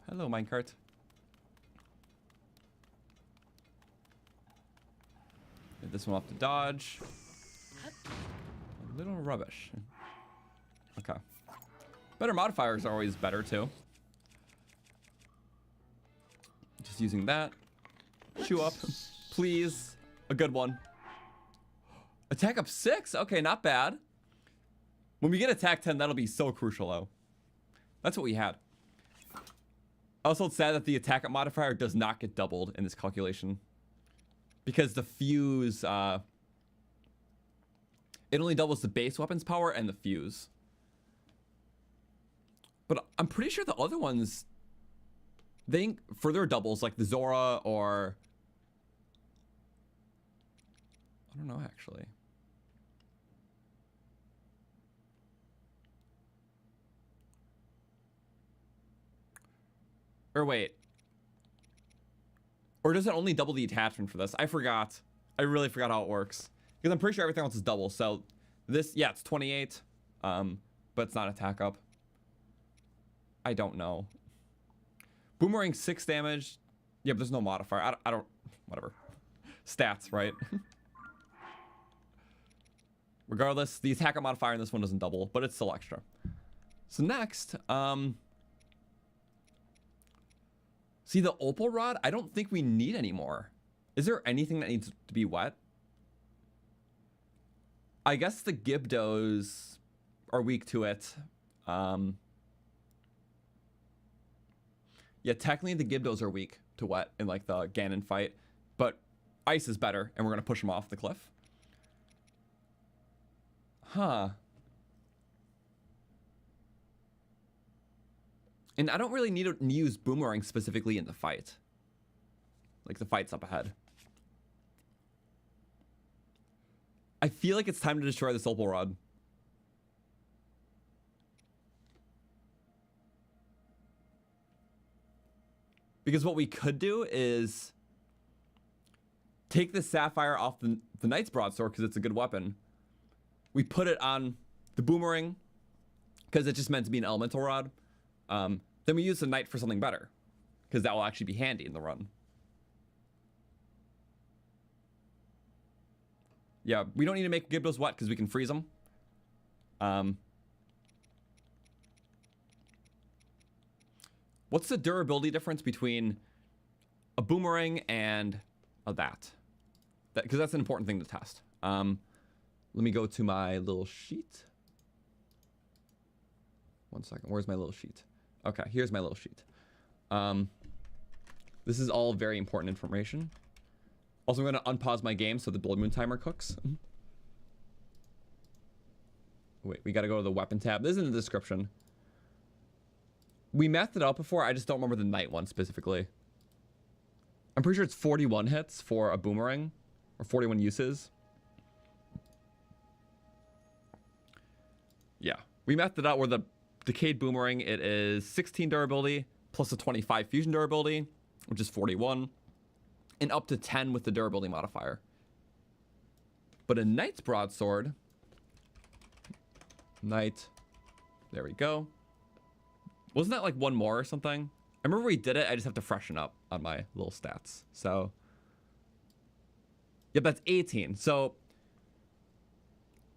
Hello, minecart. Get this one off to dodge. A little rubbish. Okay. Better modifiers are always better too. Just using that. Chew up. Please. A good one. Attack up 6? Okay, not bad. When we get attack 10, that'll be so crucial though. That's what we had. Also, it's sad that the attack up modifier does not get doubled in this calculation. Because the fuse, it only doubles the base weapon's power and the fuse. But I'm pretty sure the other ones, they further doubles, like the Zora or... I don't know, actually. Or wait. Or does it only double the attachment for this? I forgot. I really forgot how it works. Because I'm pretty sure everything else is double. So this, yeah, it's 28. But it's not attack up. I don't know. Boomerang 6 damage. Yeah, but there's no modifier. I don't, whatever. Stats, right? Regardless, the attack modifier in this one doesn't double, but it's still extra. So next, see the opal rod, I don't think we need anymore. Is there anything that needs to be wet? I guess the Gibdos are weak to it. Yeah, technically the Gibdos are weak to wet in like the Ganon fight, but ice is better, and we're gonna push them off the cliff. Huh. And I don't really need to use Boomerang specifically in the fight. Like the fight's up ahead. I feel like it's time to destroy this opal rod. Because what we could do is take the sapphire off the knight's broadsword because it's a good weapon. We put it on the boomerang because it's just meant to be an elemental rod. Then we use the knight for something better because that will actually be handy in the run. Yeah, we don't need to make Gibdos wet because we can freeze them. What's the durability difference between a boomerang and that? Because that's an important thing to test. Let me go to my little sheet. One second. Where's my little sheet? Okay, here's my little sheet. This is all very important information. Also, I'm going to unpause my game so the Blood Moon timer cooks. Wait, we got to go to the weapon tab. This is in the description. We mathed it out before. I just don't remember the knight one specifically. I'm pretty sure it's 41 hits for a boomerang, or 41 uses. Yeah, we mathed it out where the decayed boomerang, it is 16 durability plus a 25 fusion durability, which is 41, and up to 10 with the durability modifier. But a knight's broadsword, knight, there we go. Wasn't that like one more or something? I remember we did it. I just have to freshen up on my little stats. So, yep, that's 18. So,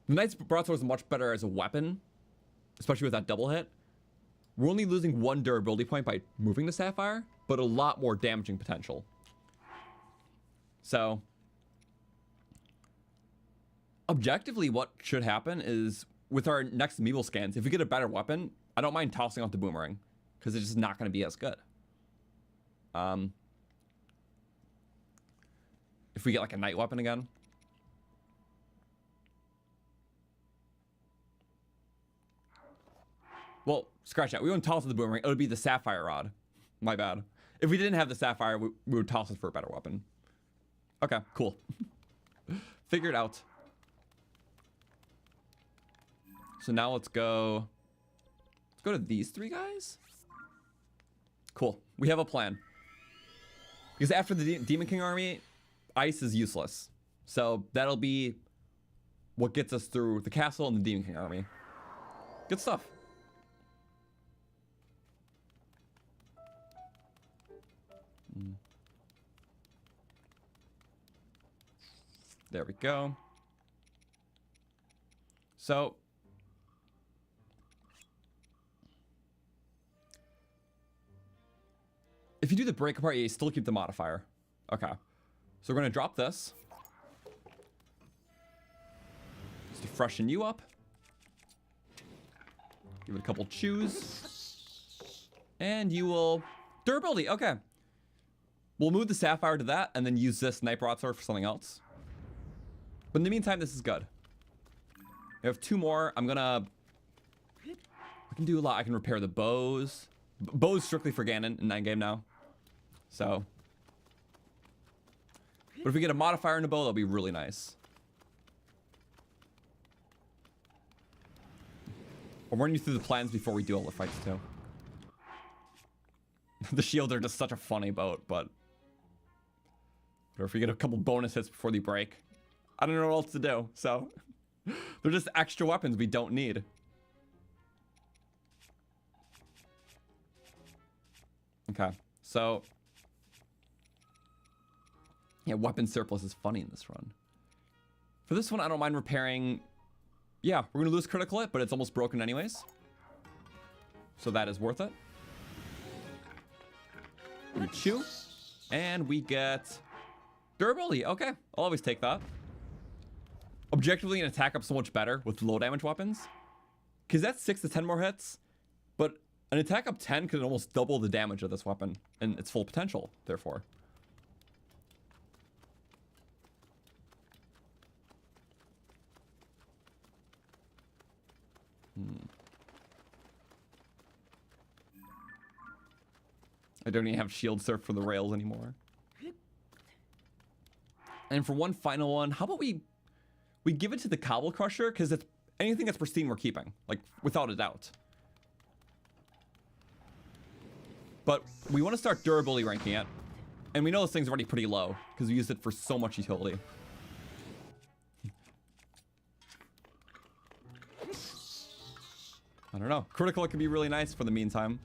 the Knight's Broadsword is much better as a weapon, especially with that double hit. We're only losing 1 durability point by moving the Sapphire, but a lot more damaging potential. So, objectively, what should happen is with our next Amiibo scans, if we get a better weapon, I don't mind tossing off the boomerang because it's just not going to be as good. If we get like a knight weapon again. Well, scratch that. We wouldn't toss it the boomerang. It would be the sapphire rod. My bad. If we didn't have the sapphire, we would toss it for a better weapon. Okay, cool. Figured out. So now let's go. Let's go to these 3 guys. Cool. We have a plan. Because after the Demon King army, ice is useless. So that'll be what gets us through the castle and the Demon King army. Good stuff. There we go. So if you do the break apart, you still keep the modifier. Okay. So we're going to drop this. Just to freshen you up. Give it a couple chews. And you will... Durability, okay. We'll move the sapphire to that and then use this Knight Broadsword for something else. But in the meantime, this is good. I have 2 more. I can do a lot. I can repair the bows. Bows strictly for Ganon in 9 game now. So. But if we get a modifier in the bow, that'll be really nice. I'll run you through the plans before we do all the fights too. The shields are just such a funny boat, but... Or if we get a couple bonus hits before they break. I don't know what else to do, so... They're just extra weapons we don't need. Okay, so yeah, weapon surplus is funny in this run. For this one, I don't mind repairing. Yeah, we're gonna lose critical hit, but it's almost broken anyways. So that is worth it. We chew, and we get durability. Okay, I'll always take that. Objectively, an attack up so much better with low damage weapons, because that's 6 to 10 more hits. But an attack up 10 could almost double the damage of this weapon and its full potential. Therefore. I don't even have shield surf for the rails anymore. And for one final one, how about we give it to the Cobble Crusher, because it's anything that's pristine we're keeping, like without a doubt. But we want to start durability ranking it, and we know this thing's already pretty low because we used it for so much utility. I don't know. Critical can be really nice for the meantime.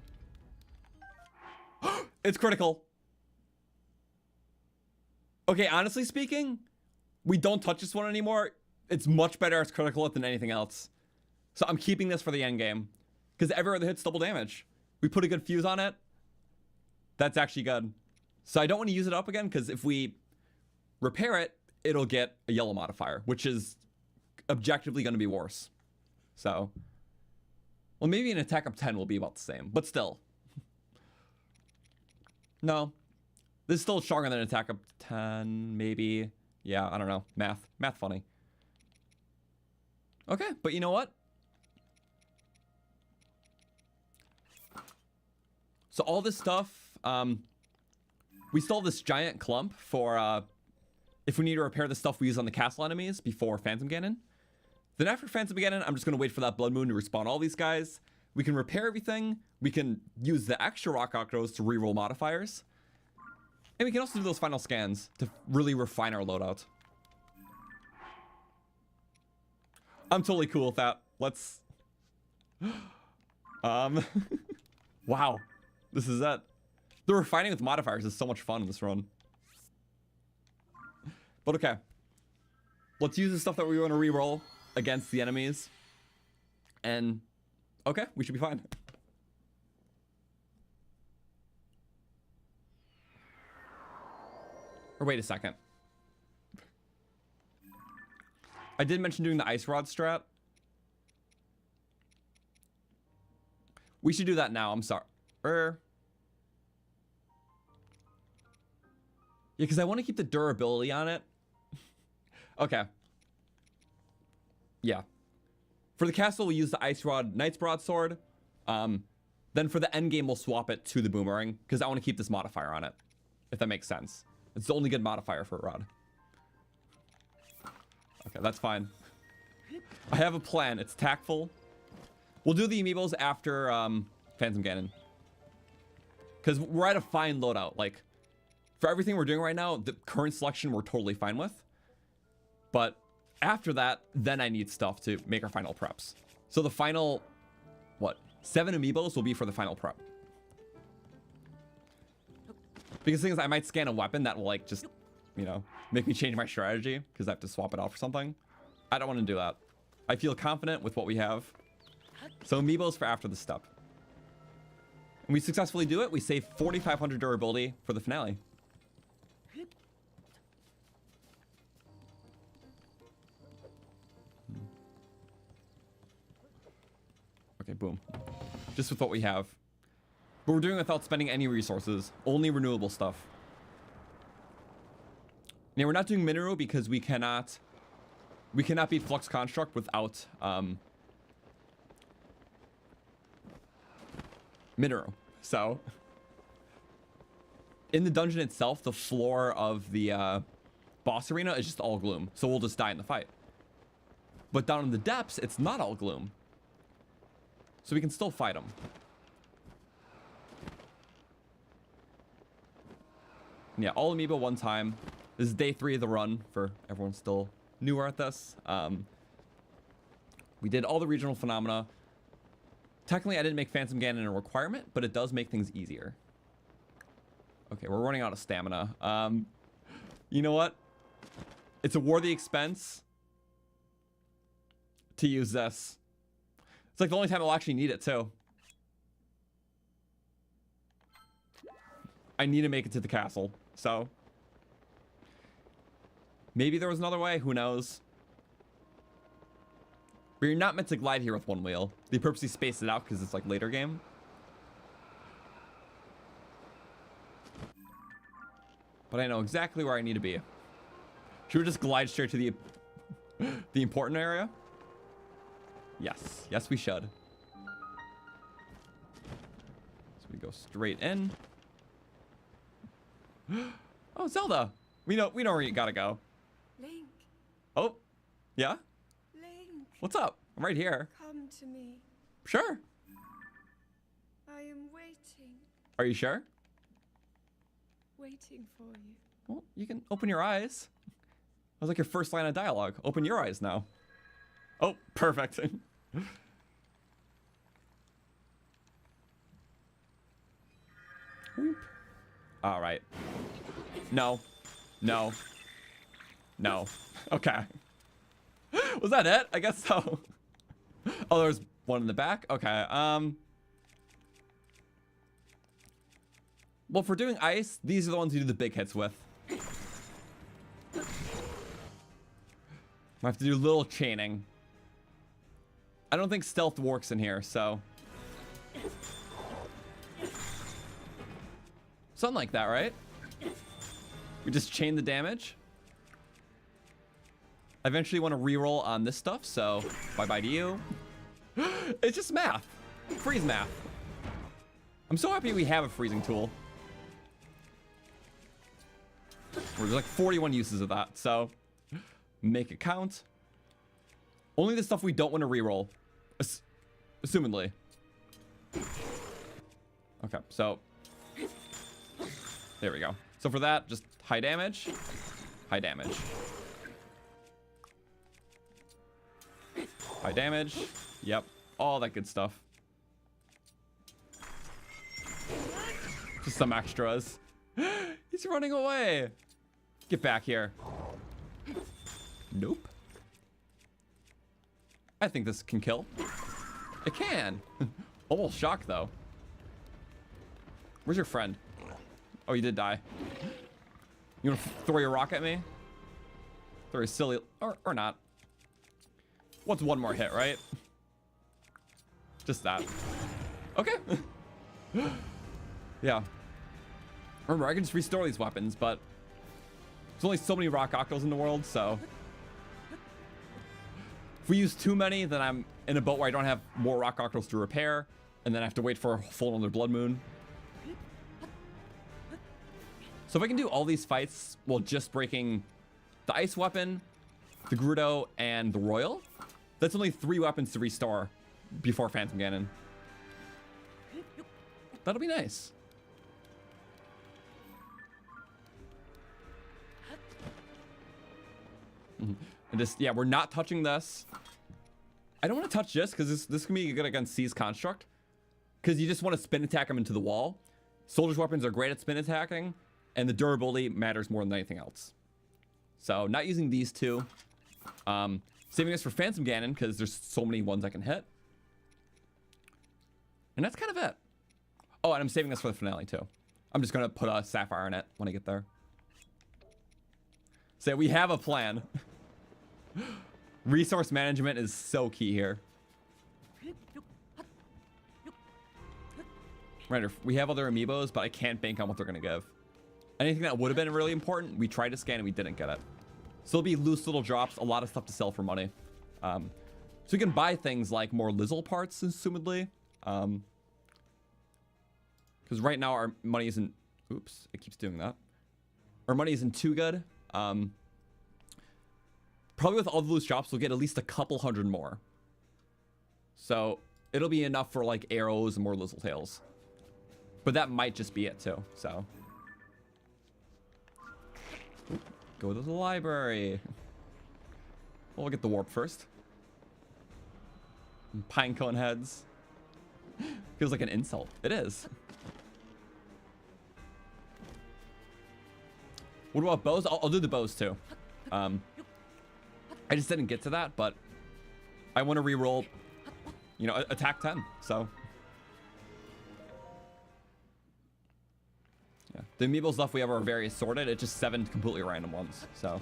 It's critical. Okay, honestly speaking, we don't touch this one anymore. It's much better as critical than anything else. So I'm keeping this for the end game, because every other hit's double damage. We put a good fuse on it. That's actually good. So I don't want to use it up again, because if we repair it, it'll get a yellow modifier, which is objectively going to be worse. So, well, maybe an attack up 10 will be about the same, but still. No. This is still stronger than an attack up 10, maybe. Yeah, I don't know. Math funny. Okay, but you know what? So all this stuff, we still have this giant clump for if we need to repair the stuff we use on the castle enemies before Phantom Ganon. Then after Phantom Ganon, I'm just going to wait for that Blood Moon to respawn all these guys. We can repair everything. We can use the extra Rock Octos to reroll modifiers. And we can also do those final scans to really refine our loadout. I'm totally cool with that. Let's... Wow. This is it. The refining with modifiers is so much fun in this run. But okay. Let's use the stuff that we want to reroll against the enemies. And... okay, we should be fine. Or wait a second. I did mention doing the Ice Rod strat. We should do that now, I'm sorry. Yeah, because I want to keep the durability on it. Okay. Yeah. For the castle, we'll use the Ice Rod Knight's Broadsword. Then for the end game, we'll swap it to the Boomerang, because I want to keep this modifier on it, if that makes sense. It's the only good modifier for a rod. Okay, that's fine. I have a plan. It's tactful. We'll do the Amiibos after Phantom Ganon. Because we're at a fine loadout. Like, for everything we're doing right now, the current selection we're totally fine with. But after that, then I need stuff to make our final preps. So the final, 7 Amiibos will be for the final prep. Because the thing is, I might scan a weapon that will, like, just, you know, make me change my strategy because I have to swap it out for something. I don't want to do that. I feel confident with what we have. So Amiibos for after the step. And we successfully do it. We save 4,500 durability for the finale. Okay, boom. Just with what we have. But we're doing it without spending any resources. Only renewable stuff. Now, we're not doing Mineru because we cannot beat Flux Construct without Mineru. So, in the dungeon itself, the floor of the boss arena is just all gloom. So we'll just die in the fight. But down in the depths, it's not all gloom. So we can still fight them. Yeah, all Amiibo one time. This is day 3 of the run for everyone still newer at this. We did all the regional phenomena. Technically, I didn't make Phantom Ganon a requirement, but it does make things easier. Okay, we're running out of stamina. You know what? It's a worthy expense to use this. It's like the only time I'll actually need it too. I need to make it to the castle, so maybe there was another way, who knows? But you're not meant to glide here with one wheel. They purposely spaced it out because it's like later game. But I know exactly where I need to be. Should we just glide straight to the important area? Yes. Yes, we should. So we go straight in. Oh, Zelda. We know where you gotta go. Link, Oh, yeah? Link, What's up? I'm right here. come to me. Sure. I am waiting, Are you sure? waiting for you. Well, you can open your eyes. That was like your first line of dialogue. Open your eyes now. Oh, perfect. Whoop. All right. No. No. No. Okay. Was that it? I guess so. Oh, there's one in the back? Okay. Well, if we're doing ice, these are the ones you do the big hits with. I have to do a little chaining. I don't think stealth works in here, so. Something like that, right? We just chain the damage. I eventually want to reroll on this stuff, so bye-bye to you. It's just math. Freeze math. I'm so happy we have a freezing tool. There's like 41 uses of that, so make it count. Only the stuff we don't want to reroll, assumedly. Okay, so there we go. So for that, just high damage, high damage, high damage. Yep, all that good stuff. Just some extras. He's running away. Get back here. Nope. I think this can kill. It can. Almost shocked though. Where's your friend? Oh, you did die. You wanna throw your rock at me? Throw a silly, or not. What's one more hit, right? Just that. Okay. Yeah. Remember, I can just restore these weapons, but there's only so many rock octals in the world, so if we use too many, then I'm in a boat where I don't have more rock octals to repair, and then I have to wait for a full another blood moon. So if I can do all these fights while just breaking the ice weapon, the Gerudo, and the Royal, that's only 3 weapons to restore before Phantom Ganon. That'll be nice. And just, yeah, we're not touching this. I don't want to touch this because this can be good against C's construct. Because you just want to spin attack him into the wall. Soldier's weapons are great at spin attacking, and the durability matters more than anything else. So not using these two. Saving this for Phantom Ganon because there's so many ones I can hit. And that's kind of it. Oh, and I'm saving this for the finale too. I'm just going to put a sapphire in it when I get there. So we have a plan. Resource management is so key here. Right, we have other amiibos, but I can't bank on what they're going to give. Anything that would have been really important, we tried to scan and we didn't get it. So it'll be loose little drops, a lot of stuff to sell for money. So we can buy things like more Lizzle parts, assumedly. Because right now our money isn't... Oops, it keeps doing that. Our money isn't too good. Probably with all the loose drops, we'll get at least a couple hundred more. So it'll be enough for like arrows and more Lizzle tails. But that might just be it too, so. Go to the library. Well, we'll get the warp first. Pinecone heads. Feels like an insult. It is. What about bows? I'll do the bows too. I just didn't get to that, but I want to reroll, you know, attack 10. So yeah, the amiibo stuff we have are very assorted. It's just 7 completely random ones. So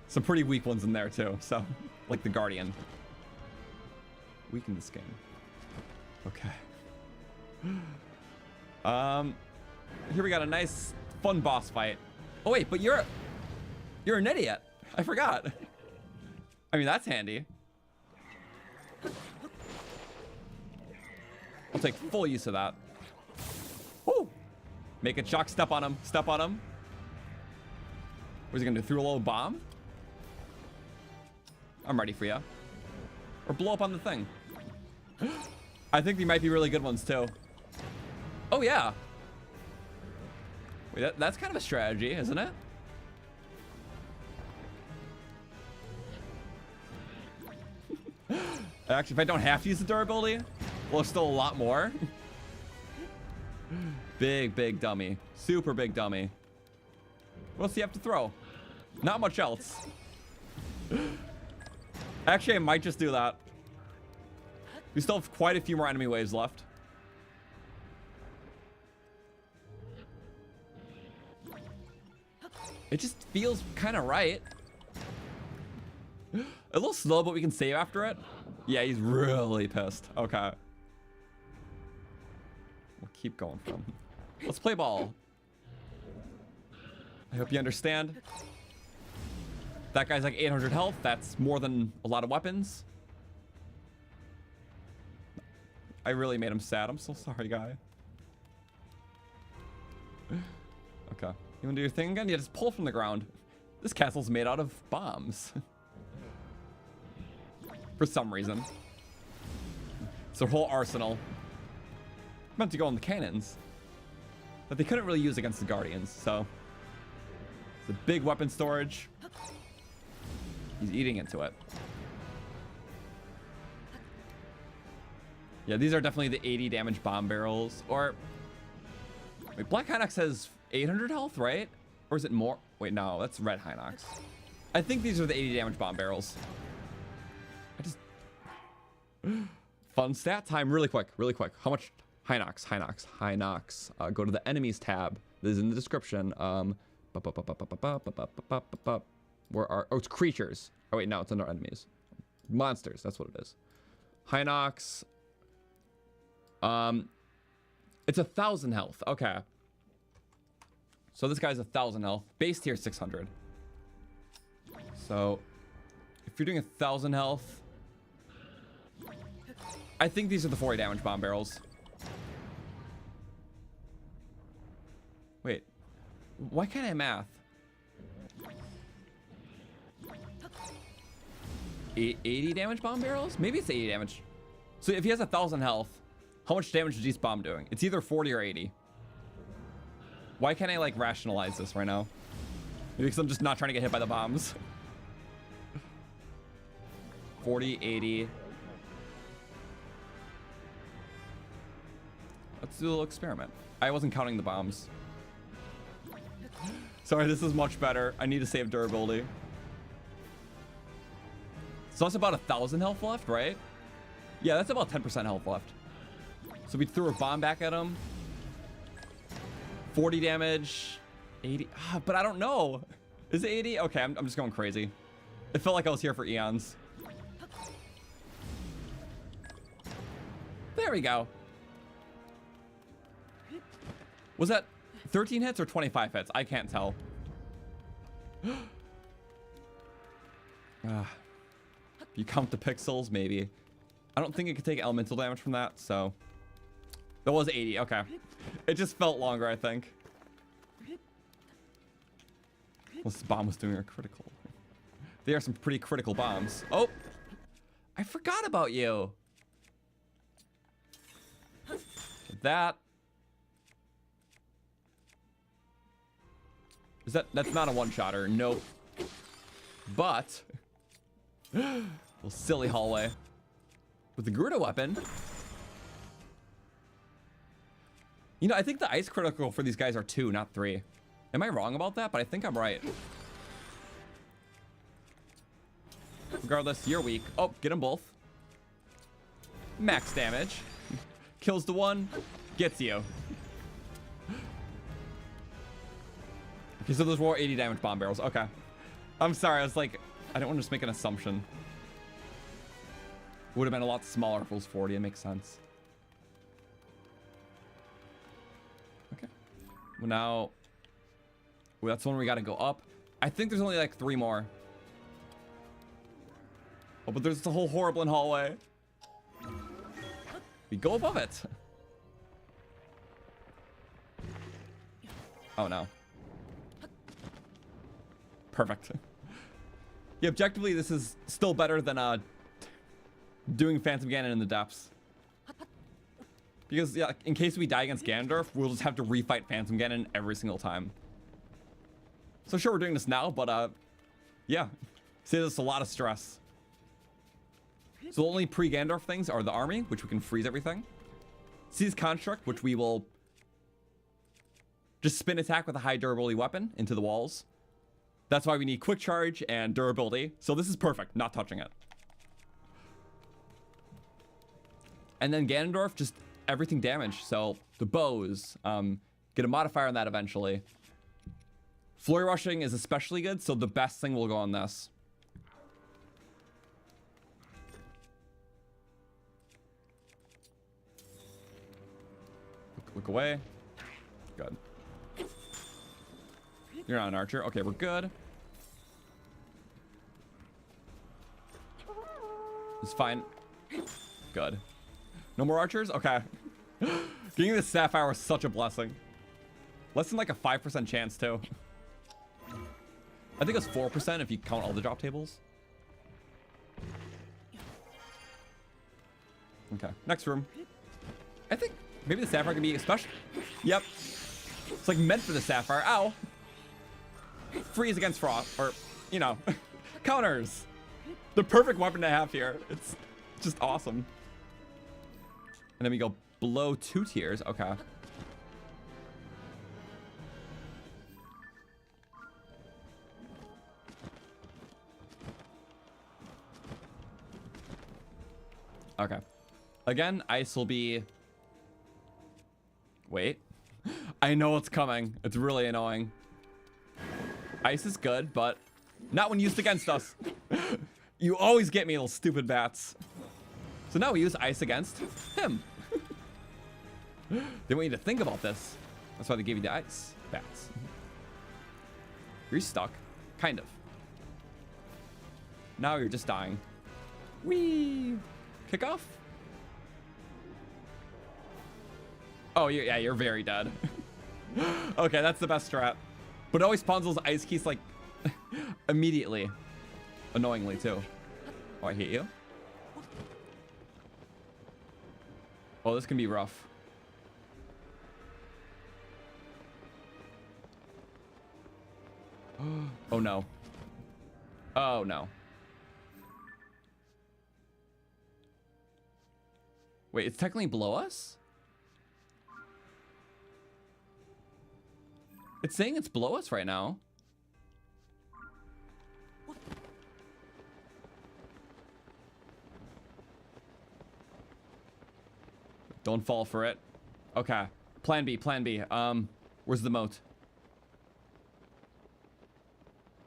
some pretty weak ones in there too. So like the Guardian. Weak in this game. Okay. Here we got a nice fun boss fight. Oh wait, but you're an idiot. I forgot. I mean, that's handy. I'll take full use of that. Woo! Make it shock, step on him, step on him. What's he gonna do? Through a little bomb? I'm ready for you. Or blow up on the thing. I think they might be really good ones too. Oh yeah. Wait, that's kind of a strategy, isn't it? Actually, if I don't have to use the durability, well, there's still a lot more. Big dummy. Super big dummy. What else do you have to throw? Not much else. Actually, I might just do that. We still have quite a few more enemy waves left. It just feels kind of right. A little slow, but we can save after it. Yeah, he's really pissed. Okay. We'll keep going from. Let's play ball. I hope you understand. That guy's like 800 health. That's more than a lot of weapons. I really made him sad. I'm so sorry, guy. Okay. You wanna do your thing again? Yeah, just pull from the ground. This castle's made out of bombs. For some reason. It's their whole arsenal. Meant to go on the cannons. But they couldn't really use against the Guardians, so. It's a big weapon storage. He's eating into it. Yeah, these are definitely the 80 damage bomb barrels. Or, wait, Black Hinox has 800 health, right? Or is it more? Wait, no, that's Red Hinox. I think these are the 80 damage bomb barrels. I just... Fun stat time, really quick. How much? Hinox. Go to the enemies tab. This is in the description. Where are... Oh, it's creatures. Oh, wait, no, it's under enemies. Monsters, that's what it is. Hinox... It's 1,000 health. Okay. So this guy's 1,000 health. Base tier 600. So if you're doing 1,000 health, I think these are the 40 damage bomb barrels. Wait, why can't I math? 80 damage bomb barrels? Maybe it's 80 damage. So if he has 1,000 health, how much damage is each bomb doing? It's either 40 or 80. Why can't I like rationalize this right now? Maybe because I'm just not trying to get hit by the bombs. 40, 80. Let's do a little experiment. I wasn't counting the bombs. Sorry, this is much better. I need to save durability. So that's about 1,000 health left, right? Yeah, that's about 10% health left. So we threw a bomb back at him. 40 damage. 80. But I don't know. Is it 80? Okay, I'm just going crazy. It felt like I was here for eons. There we go. Was that 13 hits or 25 hits? I can't tell. You count the pixels, maybe. I don't think it could take elemental damage from that, so. That was 80, okay. It just felt longer, I think. Well, this bomb was doing a critical. They are some pretty critical bombs. Oh! I forgot about you! That. That's not a one-shotter, nope. But. Little silly hallway. With the Gerudo weapon. You know, I think the ice critical for these guys are 2, not 3. Am I wrong about that? But I think I'm right. Regardless, you're weak. Oh, get them both. Max damage. Kills the one. Gets you. Okay, so those were 80 damage bomb barrels. Okay. I'm sorry. I was like, I don't want to just make an assumption. Would have been a lot smaller if it was 40. It makes sense. Okay. Well, now... Well, that's one we got to go up. I think there's only like 3 more. Oh, but there's a whole horrible hallway. We go above it. Oh, no. Perfect. Yeah, objectively, this is still better than doing Phantom Ganon in the depths. Because, yeah, in case we die against Ganondorf, we'll just have to refight Phantom Ganon every single time. So sure, we're doing this now, but, yeah. Saves us a lot of stress. So the only pre-Ganondorf things are the army, which we can freeze everything. Seize Construct, which we will just spin attack with a high durability weapon into the walls. That's why we need quick charge and durability. So this is perfect, not touching it. And then Ganondorf, just everything damage. So the bows, get a modifier on that eventually. Flurry rushing is especially good, so the best thing will go on this. Look away. Good. You're not an archer. Okay, we're good. It's fine. Good. No more archers? Okay. Getting this sapphire was such a blessing. Less than like a 5% chance too. I think it's 4% if you count all the drop tables. Okay, next room. I think maybe the sapphire can be special. Yep. It's like meant for the sapphire. Ow. Freeze against frost, or, you know, counters. The perfect weapon to have here. It's just awesome. And then we go below 2 tiers. Okay. Okay. Again, ice will be... Wait. I know what's coming. It's really annoying. Ice is good, but not when used against us. You always get me, little stupid bats. So now we use ice against him. They want you to think about this. That's why they gave you the ice bats. You're stuck. Kind of. Now you're just dying. Whee! Kick off? Oh, yeah, you're very dead. Okay, that's the best strat. But it always spawns those ice keys, like, immediately. Annoyingly, too. Oh, I hate you. Oh, this can be rough. Oh, no. Oh, no. Wait, it's technically below us? It's saying it's below us right now. Don't fall for it. Okay. Plan B, plan B. Where's the moat?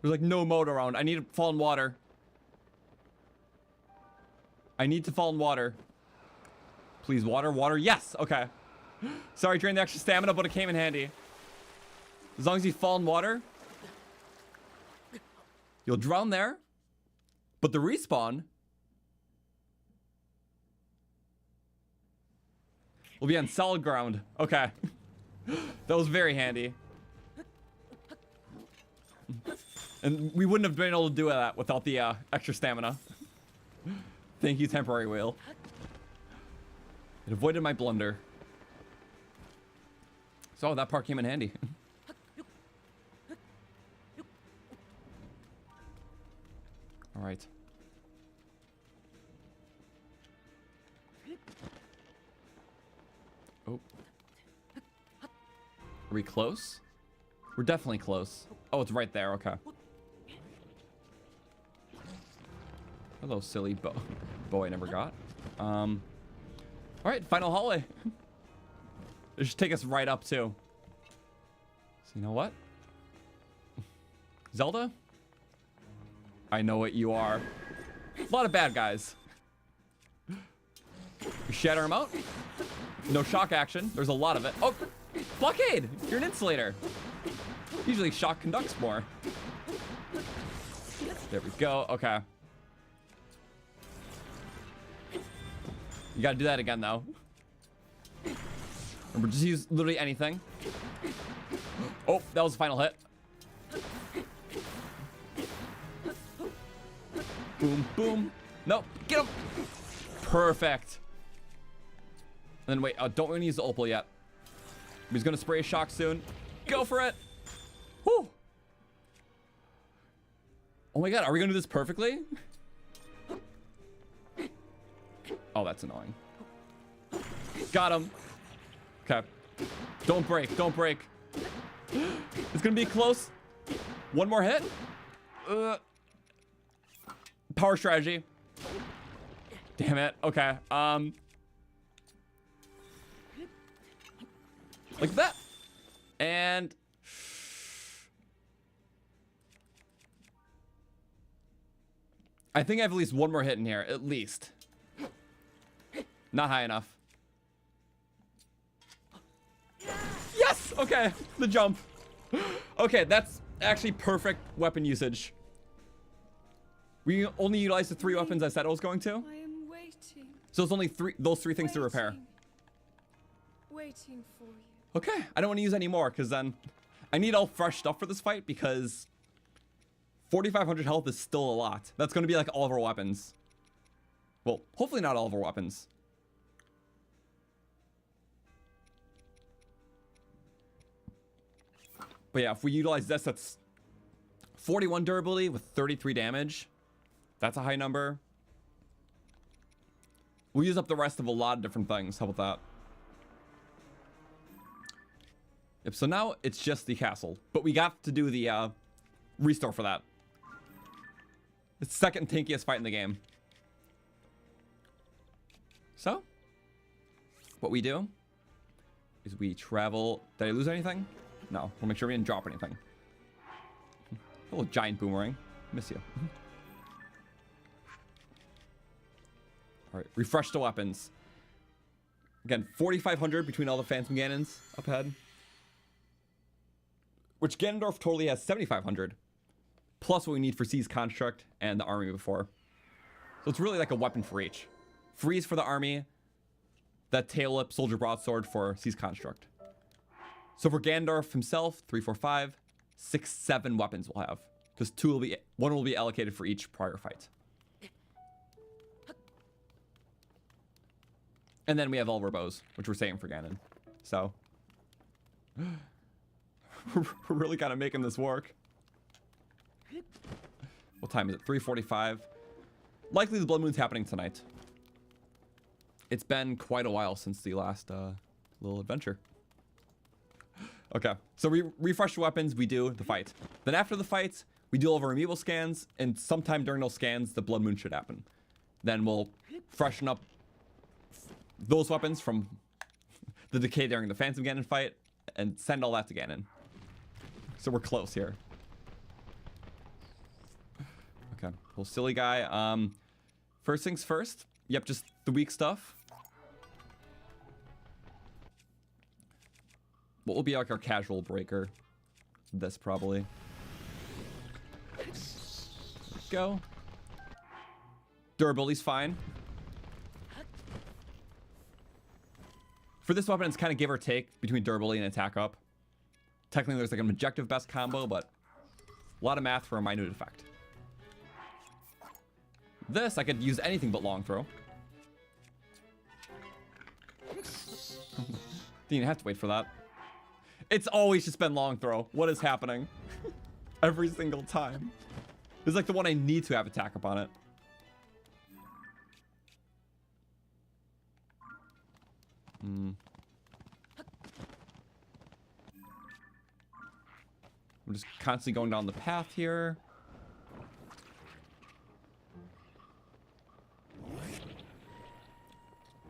There's like no moat around. I need to fall in water. I need to fall in water. Please, water, water. Yes! Okay. Sorry, drained the extra stamina, but it came in handy. As long as you fall in water, you'll drown there. But the respawn will be on solid ground. Okay. That was very handy. And we wouldn't have been able to do that without the extra stamina. Thank you, temporary wheel. It avoided my blunder. So that part came in handy. All right. Oh. Are we close? We're definitely close. Oh, it's right there. Okay. Hello, silly bow I never got. All right, final hallway. It should take us right up too. So you know what? Zelda? I know what you are. A lot of bad guys. You shatter him out. No shock action. There's a lot of it. Oh, blockade! You're an insulator. Usually shock conducts more. There we go. Okay. You gotta do that again, though. Remember, just use literally anything. Oh, that was the final hit. Boom, boom. Nope, get him. Perfect. And then wait, don't want to use the opal yet. He's gonna spray a shock soon. Go for it. Whew. Oh my god, are we gonna do this perfectly? Oh, that's annoying. Got him. Okay. Don't break, don't break. It's gonna be close. One more hit. Power strategy. Damn it. Okay. Like that. And I think I have at least one more hit in here. At least. Not high enough. Yes! Okay. The jump. Okay, that's actually perfect weapon usage. We only utilized the 3 weapons I said I was going to. I am waiting. So it's only those three things to repair. Waiting for you. Okay, I don't want to use any more because then I need all fresh stuff for this fight because 4,500 health is still a lot. That's going to be like all of our weapons. Well, hopefully not all of our weapons. But yeah, if we utilize this, that's 41 durability with 33 damage. That's a high number. We'll use up the rest of a lot of different things. How about that? Yep, so now it's just the castle. But we got to do the restore for that. It's the second tankiest fight in the game. So, what we do is we travel. Did I lose anything? No. We'll make sure we didn't drop anything. A little giant boomerang. Miss you. All right, refresh the weapons. Again, 4,500 between all the Phantom Ganons up ahead. Which Ganondorf totally has 7,500. Plus what we need for Siege Construct and the army before. So it's really like a weapon for each. Freeze for the army. That Tail Lip Soldier Broadsword for Siege Construct. So for Ganondorf himself, 3, 4, 5, 6, 7 weapons we'll have. Because one will be allocated for each prior fight. And then we have all of our bows, which we're saving for Ganon. So we're really kind of making this work. What time is it? 3:45. Likely the Blood Moon's happening tonight. It's been quite a while since the last little adventure. Okay, so we refresh the weapons, we do the fight. Then after the fight, we do all of our amiibo scans, and sometime during those scans, the Blood Moon should happen. Then we'll freshen up those weapons from the decay during the Phantom Ganon fight, and send all that to Ganon. So we're close here. Okay, little silly guy. First things first. Yep, just the weak stuff. What will be like our casual breaker? This probably. There we go. Durability's fine. For this weapon, it's kind of give or take between durability and attack up. Technically, there's like an objective best combo, but a lot of math for a minute effect. This, I could use anything but long throw. Didn't even have to wait for that. It's always just been long throw. What is happening? Every single time. This is like the one I need to have attack up on it. I'm just constantly going down the path here.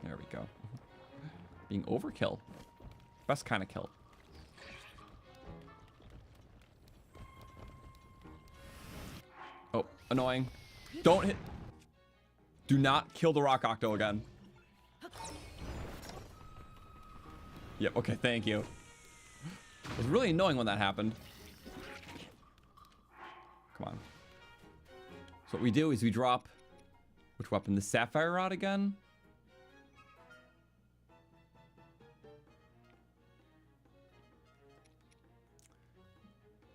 There we go. Being overkill. Best kind of kill. Oh, annoying. Don't hit. Do not kill the rock octo again. Yep, okay, thank you. It was really annoying when that happened. Come on. So what we do is we drop... Which weapon? The sapphire rod again?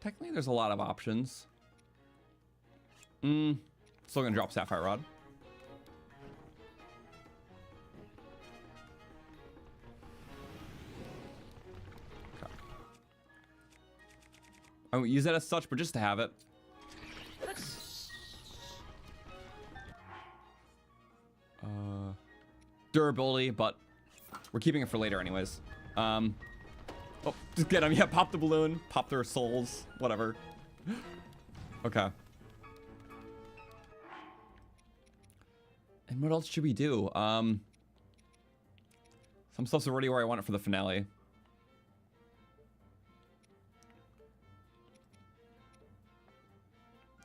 Technically, there's a lot of options. Still gonna drop sapphire rod. Okay. I won't use that as such, but just to have it. Durability, but we're keeping it for later anyways. Oh, just get them. Yeah, pop the balloon, pop their souls, whatever. Okay. And what else should we do? Some stuff's already where I want it for the finale.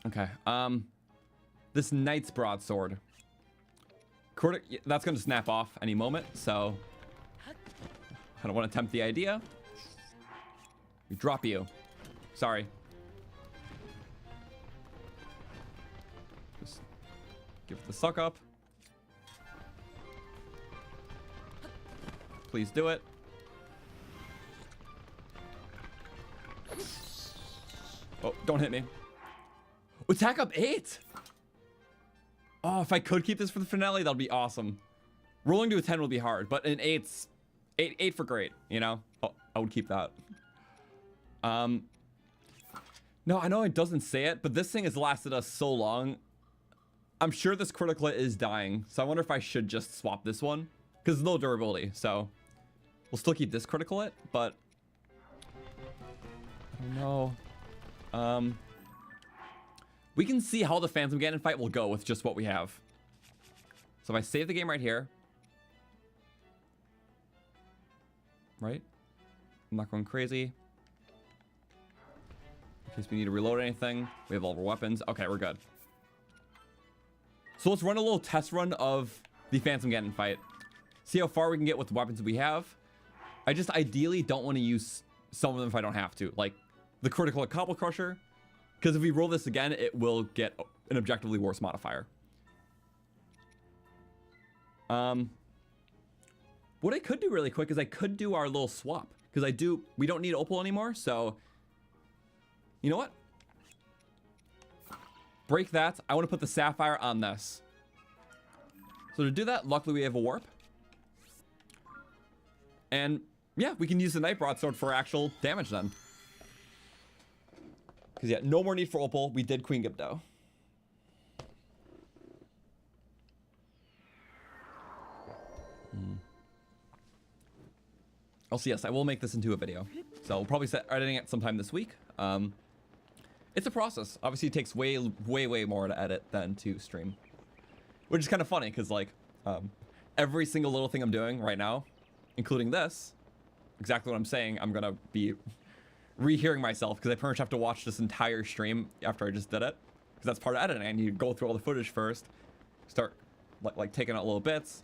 Okay. This knight's broadsword. That's going to snap off any moment, so I don't want to tempt the idea. We drop you. Sorry. Just give it the suck up. Please do it. Oh, don't hit me. Attack up 8. Oh, if I could keep this for the finale, that'd be awesome. Rolling to a 10 would be hard, but an 8's 8 for great, you know? Oh, I would keep that. No, I know it doesn't say it, but this thing has lasted us so long. I'm sure this critical hit is dying, so I wonder if I should just swap this one, because it's low durability, so we'll still keep this critical hit, but I don't know. We can see how the Phantom Ganon fight will go with just what we have. So if I save the game right here, right? I'm not going crazy. In case we need to reload anything, we have all of our weapons. Okay, we're good. So let's run a little test run of the Phantom Ganon fight. See how far we can get with the weapons we have. I just ideally don't want to use some of them if I don't have to. Like the critical at Cobble Crusher. Because if we roll this again, it will get an objectively worse modifier. What I could do really quick is I could do our little swap. Because we don't need Opal anymore, so... You know what? Break that. I want to put the Sapphire on this. So to do that, luckily we have a warp. And yeah, we can use the Night Broadsword for actual damage then. Because yeah, no more need for Opal. We did Queen Gibdo. Also, yes, I will make this into a video. So I'll probably start editing it sometime this week. It's a process. Obviously, it takes way more to edit than to stream. Which is kind of funny, because like, every single little thing I'm doing right now, including this, exactly what I'm saying, I'm going to be rehearing myself, because I pretty much have to watch this entire stream after I just did it. Because that's part of editing. I need to go through all the footage first, start like taking out little bits,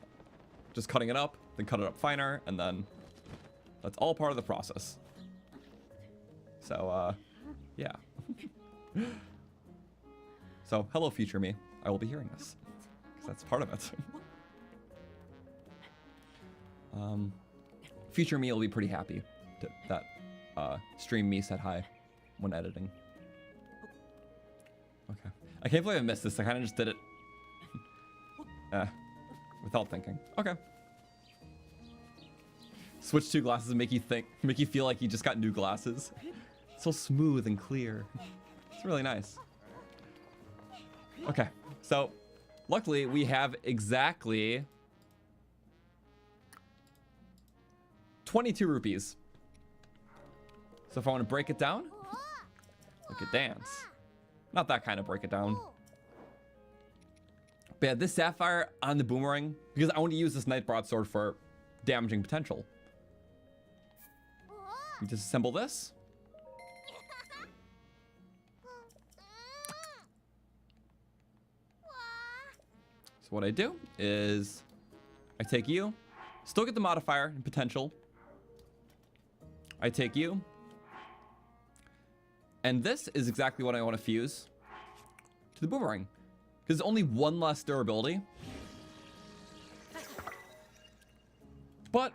just cutting it up, then cut it up finer, and then that's all part of the process. So, yeah. So, hello, future me. I will be hearing this, because that's part of it. Future me will be pretty happy that stream me said hi when editing. Okay. I can't believe I missed this. I kind of just did it without thinking. Okay. Switch 2 glasses and make you feel like you just got new glasses. So smooth and clear. It's really nice. Okay. So, luckily we have exactly 22 rupees. So if I want to break it down, like a dance. Not that kind of break it down. But yeah, this sapphire on the boomerang, because I want to use this knight broadsword for damaging potential. We disassemble this. So what I do is I take you, still get the modifier and potential. I take you. And this is exactly what I want to fuse to the boomerang. Because only one less durability. But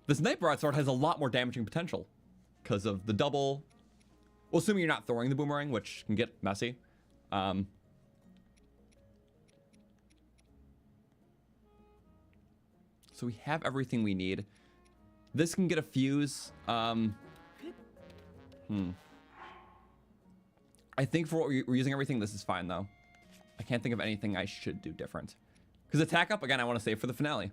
this knight broadsword has a lot more damaging potential. Because of the double... Well, assuming you're not throwing the boomerang, which can get messy. So we have everything we need. This can get a fuse. I think for what we're using everything, this is fine, though. I can't think of anything I should do different. Because attack up, again, I want to save for the finale.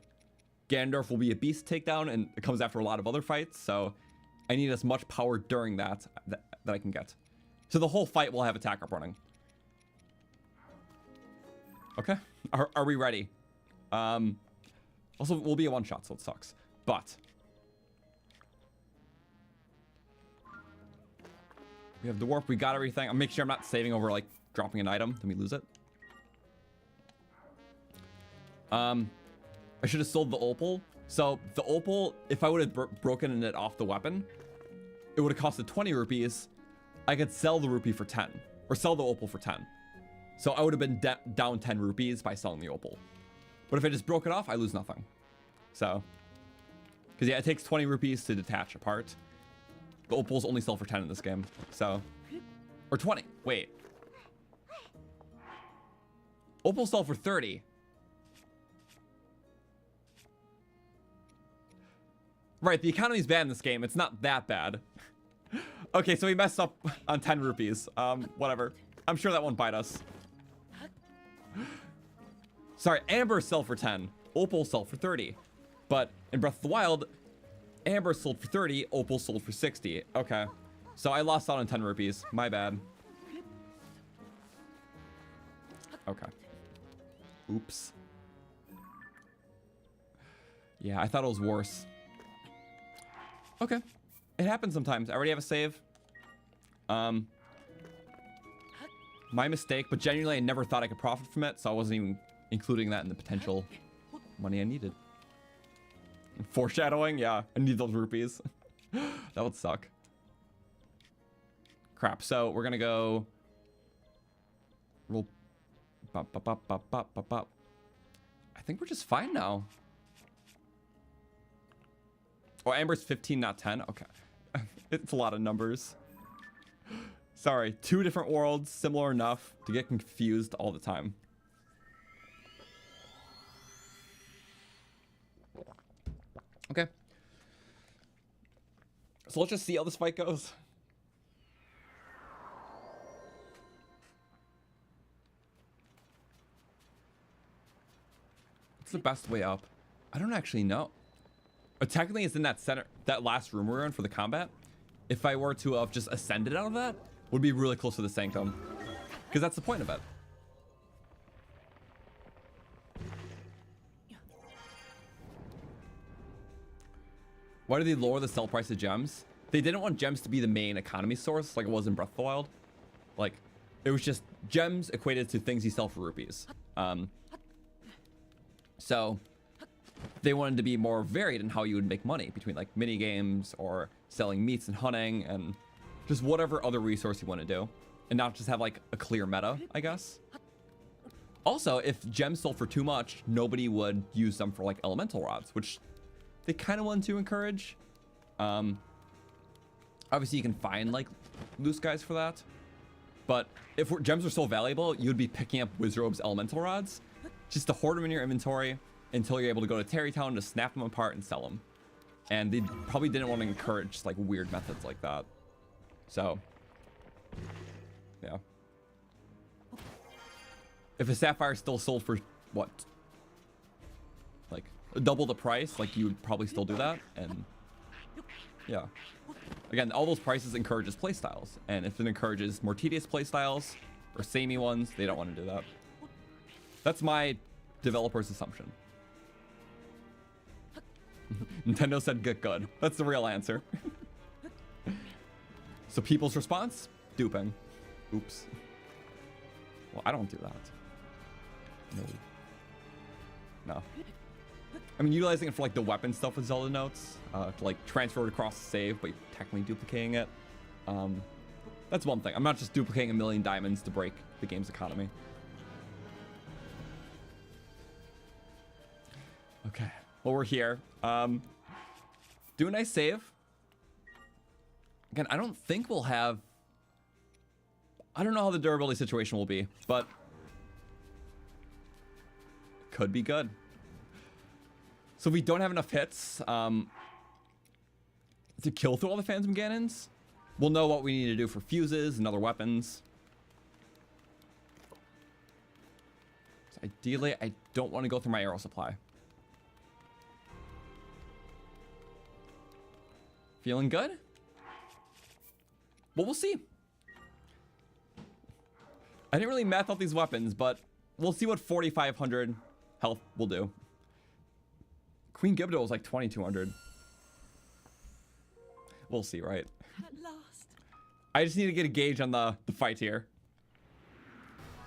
Ganondorf will be a beast takedown, and it comes after a lot of other fights, so I need as much power during that I can get. So the whole fight will have attack up running. Okay, are we ready? Also, we'll be a one-shot, so it sucks. But we have the warp, we got everything. I'll make sure I'm not saving over, like, dropping an item, then we lose it. I should have sold the opal. So the opal, if I would have broken it off the weapon, it would have costed 20 rupees. I could sell the rupee for 10, or sell the opal for 10. So I would have been down 10 rupees by selling the opal. But if I just broke it off, I lose nothing. So, because yeah, it takes 20 rupees to detach a part. The opals only sell for 10 in this game. So, or 20. Wait. Opals sell for 30. Right, the economy's bad in this game. It's not that bad. Okay, so we messed up on 10 rupees. Whatever. I'm sure that won't bite us. Sorry, Amber sell for 10. Opal sell for 30. But in Breath of the Wild, Amber sold for 30. Opal sold for 60. Okay. So I lost out on 10 rupees. My bad. Okay. Oops. Yeah, I thought it was worse. Okay. It happens sometimes. I already have a save. My mistake, but genuinely I never thought I could profit from it, so I wasn't even including that in the potential money I needed. Foreshadowing? Yeah, I need those rupees. That would suck. Crap, so we're gonna go... Roll... Bop, bop, bop, bop, bop, bop, bop. I think we're just fine now. Oh, Amber's 15, not 10? Okay. It's a lot of numbers. Sorry, 2 different worlds, similar enough to get confused all the time. Okay. So let's just see how this fight goes. What's the best way up? I don't actually know. Technically, it's in that center, that last room we're in for the combat. If I were to have just ascended out of that, would be really close to the sanctum, because that's the point of it. Why do they lower the sell price of gems? They didn't want gems to be the main economy source like it was in Breath of the Wild. Like, it was just gems equated to things you sell for rupees. So they wanted to be more varied in how you would make money between like mini games or selling meats and hunting and just whatever other resource you want to do, and not just have like a clear meta, I guess. Also, if gems sold for too much, nobody would use them for like elemental rods, which they kind of want to encourage. Obviously you can find like loose guys for that, but if gems are so valuable, you'd be picking up Wizrobe's elemental rods just to hoard them in your inventory until you're able to go to Terrytown to snap them apart and sell them. And they probably didn't want to encourage like weird methods like that. So, yeah. If a sapphire still sold for what? Like double the price, like you would probably still do that. And yeah. Again, all those prices encourages playstyles, and if it encourages more tedious playstyles or samey ones, they don't want to do that. That's my developer's assumption. Nintendo said get good. That's the real answer. So people's response? Duping. Oops. Well, I don't do that. No. I mean, utilizing it for like the weapon stuff with Zelda notes, to like transfer it across the save, but you're technically duplicating it. That's one thing. I'm not just duplicating a million diamonds to break the game's economy. Okay. Well, we're here. Do a nice save. Again, I don't think we'll have... I don't know how the durability situation will be, but... could be good. So if we don't have enough hits to kill through all the Phantom Ganons, we'll know what we need to do for fuses and other weapons. So ideally, I don't want to go through my arrow supply. Feeling good? Well, we'll see. I didn't really math out these weapons, but we'll see what 4,500 health will do. Queen Gibdo was like 2,200. We'll see, right? At last. I just need to get a gauge on the fight here.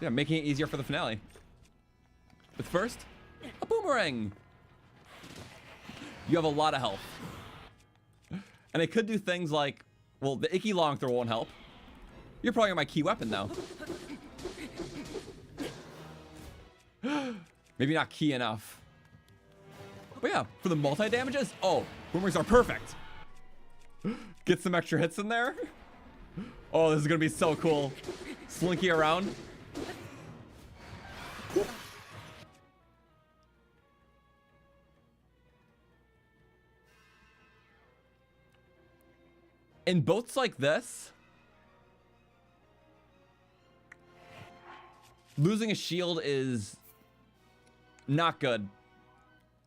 Yeah, making it easier for the finale. But first, a boomerang. You have a lot of health. And I could do things like, well, the icky long throw won't help. You're probably my key weapon though. Maybe not key enough. But yeah, for the multi-damages, oh, boomerangs are perfect. Get some extra hits in there. Oh, this is gonna be so cool. Slinky around. In boats like this, losing a shield is not good.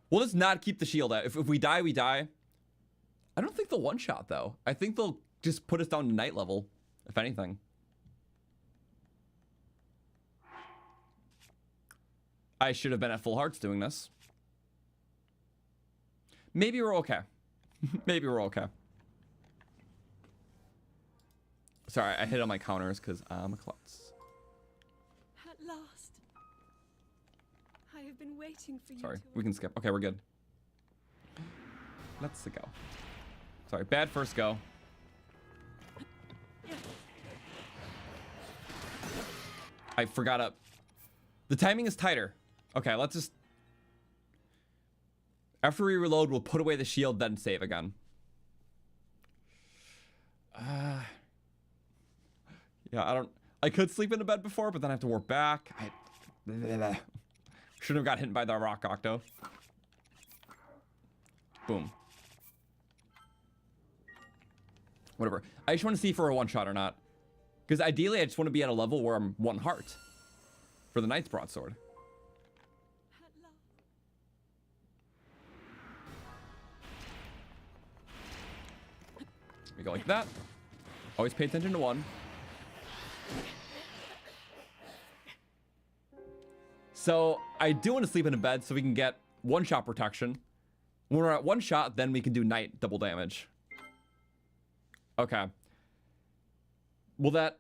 We'll just not keep the shield out. If we die, we die. I don't think they'll one-shot, though. I think they'll just put us down to night level, if anything. I should have been at full hearts doing this. Maybe we're okay. Maybe we're okay. Sorry, I hit on my counters because I'm a klutz. At last. I have been waiting for you. Sorry, we can skip. Okay, we're good. Let's go. Sorry, bad first go. I forgot up. The timing is tighter. Okay, let's just... After we reload, we'll put away the shield, then save again. Yeah, I could sleep in a bed before, but then I have to work back. Shouldn't have got hit by the rock octo. Boom. Whatever. I just want to see if we're a one-shot or not. Because ideally, I just want to be at a level where I'm one heart. For the Knight's Broadsword. We go like that. Always pay attention to one. So I do want to sleep in a bed so we can get one-shot protection. When we're at one shot, then we can do night double damage. Okay. Will that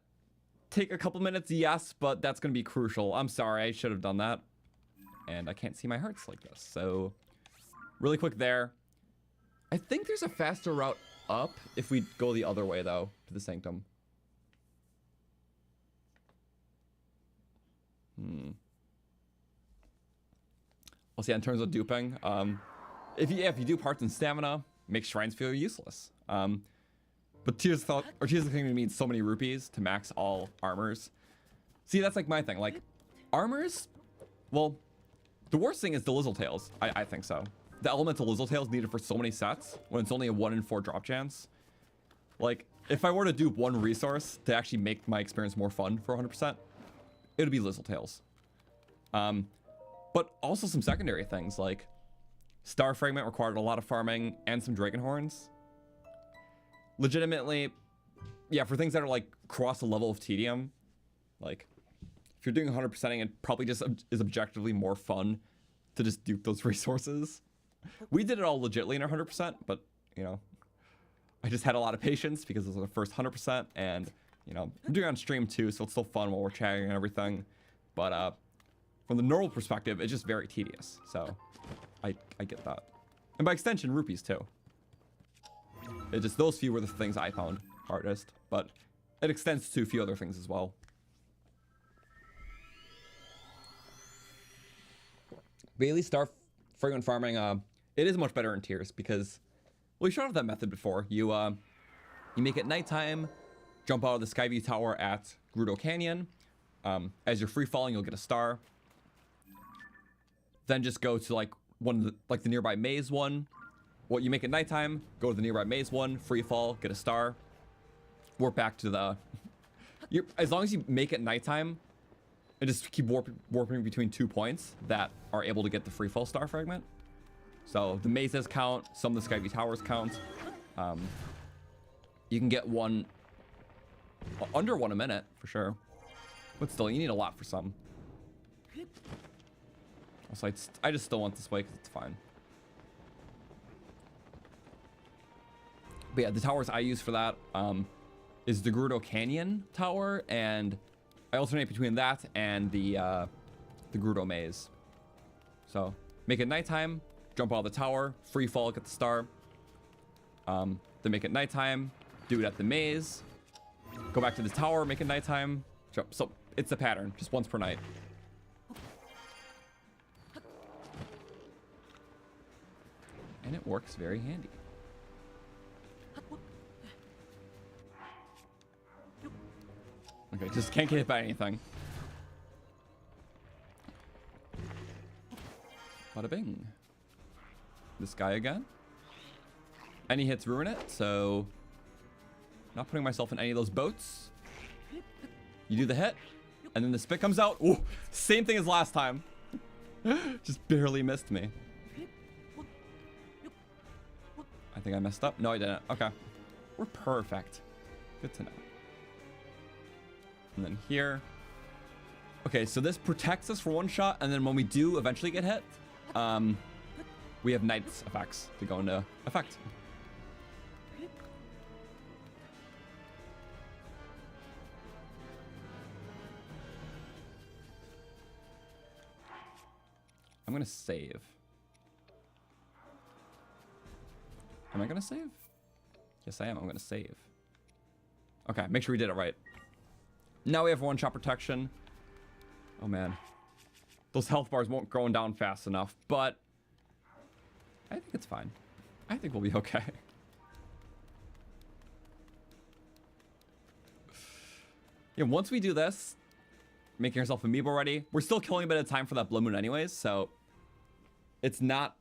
take a couple minutes? Yes, but that's going to be crucial. I'm sorry, I should have done that. And I can't see my hearts like this. So really quick there. I think there's a faster route up if we go the other way, though, to the Sanctum. Well, see, in terms of duping, if you dupe hearts and stamina, makes shrines feel useless. But Tears of the Kingdom needs so many rupees to max all armors. See, that's like my thing. Like, armors, well, the worst thing is the Lizzletails. I think so. The elemental Lizzletails needed for so many sets when it's only a 1 in 4 drop chance. Like, if I were to dupe one resource to actually make my experience more fun for 100%, it would be Lizzletails. But also some secondary things like Star Fragment required a lot of farming and some Dragon Horns. legitimately, yeah, for things that are like cross a level of tedium, like if you're doing 100%ing, it probably just is objectively more fun to just dupe those resources. We did it all legitly in our 100%, but you know, I just had a lot of patience because it was the first 100%, and you know, I'm doing it on stream too, so it's still fun while we're chatting and everything. But from the normal perspective, it's just very tedious. So I get that, and by extension, rupees too. It just, those few were the things I found hardest, but it extends to a few other things as well. Bailey Star Fragrant Farming, it is much better in tiers because, well, you showed off that method before. You make it nighttime, jump out of the Skyview Tower at Gerudo Canyon. As you're free falling, you'll get a star. Then just go to like one of the, like the nearby maze one. Well, you make it nighttime, go to the nearby maze one, free fall, get a star. Warp back to the. As long as you make it nighttime, and just keep warping between 2 points that are able to get the free fall star fragment. So the mazes count, some of the Skyview Towers count. You can get one under 1 a minute for sure, but still, you need a lot for some. Also, I just still want this way because it's fine. But yeah, the towers I use for that is the Gerudo Canyon Tower, and I alternate between that and the Gerudo Maze. So make it nighttime, jump out of the tower, free fall, get the star. Then make it nighttime, do it at the maze, go back to the tower, make it nighttime, jump. So it's a pattern, just once per night. And it works very handy. Okay, just can't get hit by anything. Bada bing. This guy again. Any hits ruin it, so not putting myself in any of those boats. You do the hit, and then the spit comes out. Ooh, same thing as last time. Just barely missed me. I think I messed up. No, I didn't. Okay. We're perfect. Good to know. And then here. Okay, so this protects us for 1 shot, and then when we do eventually get hit, we have Knight's effects to go into effect. I'm gonna save. Am I gonna save? Yes, I am. I'm gonna save. Okay, make sure we did it right. Now we have 1-shot protection. Oh man. Those health bars won't go down fast enough, but I think it's fine. I think we'll be okay. Yeah, once we do this, making ourselves amiibo ready, we're still killing a bit of time for that blood moon anyways, so it's not,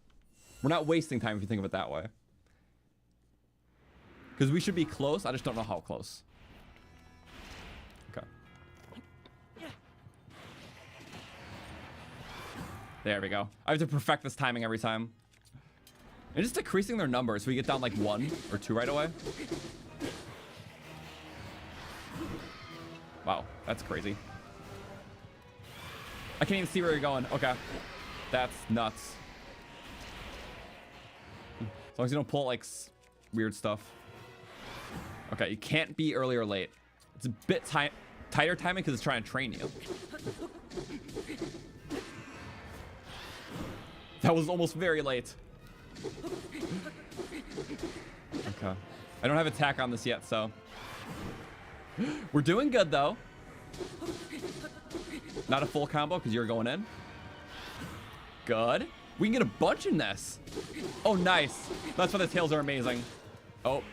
we're not wasting time if you think of it that way. Because we should be close, I just don't know how close. Okay. There we go. I have to perfect this timing every time. And just decreasing their numbers so we get down like 1 or 2 right away. Wow, that's crazy. I can't even see where you're going. Okay. That's nuts. As long as you don't pull like weird stuff. Okay, you can't be early or late. It's a bit tighter timing because it's trying to train you. That was almost very late. Okay. I don't have attack on this yet, so. We're doing good, though. Not a full combo because you're going in. Good. We can get a bunch in this. Oh, nice. That's why the tails are amazing. Oh.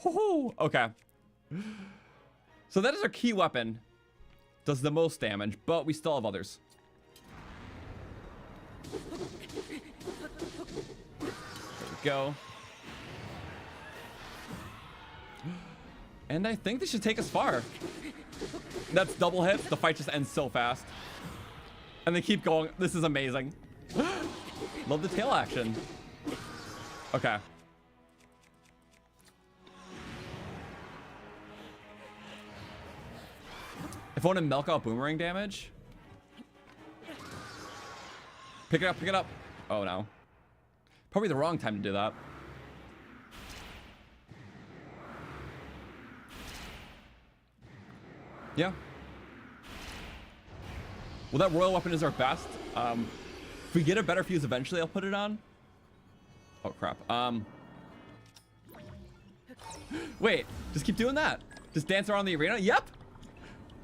Hoo-hoo. Okay. So that is our key weapon. Does the most damage, but we still have others. There we go. And I think this should take us far. That's double hits. The fight just ends so fast. And they keep going. This is amazing. Love the tail action. Okay. If I want to milk out boomerang damage. Pick it up, pick it up. Oh no. Probably the wrong time to do that. Yeah. Well, that royal weapon is our best. If we get a better fuse eventually, I'll put it on. Oh crap. Wait, just keep doing that. Just dance around the arena. Yep.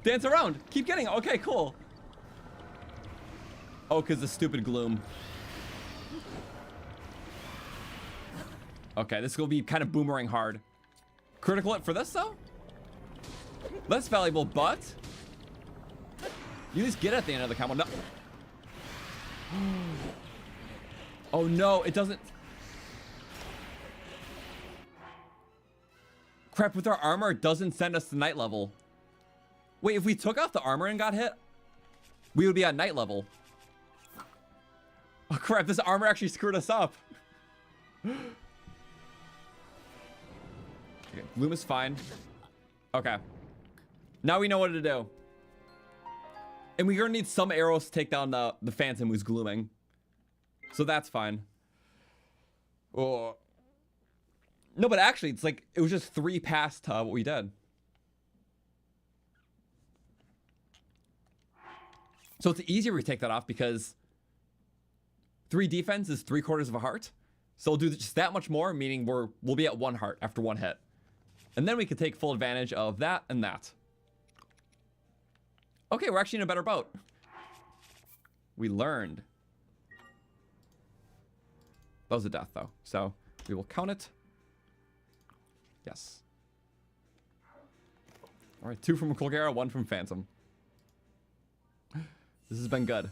Dance around. Keep getting it. Okay, cool. Oh, because the stupid gloom. Okay, this will be kind of boomerang hard. Critical hit for this though? Less valuable, but you just get it at the end of the combo. No. Oh no, it doesn't. Crap, with our armor, it doesn't send us to night level. Wait, if we took off the armor and got hit, we would be at night level. Oh crap, this armor actually screwed us up. Okay, Gloom is fine. Okay. Now we know what to do. And we're gonna need some arrows to take down the Phantom who's glooming. So that's fine. Oh. No, but actually, it's like, it was just 3 past what we did. So it's easier we take that off because 3 defense is 3/4 of a heart. So we'll do just that much more, meaning we'll be at 1 heart after 1 hit. And then we can take full advantage of that and that. Okay, we're actually in a better boat. We learned. That was a death though. So we will count it. Yes. All right, 2 from Colgera, 1 from Phantom. This has been good.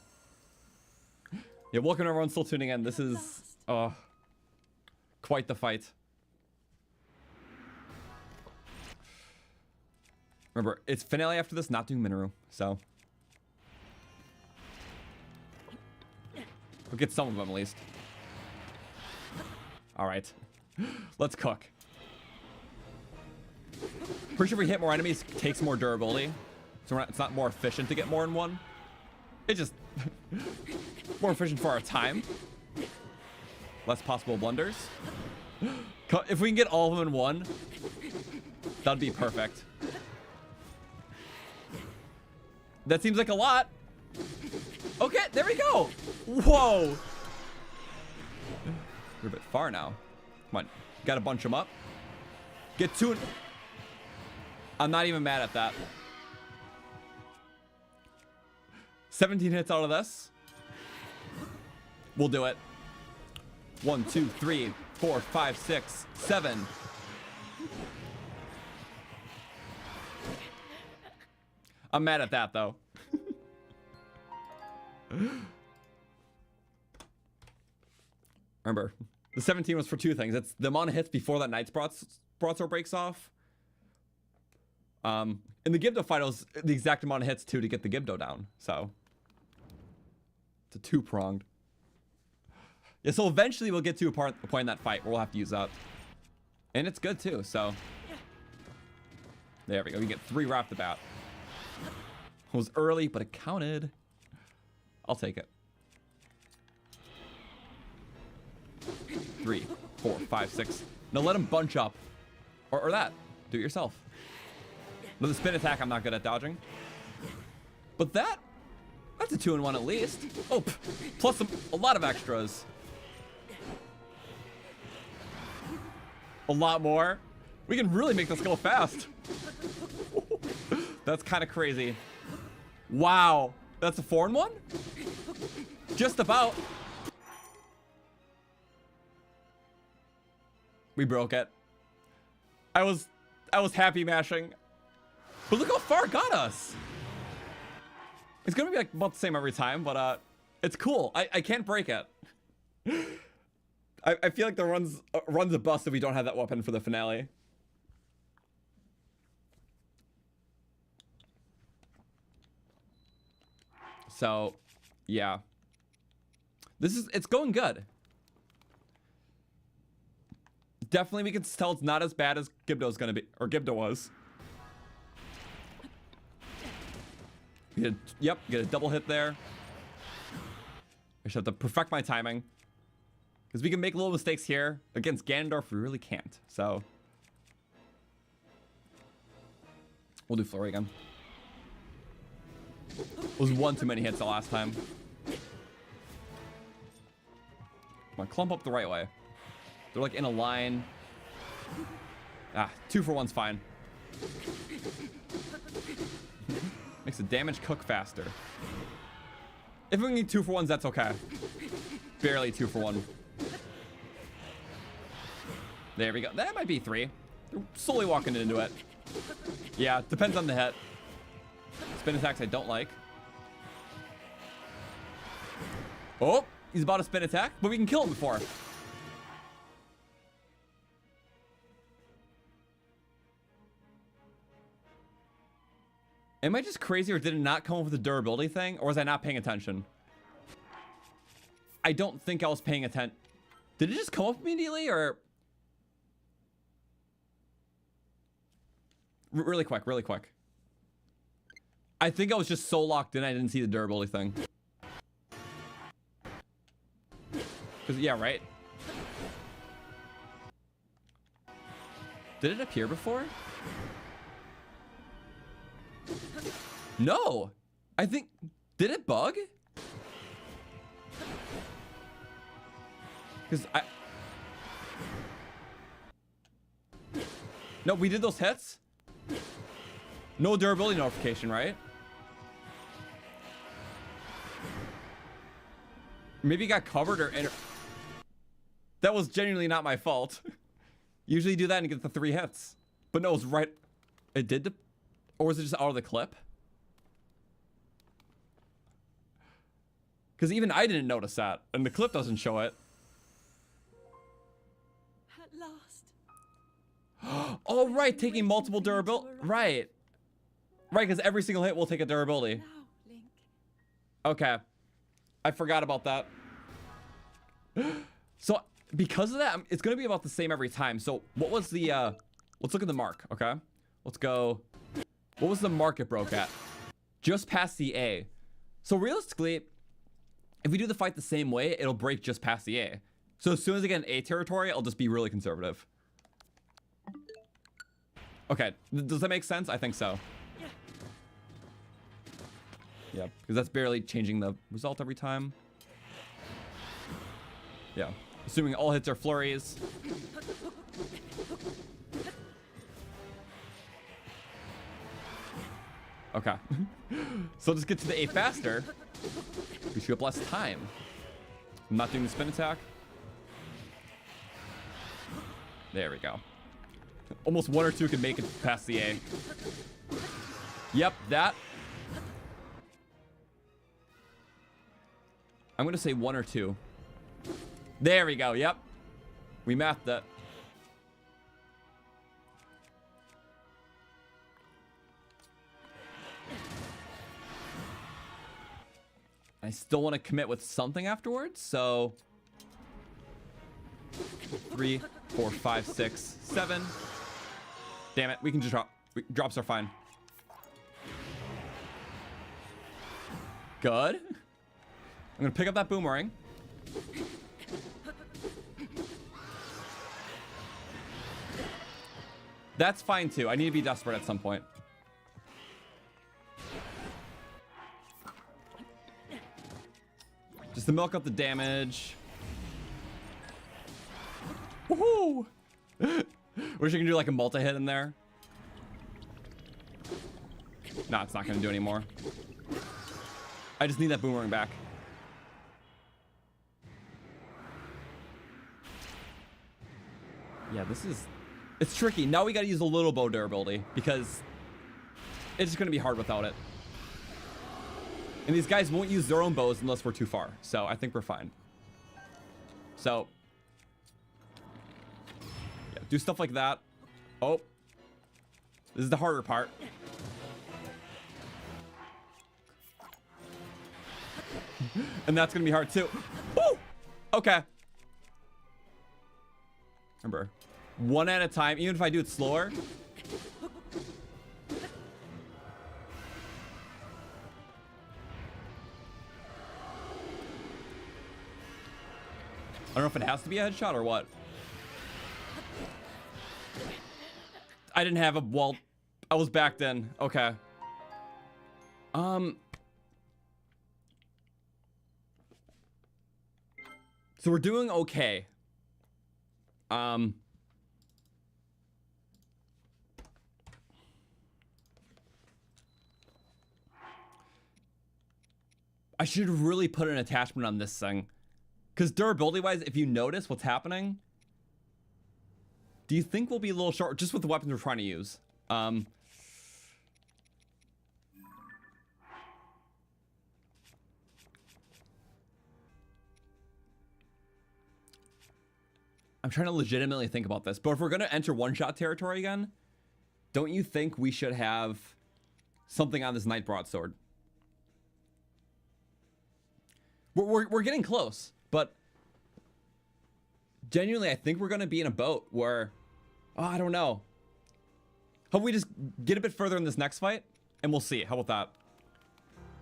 Yeah, welcome everyone still tuning in. This is quite the fight. Remember, it's finale after this, not doing Minoru, so we'll get some of them at least. All right, let's cook. Pretty sure if we hit more enemies, it takes more durability, so it's not more efficient to get more in one. It just more efficient for our time. Less possible blunders. If we can get all of them in one, that'd be perfect. That seems like a lot. Okay, there we go. Whoa. We're a bit far now. Come on, gotta bunch them up. Get 2. I'm not even mad at that. 17 hits out of this. We'll do it. 1, 2, 3, 4, 5, 6, 7. I'm mad at that though. Remember, the 17 was for 2 things. It's the amount of hits before that Knight's broadsword breaks off. In the Gibdo fight, it was the exact amount of hits too to get the Gibdo down. So it's a 2-pronged. Yeah, so eventually we'll get to a point in that fight where we'll have to use that. And it's good too, so. There we go, we get 3 right off the bat. It was early, but it counted. I'll take it. 3, 4, 5, 6. No, let him bunch up. Or that. Do it yourself. No, the spin attack I'm not good at dodging. But that's a 2-in-1 at least. Oh, plus a lot of extras. A lot more. We can really make this go fast. That's kind of crazy. Wow. That's a 4-in-1? Just about. We broke it. I was happy mashing. But look how far it got us. It's gonna be like about the same every time, but it's cool. I can't break it. I feel like the run's a bust if we don't have that weapon for the finale. So, yeah. It's going good. definitely we can tell it's not as bad as Gibdo's gonna be, or Gibdo was. Yep, get a double hit there. I should have to perfect my timing. Because we can make little mistakes here. Against Ganondorf, we really can't. So we'll do Flurry again. It was one too many hits the last time. Come on, clump up the right way. They're like in a line. Ah, 2 for 1's fine. Makes the damage cook faster. If we can get 2 for 1's, that's okay. Barely 2 for 1. There we go. That might be 3. They're slowly walking into it. Yeah, depends on the hit. Spin attacks I don't like. Oh, he's about to spin attack, but we can kill him before. Am I just crazy, or did it not come up with the durability thing? Or was I not paying attention? I don't think I was paying attention. Did it just come up immediately, or? Really quick, really quick. I think I was just so locked in I didn't see the durability thing. Because, yeah, right? Did it appear before? No! I think... Did it bug? Because I... No, we did those hits? No durability notification, right? Maybe it got covered or... That was genuinely not my fault. Usually do that and get the 3 hits. But no, it was right... It did the... Or was it just out of the clip? Because even I didn't notice that. And the clip doesn't show it. At last. Oh, right. Taking multiple durability. Right. Right, because every single hit will take a durability. Now, Link. Okay. I forgot about that. So, because of that, it's going to be about the same every time. So, what was the... let's look at the mark, okay? Let's go... What was the mark it broke at? Just past the A. So, realistically, if we do the fight the same way, it'll break just past the A. So, as soon as I get an A territory, I'll just be really conservative. Okay. Does that make sense? I think so. Yeah, because that's barely changing the result every time. Yeah. Assuming all hits are flurries. Okay. So just get to the A faster. We should have less time. I'm not doing the spin attack. There we go. Almost 1 or 2 can make it past the A. Yep, that. I'm gonna say 1 or 2. There we go, yep. We mathed that. I still want to commit with something afterwards, so 3, 4, 5, 6, 7. Damn it, we can just drop. Drops are fine. Good. I'm gonna pick up that boomerang. That's fine too. I need to be desperate at some point. Just to milk up the damage. Woohoo! Wish I could do like a multi-hit in there. No, it's not gonna do anymore. I just need that boomerang back. Yeah, this is... It's tricky. Now we gotta use a little bow durability because it's just gonna be hard without it. And these guys won't use their own bows unless we're too far. So I think we're fine. So... yeah, do stuff like that. Oh. This is the harder part. And that's gonna be hard too. Woo! Okay. Remember, one at a time, even if I do it slower. I don't know if it has to be a headshot or what. I didn't have a wall. I was backed in. Okay. So we're doing okay. I should really put an attachment on this thing. Because durability wise, if you notice what's happening, do you think we'll be a little short just with the weapons we're trying to use? I'm trying to legitimately think about this, but if we're going to enter one-shot territory again, don't you think we should have something on this Knight Broadsword? We're getting close, but genuinely, I think we're going to be in a boat where, oh, I don't know. Hope we just get a bit further in this next fight, and we'll see. How about that?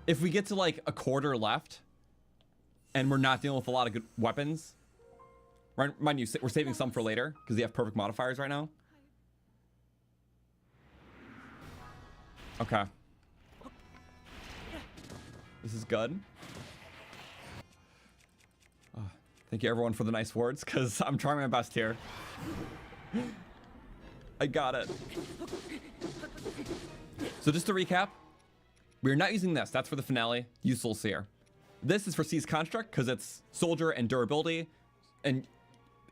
If we get to like a quarter left, and we're not dealing with a lot of good weapons, right? Mind you, we're saving some for later because we have perfect modifiers right now. Okay. This is good. Thank you everyone for the nice words, because I'm trying my best here. I got it. So just to recap, we're not using this. That's for the finale. Useful here. This is for Seize Construct, because it's soldier and durability. And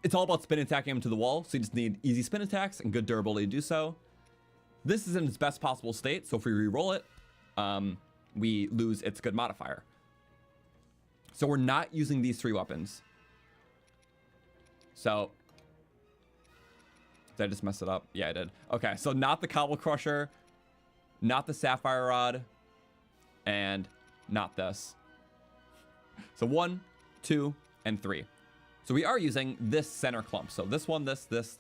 it's all about spin attacking him to the wall, so you just need easy spin attacks and good durability to do so. This is in its best possible state, so if we re-roll it, we lose its good modifier. So we're not using these three weapons. So, did I just mess it up? Yeah, I did. Okay, so not the Cobble Crusher, not the Sapphire Rod, and not this. So 1, 2, and 3. So we are using this center clump. So this one, this. If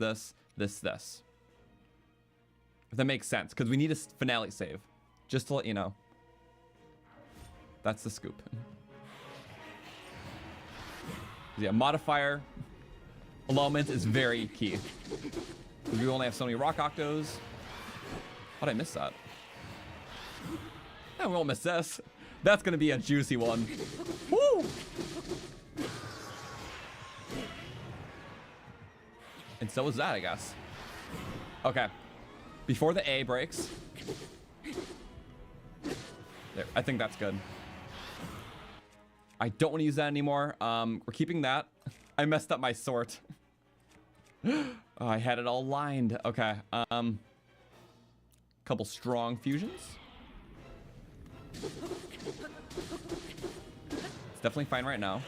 that makes sense, because we need a finale save. Just to let you know. That's the scoop. Yeah, modifier alignment is very key. We only have so many rock octos. How'd I miss that? We won't miss this. That's gonna be a juicy one. Woo! And so is that, I guess. Okay. Before the A breaks. There, I think that's good. I don't want to use that anymore. We're keeping that. I messed up my sort. Oh, I had it all lined. Okay. Couple strong fusions. It's definitely fine right now.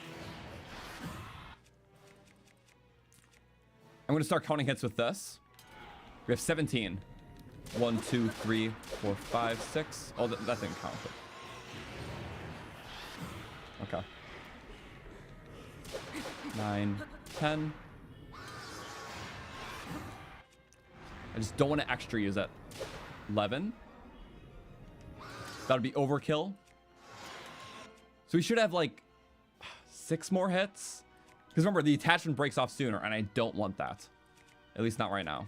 I'm gonna start counting hits with this. We have 17. 1, 2, 3, 4, 5, 6. Oh, that didn't count. Okay. 9, 10. I just don't want to extra use it. 11. That would be overkill. So we should have like 6 more hits. Because remember, the attachment breaks off sooner, and I don't want that. At least not right now.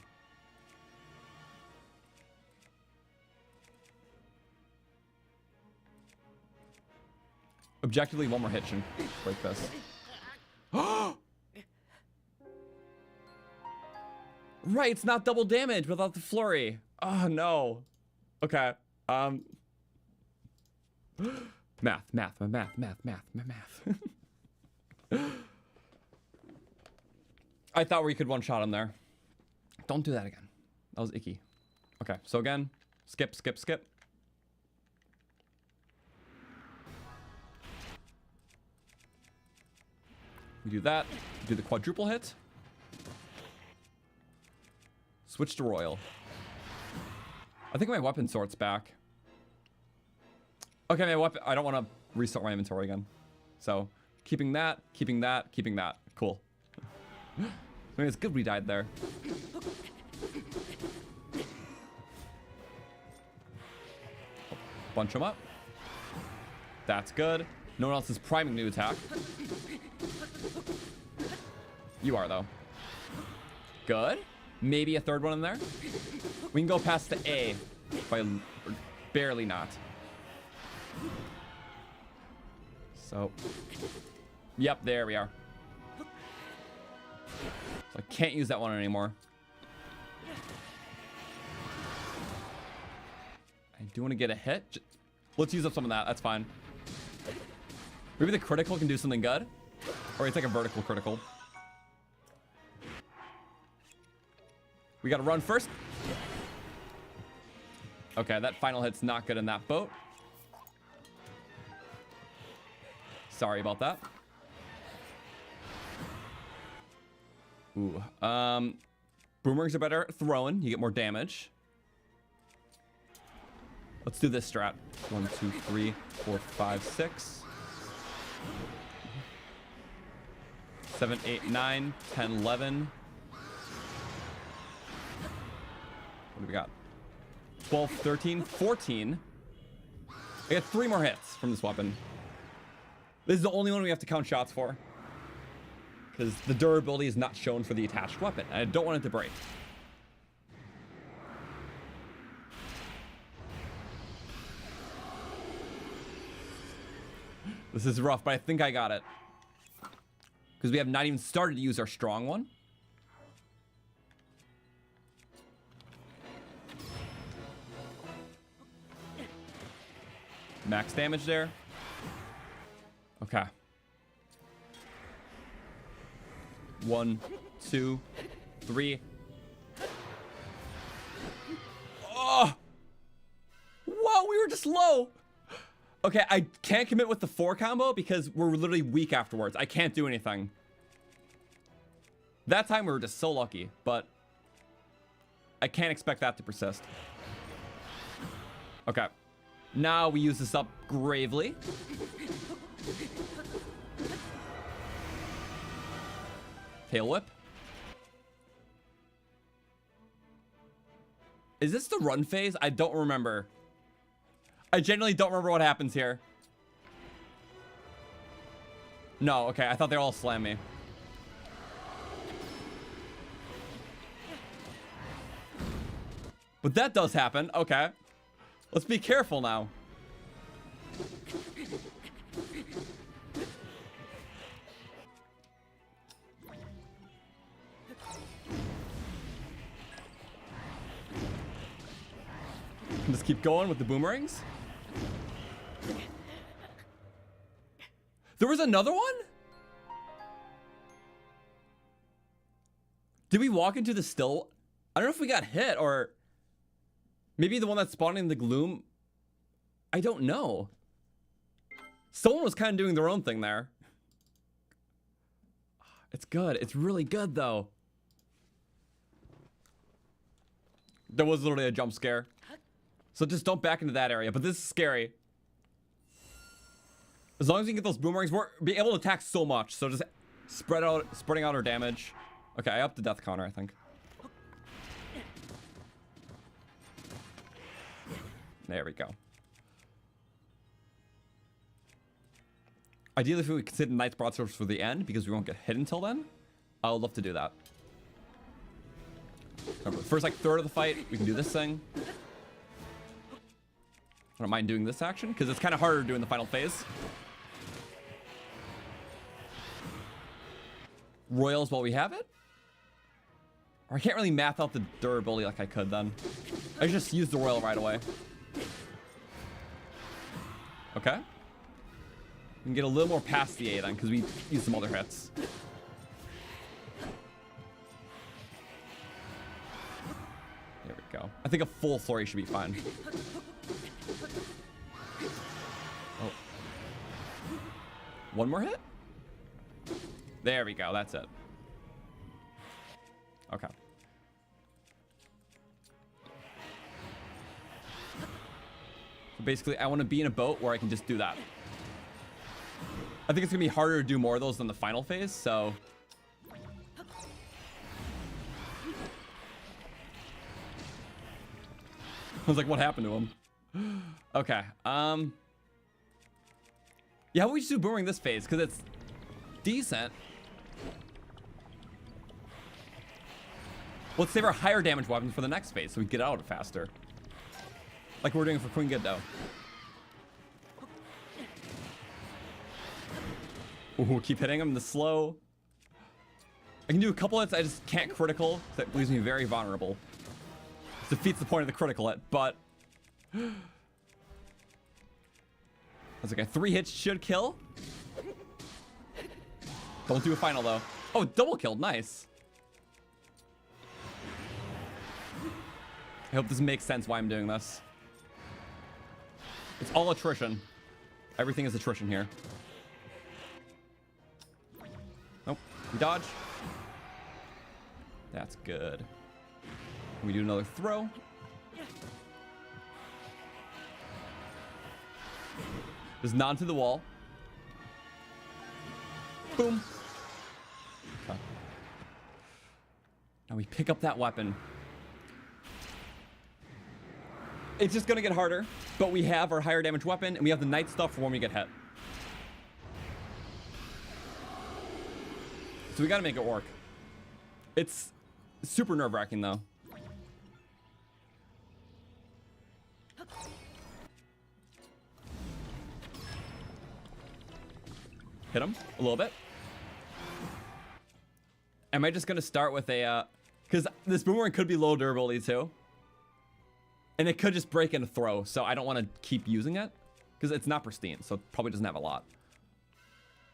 Objectively, one more hit should break this. Right, it's not double damage without the flurry. Oh no. Okay. Math. I thought we could one-shot him there. Don't do that again. That was icky. Okay, so again, skip. We do that. We do the quadruple hit. Switch to Royal. I think my weapon sort's back. Okay, my weapon. I don't want to restart my inventory again. So, keeping that. Cool. I mean, it's good we died there. Bunch them up. That's good. No one else is priming to attack. You are, though. Good. Maybe a third one in there. We can go past the A. By barely not. So. Yep, there we are. So I can't use that one anymore. I do want to get a hit. Let's use up some of that. That's fine. Maybe the critical can do something good. Or it's like a vertical critical. We got to run first. Okay, that final hit's not good in that boat. Sorry about that. Ooh. Boomerangs are better at throwing. You get more damage. Let's do this strat. 1, 2, 3, 4, 5, 6. 7, 8, 9, 10, 11. What do we got? 12, 13, 14. I got 3 more hits from this weapon. This is the only one we have to count shots for. Because the durability is not shown for the attached weapon. And I don't want it to break. This is rough, but I think I got it. Because we have not even started to use our strong one. Max damage there. Okay. 1, 2, 3. Oh! Whoa, we were just low. Okay, I can't commit with the 4 combo because we're literally weak afterwards. I can't do anything. That time we were just so lucky, but I can't expect that to persist. Okay. Now we use this up gravely. Tail whip. Is this the run phase? I don't remember. I genuinely don't remember what happens here. No, okay. I thought they all slam me. But that does happen. Okay. Let's be careful now. Just keep going with the boomerangs. There was another one? Did we walk into the still? I don't know if we got hit or maybe the one that's spawning in the gloom. I don't know. Someone was kind of doing their own thing there. It's good. It's really good though. There was literally a jump scare. So just don't back into that area. But this is scary. As long as we can get those boomerangs, we're be able to attack so much. So just spreading out our damage. Okay, I upped the death counter, I think. There we go. Ideally, if we could sit in Knight's Broadswords for the end, because we won't get hit until then, I would love to do that. Remember, the first like third of the fight, we can do this thing. I don't mind doing this action, because it's kind of harder doing the final phase. Royals while we have it? Or I can't really math out the durability like I could then. I just use the royal right away. Okay. We can get a little more past the A then, because we use some other hits. There we go. I think a full flurry should be fine. Oh. One more hit? There we go. That's it. Okay. So basically, I want to be in a boat where I can just do that. I think it's going to be harder to do more of those than the final phase, so... I was like, what happened to him? Okay. Yeah, we should do boomerang this phase because it's decent. Let's save our higher damage weapons for the next phase so we get out faster. Like we're doing for Queen Giddo. Ooh, keep hitting him in the slow. I can do a couple hits, I just can't critical. That leaves me very vulnerable. This defeats the point of the critical hit, but... That's okay, 3 hits should kill. Don't do a final though. Oh, double kill, nice. I hope this makes sense why I'm doing this. It's all attrition. Everything is attrition here. Nope. We dodge. That's good. We do another throw. Just nod to the wall. Boom. Okay. Now we pick up that weapon. It's just gonna get harder, but we have our higher damage weapon and we have the night stuff for when we get hit. So we gotta make it work. It's super nerve-wracking though. Hit him a little bit. Am I just gonna start with a, because this boomerang could be low durability too. And it could just break into throw, so I don't want to keep using it. Because it's not pristine, so it probably doesn't have a lot.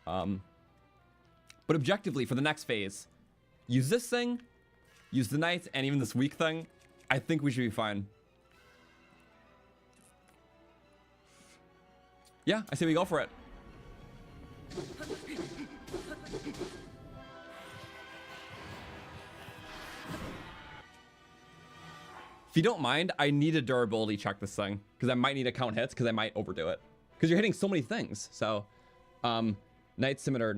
But objectively, for the next phase, use this thing, use the knight, and even this weak thing. I think we should be fine. Yeah, I say we go for it. If you don't mind, I need a durability check this thing. Because I might need to count hits, because I might overdo it. Because you're hitting so many things. So, Night Scimitar,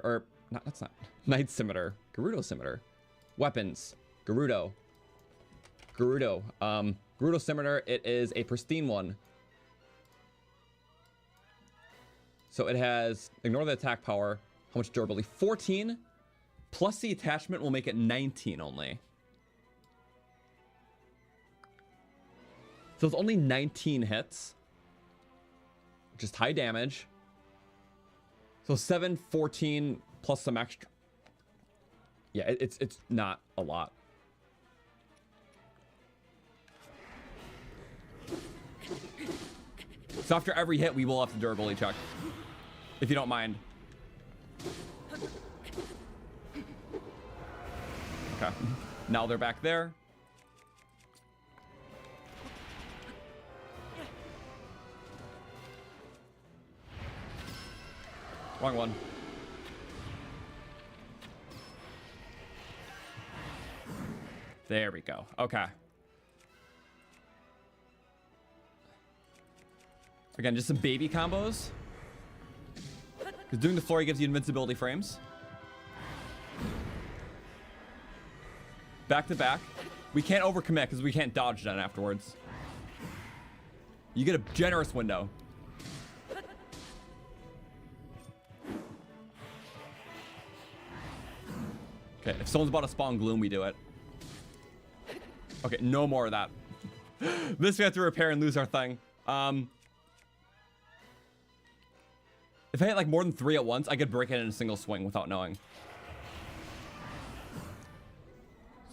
or, not, that's not, Night Scimitar, Gerudo Scimitar, Weapons, Gerudo, Gerudo Scimitar, it is a pristine one. So it has, ignore the attack power, how much durability? 14, plus the attachment will make it 19 only. So it's only 19 hits, just high damage. So 7, 14 plus some extra. Yeah, it's not a lot. So after every hit, we will have to durability check, if you don't mind. Okay, now they're back there. Wrong one. There we go. Okay. Again, just some baby combos. Because doing the flurry gives you invincibility frames. Back to back. We can't overcommit because we can't dodge then afterwards. You get a generous window. Okay, if someone's about to spawn gloom, we do it. Okay, no more of that. This we have to repair and lose our thing. If I hit like more than 3 at once, I could break it in a single swing without knowing.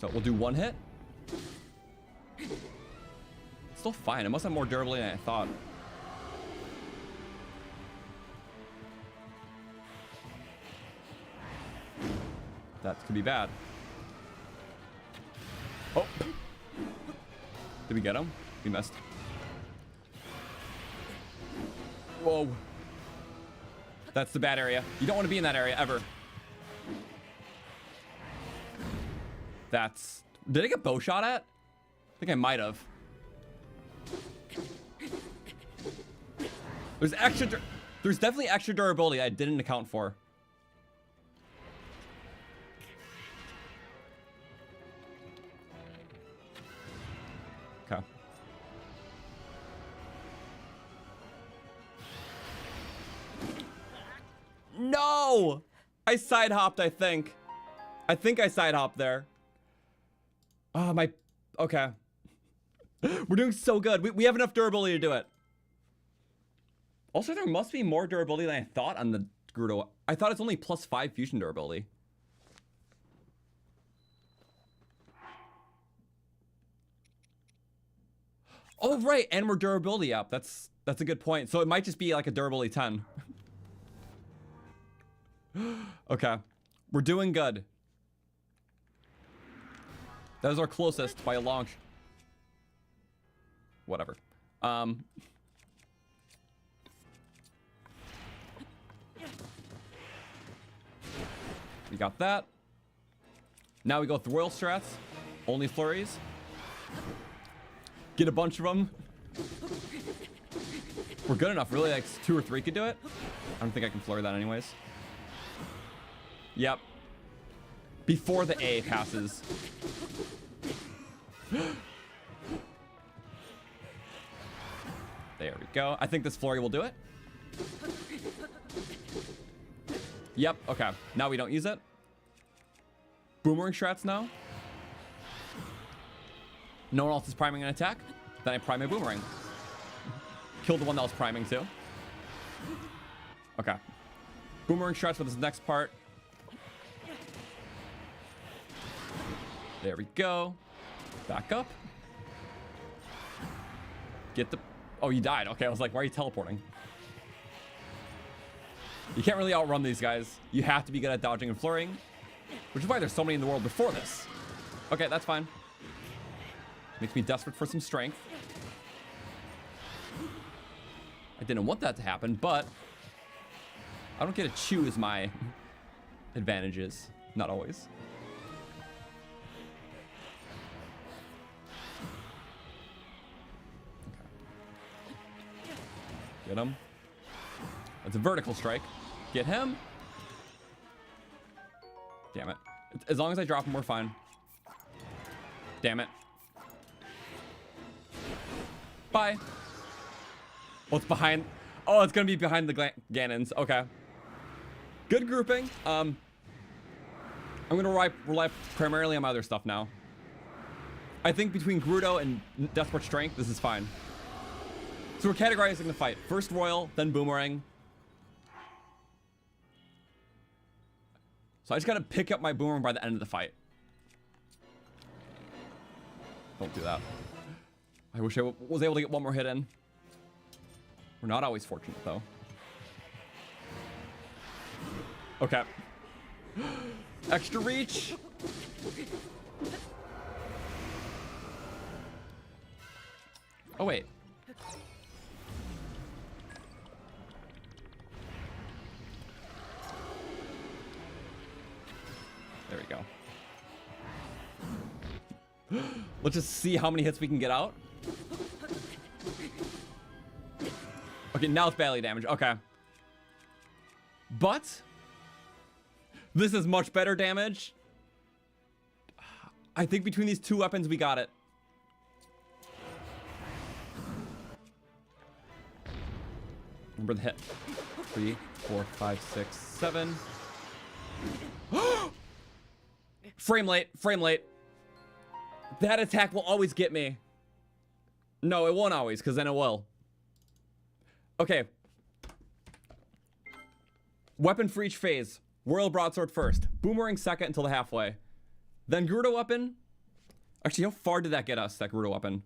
So we'll do 1 hit. Still fine. It must have more durability than I thought. That could be bad. Oh. Did we get him? We missed. Whoa. That's the bad area. You don't want to be in that area ever. That's... Did I get bow shot at? I think I might have. There's extra... There's definitely extra durability I didn't account for. Okay. No! I side hopped, I think. I think I side hopped there. Oh, my... Okay. We're doing so good. We have enough durability to do it. Also, there must be more durability than I thought on the Gerudo. I thought it's only +5 fusion durability. Oh, right. And we're durability up. That's a good point. So it might just be like a durability 10. Okay. We're doing good. That was our closest by a long whatever. We got that. Now we go with Royal Strats. Only flurries. Get a bunch of them. We're good enough. Really, like 2 or 3 could do it. I don't think I can flurry that anyways. Yep. Before the A passes. There we go. I think this flurry will do it. Yep. Okay. Now we don't use it. Boomerang strats now. No one else is priming an attack. Then I prime a boomerang. Kill the one that was priming too. Okay. Boomerang strats for this next part. There we go. Back up. Get the... Oh, you died. Okay, I was like, why are you teleporting? You can't really outrun these guys. You have to be good at dodging and flurrying. Which is why there's so many in the world before this. Okay, that's fine. Makes me desperate for some strength. I didn't want that to happen, but... I don't get to choose my advantages. Not always. Okay. Get him. That's a vertical strike. Get him. Damn it. As long as I drop him, we're fine. Damn it. Bye. Oh, it's behind. Oh, it's gonna be behind the Ganons. Okay. Good grouping. I'm gonna rely primarily on my other stuff now. I think between Gerudo and Desperate Strength, this is fine. So we're categorizing the fight. First Royal, then Boomerang. So I just gotta pick up my Boomerang by the end of the fight. Don't do that. I wish I was able to get one more hit in. We're not always fortunate, though. Okay. Extra reach. Oh, wait. There we go. Let's just see how many hits we can get out. Okay, now it's badly damaged. Okay. But this is much better damage. I think between these two weapons, we got it. Remember the hit. 3, 4, 5, 6, 7. Frame late. Frame late. That attack will always get me. No, it won't always, because then it will. Okay. Weapon for each phase. Royal Broadsword first. Boomerang second until the halfway. Then Gerudo weapon. Actually, how far did that get us, that Gerudo weapon?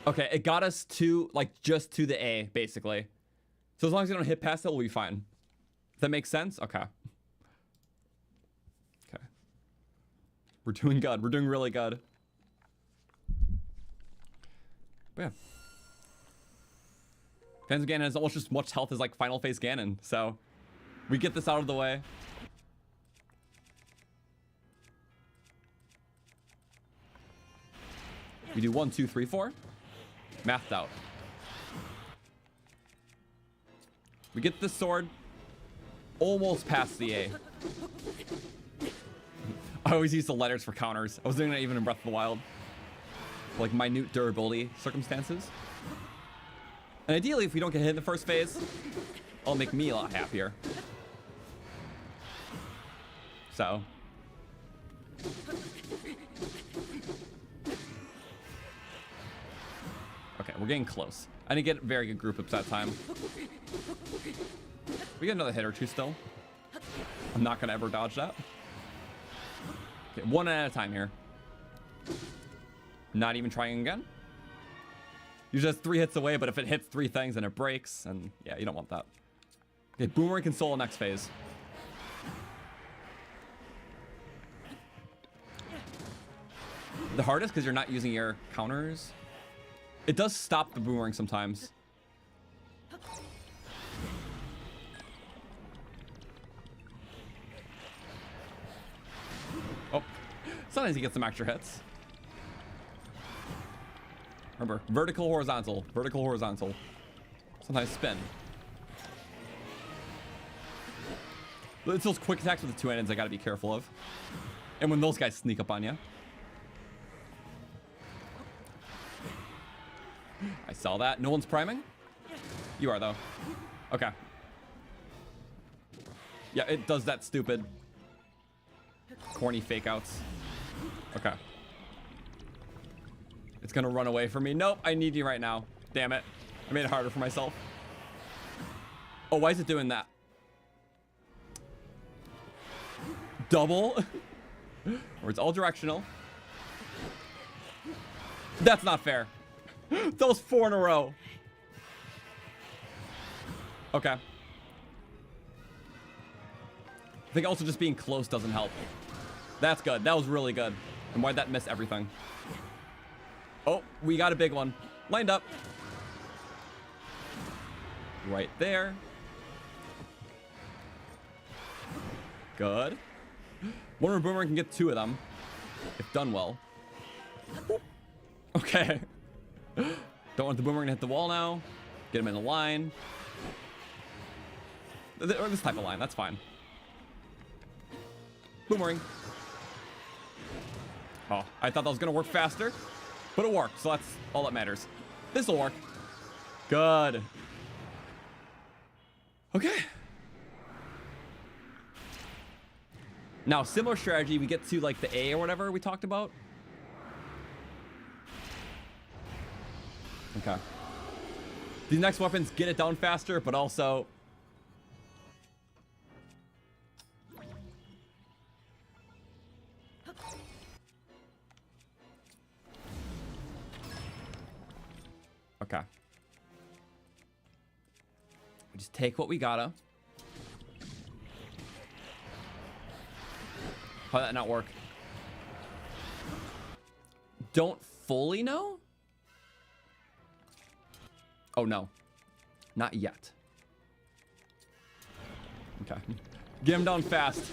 Okay, it got us to, like, just to the A, basically. So as long as we don't hit past it, we'll be fine. Does that make sense? Okay. Okay. We're doing good. We're doing really good. But yeah. Fans of Ganon has almost just as much health as like final phase Ganon, so we get this out of the way. We do 1, 2, 3, 4. Mathed out. We get this sword almost past the A. I always use the letters for counters. I was doing that even in Breath of the Wild. Like minute durability circumstances. And ideally, if we don't get hit in the first phase, it'll make me a lot happier. So. Okay, we're getting close. I didn't get very good group ups that time. We get another hit or two still. I'm not gonna ever dodge that. Okay, one at a time here. Not even trying again. Usually that's 3 hits away, but if it hits 3 things, then it breaks, and yeah, you don't want that. Okay, Boomerang can solo next phase. The hardest because you're not using your counters. It does stop the Boomerang sometimes. Oh, sometimes he gets some extra hits. Remember, vertical, horizontal, vertical, horizontal. Sometimes spin. It's those quick attacks with the 2 handeds I gotta be careful of. And when those guys sneak up on you. I saw that. No one's priming? You are, though. Okay. Yeah, it does that stupid corny fake outs. Okay. It's gonna run away from me. Nope, I need you right now. Damn it. I made it harder for myself. Oh, why is it doing that? Double? Or it's all directional. That's not fair. Those 4 in a row. Okay. I think also just being close doesn't help. That's good. That was really good. And why'd that miss everything? Oh, we got a big one. Lined up. Right there. Good. One Boomerang can get 2 of them. If done well. Okay. Don't want the Boomerang to hit the wall now. Get him in a line. Or this type of line. That's fine. Boomerang. Oh, I thought that was going to work faster. But it worked, so that's all that matters. This'll work. Good. Okay. Now, similar strategy, we get to like the A or whatever we talked about. Okay. These next weapons get it down faster, but also... Okay. We just take what we gotta. How did that not work? Don't fully know? Oh, no. Not yet. Okay. Get him down fast.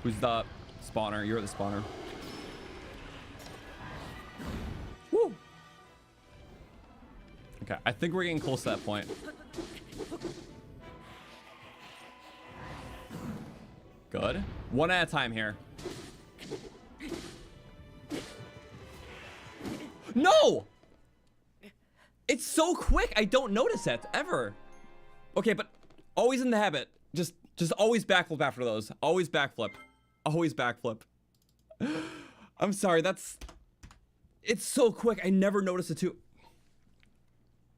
Who's the spawner? You're the spawner. Woo! Okay, I think we're getting close to that point. Good. One at a time here. No! It's so quick, I don't notice it, ever. Okay, but always in the habit. Just always backflip after those. Always backflip. Always backflip. I'm sorry, it's so quick, I never notice it too.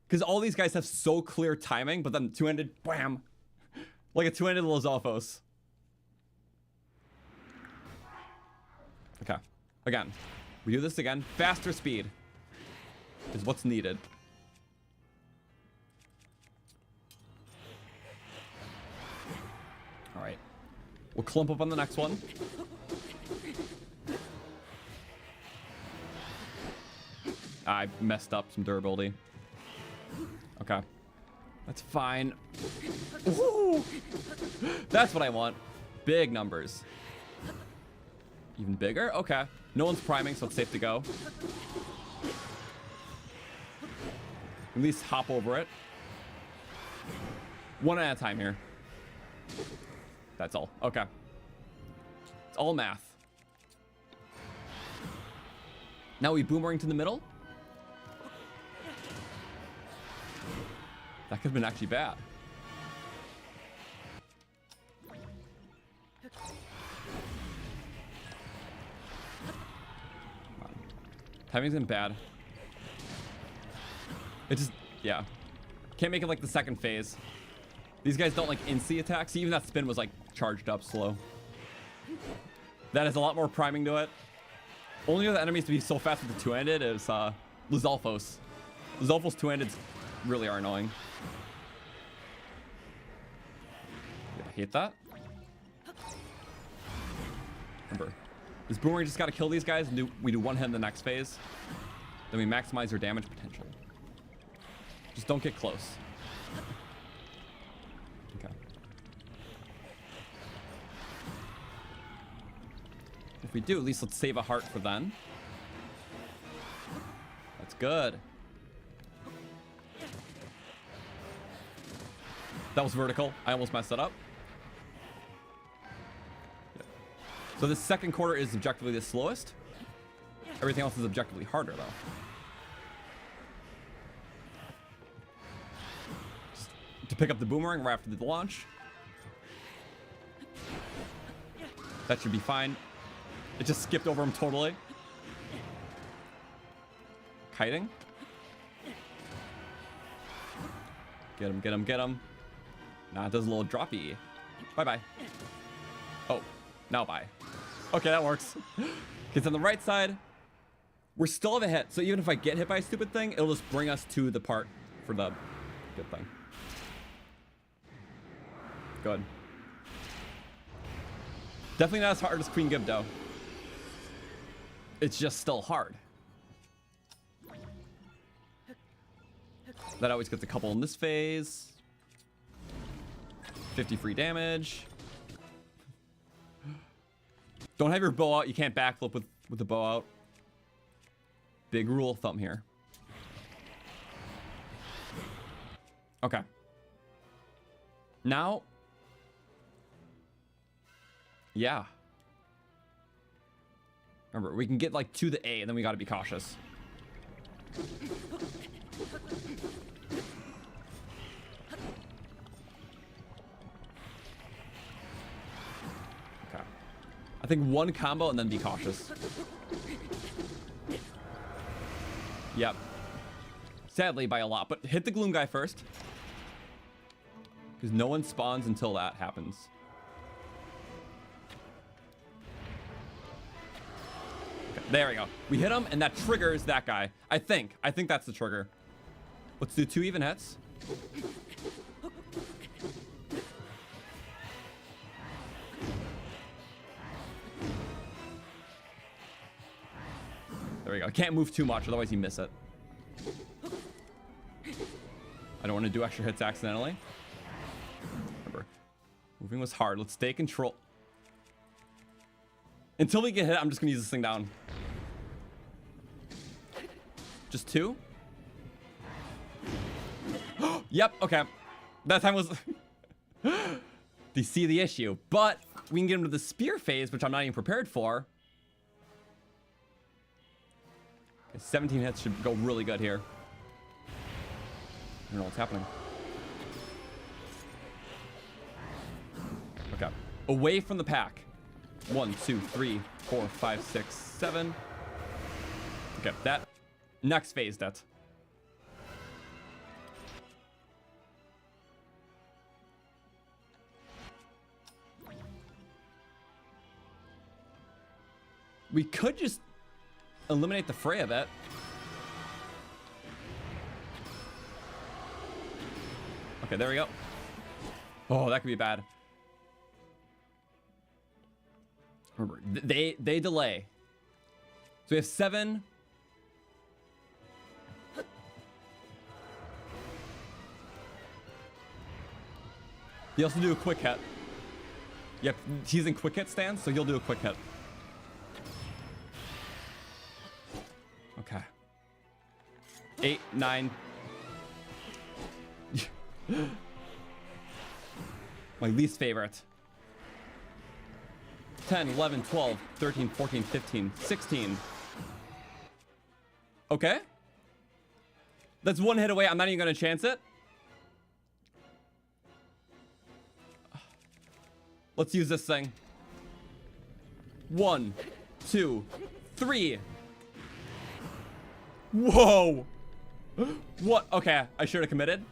Because all these guys have so clear timing, but then two-handed, bam. Like a two-handed Lozalfos. Okay, again. We do this again. Faster speed is what's needed. All right. We'll clump up on the next one. I messed up some durability. Okay. That's fine. Ooh. That's what I want. Big numbers. Even bigger? Okay. No one's priming, so it's safe to go. At least hop over it. One at a time here. That's all. Okay. It's all math. Now we boomerang to the middle. That could have been actually bad. Timing's been bad. It just, yeah. Can't make it like the second phase. These guys don't like insta attacks. Even that spin was like charged up slow. That has a lot more priming to it. Only other enemies to be so fast with the two-handed is Lizalfos. Lizalfos two-handeds really are annoying. I hate that. Remember, this boomerang just gotta kill these guys and we do one hit in the next phase. Then we maximize their damage potential. Just don't get close. Okay. If we do, at least let's save a heart for then. That's good. That was vertical. I almost messed it up. Yeah. So this second quarter is objectively the slowest. Everything else is objectively harder, though. Just to pick up the boomerang right after the launch. That should be fine. It just skipped over him totally. Kiting. Get him, get him, get him. Nah, it does a little droppy. Bye-bye. Oh, now bye. Okay, that works. Because on the right side, we're still have a hit. So even if I get hit by a stupid thing, it'll just bring us to the part for the good thing. Good. Definitely not as hard as Queen Gib, though. It's just still hard. That always gets a couple in this phase. 50 free damage. Don't have your bow out. You can't backflip with the bow out. Big rule of thumb here. Okay. Now. Yeah. Remember, we can get like to the A and then we gotta be cautious. Okay. I think one combo and then be cautious. Yep. Sadly by a lot, but hit the Gloom guy first. Because no one spawns until that happens. Okay, there we go. We hit him and that triggers that guy. I think that's the trigger. Let's do 2 even hits. There we go. I can't move too much, otherwise you miss it. I don't want to do extra hits accidentally. Remember, moving was hard. Let's stay control. Until we get hit, I'm just gonna use this thing down. Just 2? Yep, okay. That time was... They see the issue. But we can get him to the spear phase, which I'm not even prepared for. Okay, 17 hits should go really good here. I don't know what's happening. Okay. Away from the pack. 1, 2, 3, 4, 5, 6, 7. Okay, that. Next phase, that. We could just eliminate the fray of it. Okay, there we go. Oh, that could be bad. Remember, they delay. So we have 7. He also do a quick hit. Yep, he's in quick hit stance, so he'll do a quick hit. Okay. 8, 9. My least favorite. 10, 11, 12, 13, 14, 15, 16. Okay. That's one hit away. I'm not even going to chance it. Let's use this thing. 1, 2, 3. Whoa. What? Okay, I should have committed.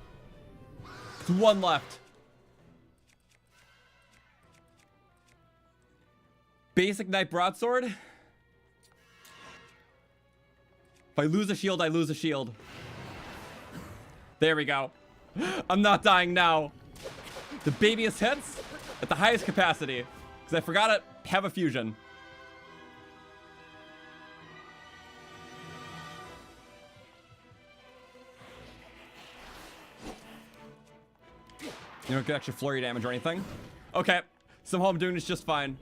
There's one left. Basic Knight Broadsword. If I lose a shield, I lose a shield. There we go. I'm not dying now. The babyest hits at the highest capacity. Because I forgot it. Have a fusion. You don't get extra flurry damage or anything. Okay. Somehow I'm doing this just fine.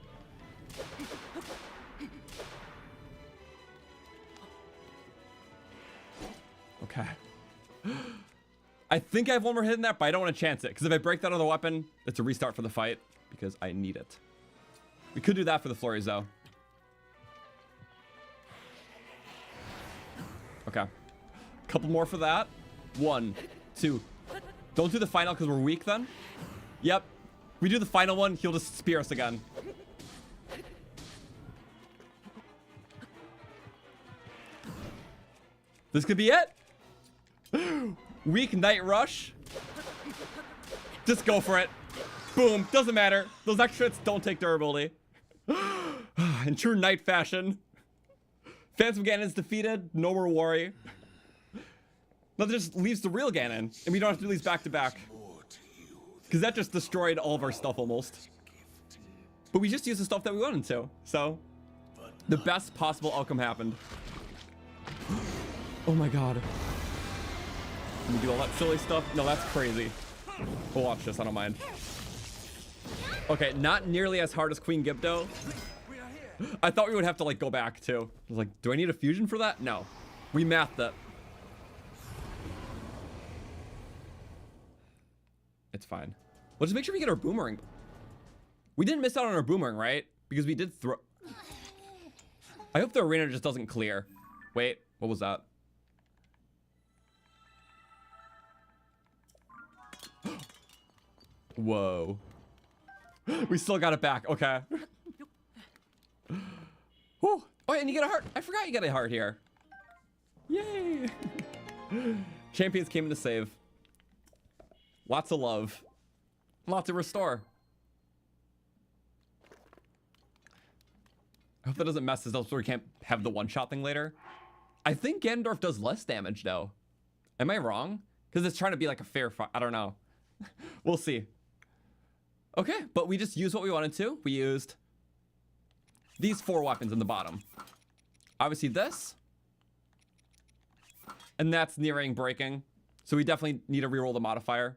Okay. I think I have one more hit in that, but I don't want to chance it. Because if I break that other weapon, it's a restart for the fight. Because I need it. We could do that for the flurries, though. Okay. Couple more for that. 1, 2. Don't do the final because we're weak then. Yep. We do the final one, he'll just spear us again. This could be it. Weak Night Rush. Just go for it. Boom. Doesn't matter. Those extra hits don't take durability. In true Knight fashion. Phantom Ganon's defeated. No more worry. Now that just leaves the real Ganon. And we don't have to do these back to back. Because that just destroyed all of our stuff almost. But we just used the stuff that we wanted to. So, the best possible outcome happened. Oh my god. Can we do all that silly stuff? No, that's crazy. We'll watch this, I don't mind. Okay, not nearly as hard as Queen Gibdo. I thought we would have to like go back too. I was like, do I need a fusion for that? No. We mathed it. It's fine. We'll just make sure we get our boomerang. We didn't miss out on our boomerang, right? Because we did throw... I hope the arena just doesn't clear. Wait, what was that? Whoa. We still got it back. Okay. Whew. Oh, and you get a heart. I forgot you get a heart here. Yay. Champions came in to save. Lots of love. Lots of restore. I hope that doesn't mess us up so we can't have the one-shot thing later. I think Ganondorf does less damage, though. Am I wrong? Because it's trying to be like a fair fight. I don't know. We'll see. Okay, but we just used what we wanted to. We used these 4 weapons in the bottom. Obviously this. And that's nearing breaking. So we definitely need to reroll the modifier.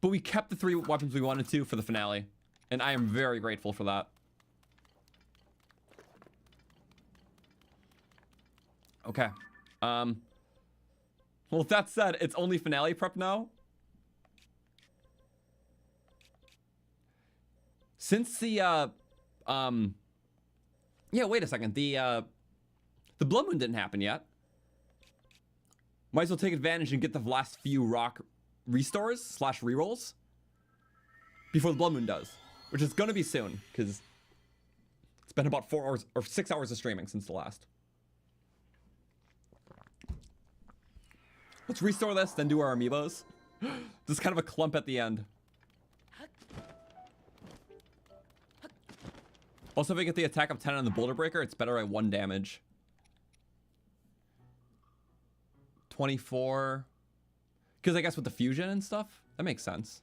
But we kept the 3 weapons we wanted to for the finale. And I am very grateful for that. Okay. Well, with that said, it's only finale prep now. Since the, yeah, wait a second. The Blood Moon didn't happen yet. Might as well take advantage and get the last few rock restores / rerolls before the Blood Moon does, which is going to be soon because it's been about 4 hours or 6 hours of streaming since the last. Let's restore this, then do our amiibos. This is kind of a clump at the end. Also, if I get the attack of 10 on the Boulder Breaker, it's better at 1 damage. 24. Because I guess with the fusion and stuff, that makes sense.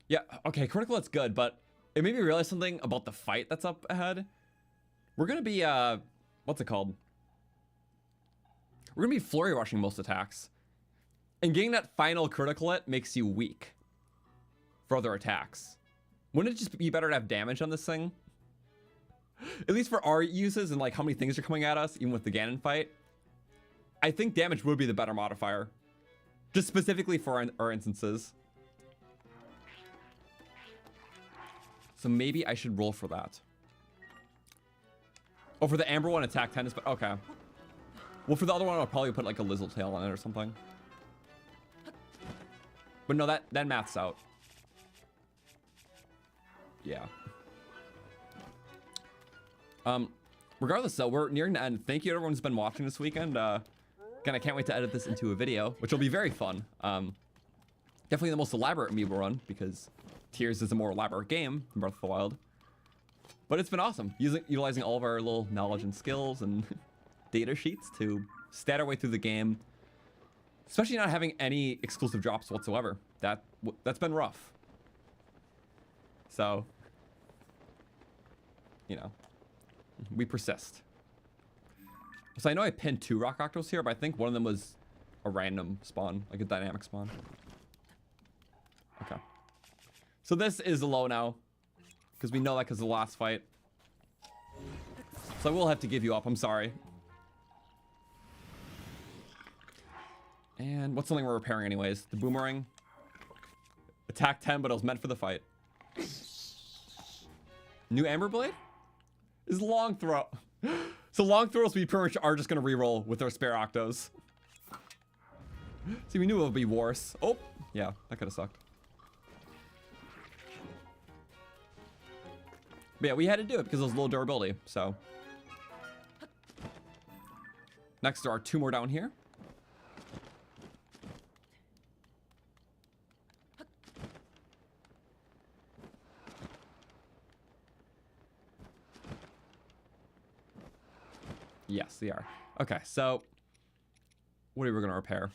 Yeah, okay, critical, it's good, but it made me realize something about the fight that's up ahead. We're gonna be, what's it called? We're gonna be flurry rushing most attacks. And getting that final critical hit makes you weak for other attacks. Wouldn't it just be better to have damage on this thing? At least for our uses and like how many things are coming at us, even with the Ganon fight. I think damage would be the better modifier. Just specifically for our instances. So maybe I should roll for that. Oh, for the amber one, attack 10 is... Okay. Well, for the other one, I'll probably put like a Lizzle tail on it or something. But no, that math's out. Yeah. Regardless, though, we're nearing the end. Thank you to everyone who's been watching this weekend. Again, I can't wait to edit this into a video, which will be very fun. Definitely the most elaborate Amiibo run, because Tears is a more elaborate game than Breath of the Wild. But it's been awesome, utilizing all of our little knowledge and skills and data sheets to stat our way through the game. Especially not having any exclusive drops whatsoever. That's been rough. So, you know, we persist. So I know I pinned 2 rock octos here, but I think one of them was a random spawn, like a dynamic spawn. Okay. So this is low now, because we know that because of the last fight. So I will have to give you up, I'm sorry. And what's something we're repairing anyways? The boomerang. Attack 10, but it was meant for the fight. New Amber Blade? Is long throw. So long throws we pretty much are just gonna reroll with our spare octos. See, we knew it would be worse. Oh, yeah, that could have sucked. But yeah, we had to do it because it was low durability, so. Next, there are 2 more down here. Yes, they are. Okay, so what are we gonna repair?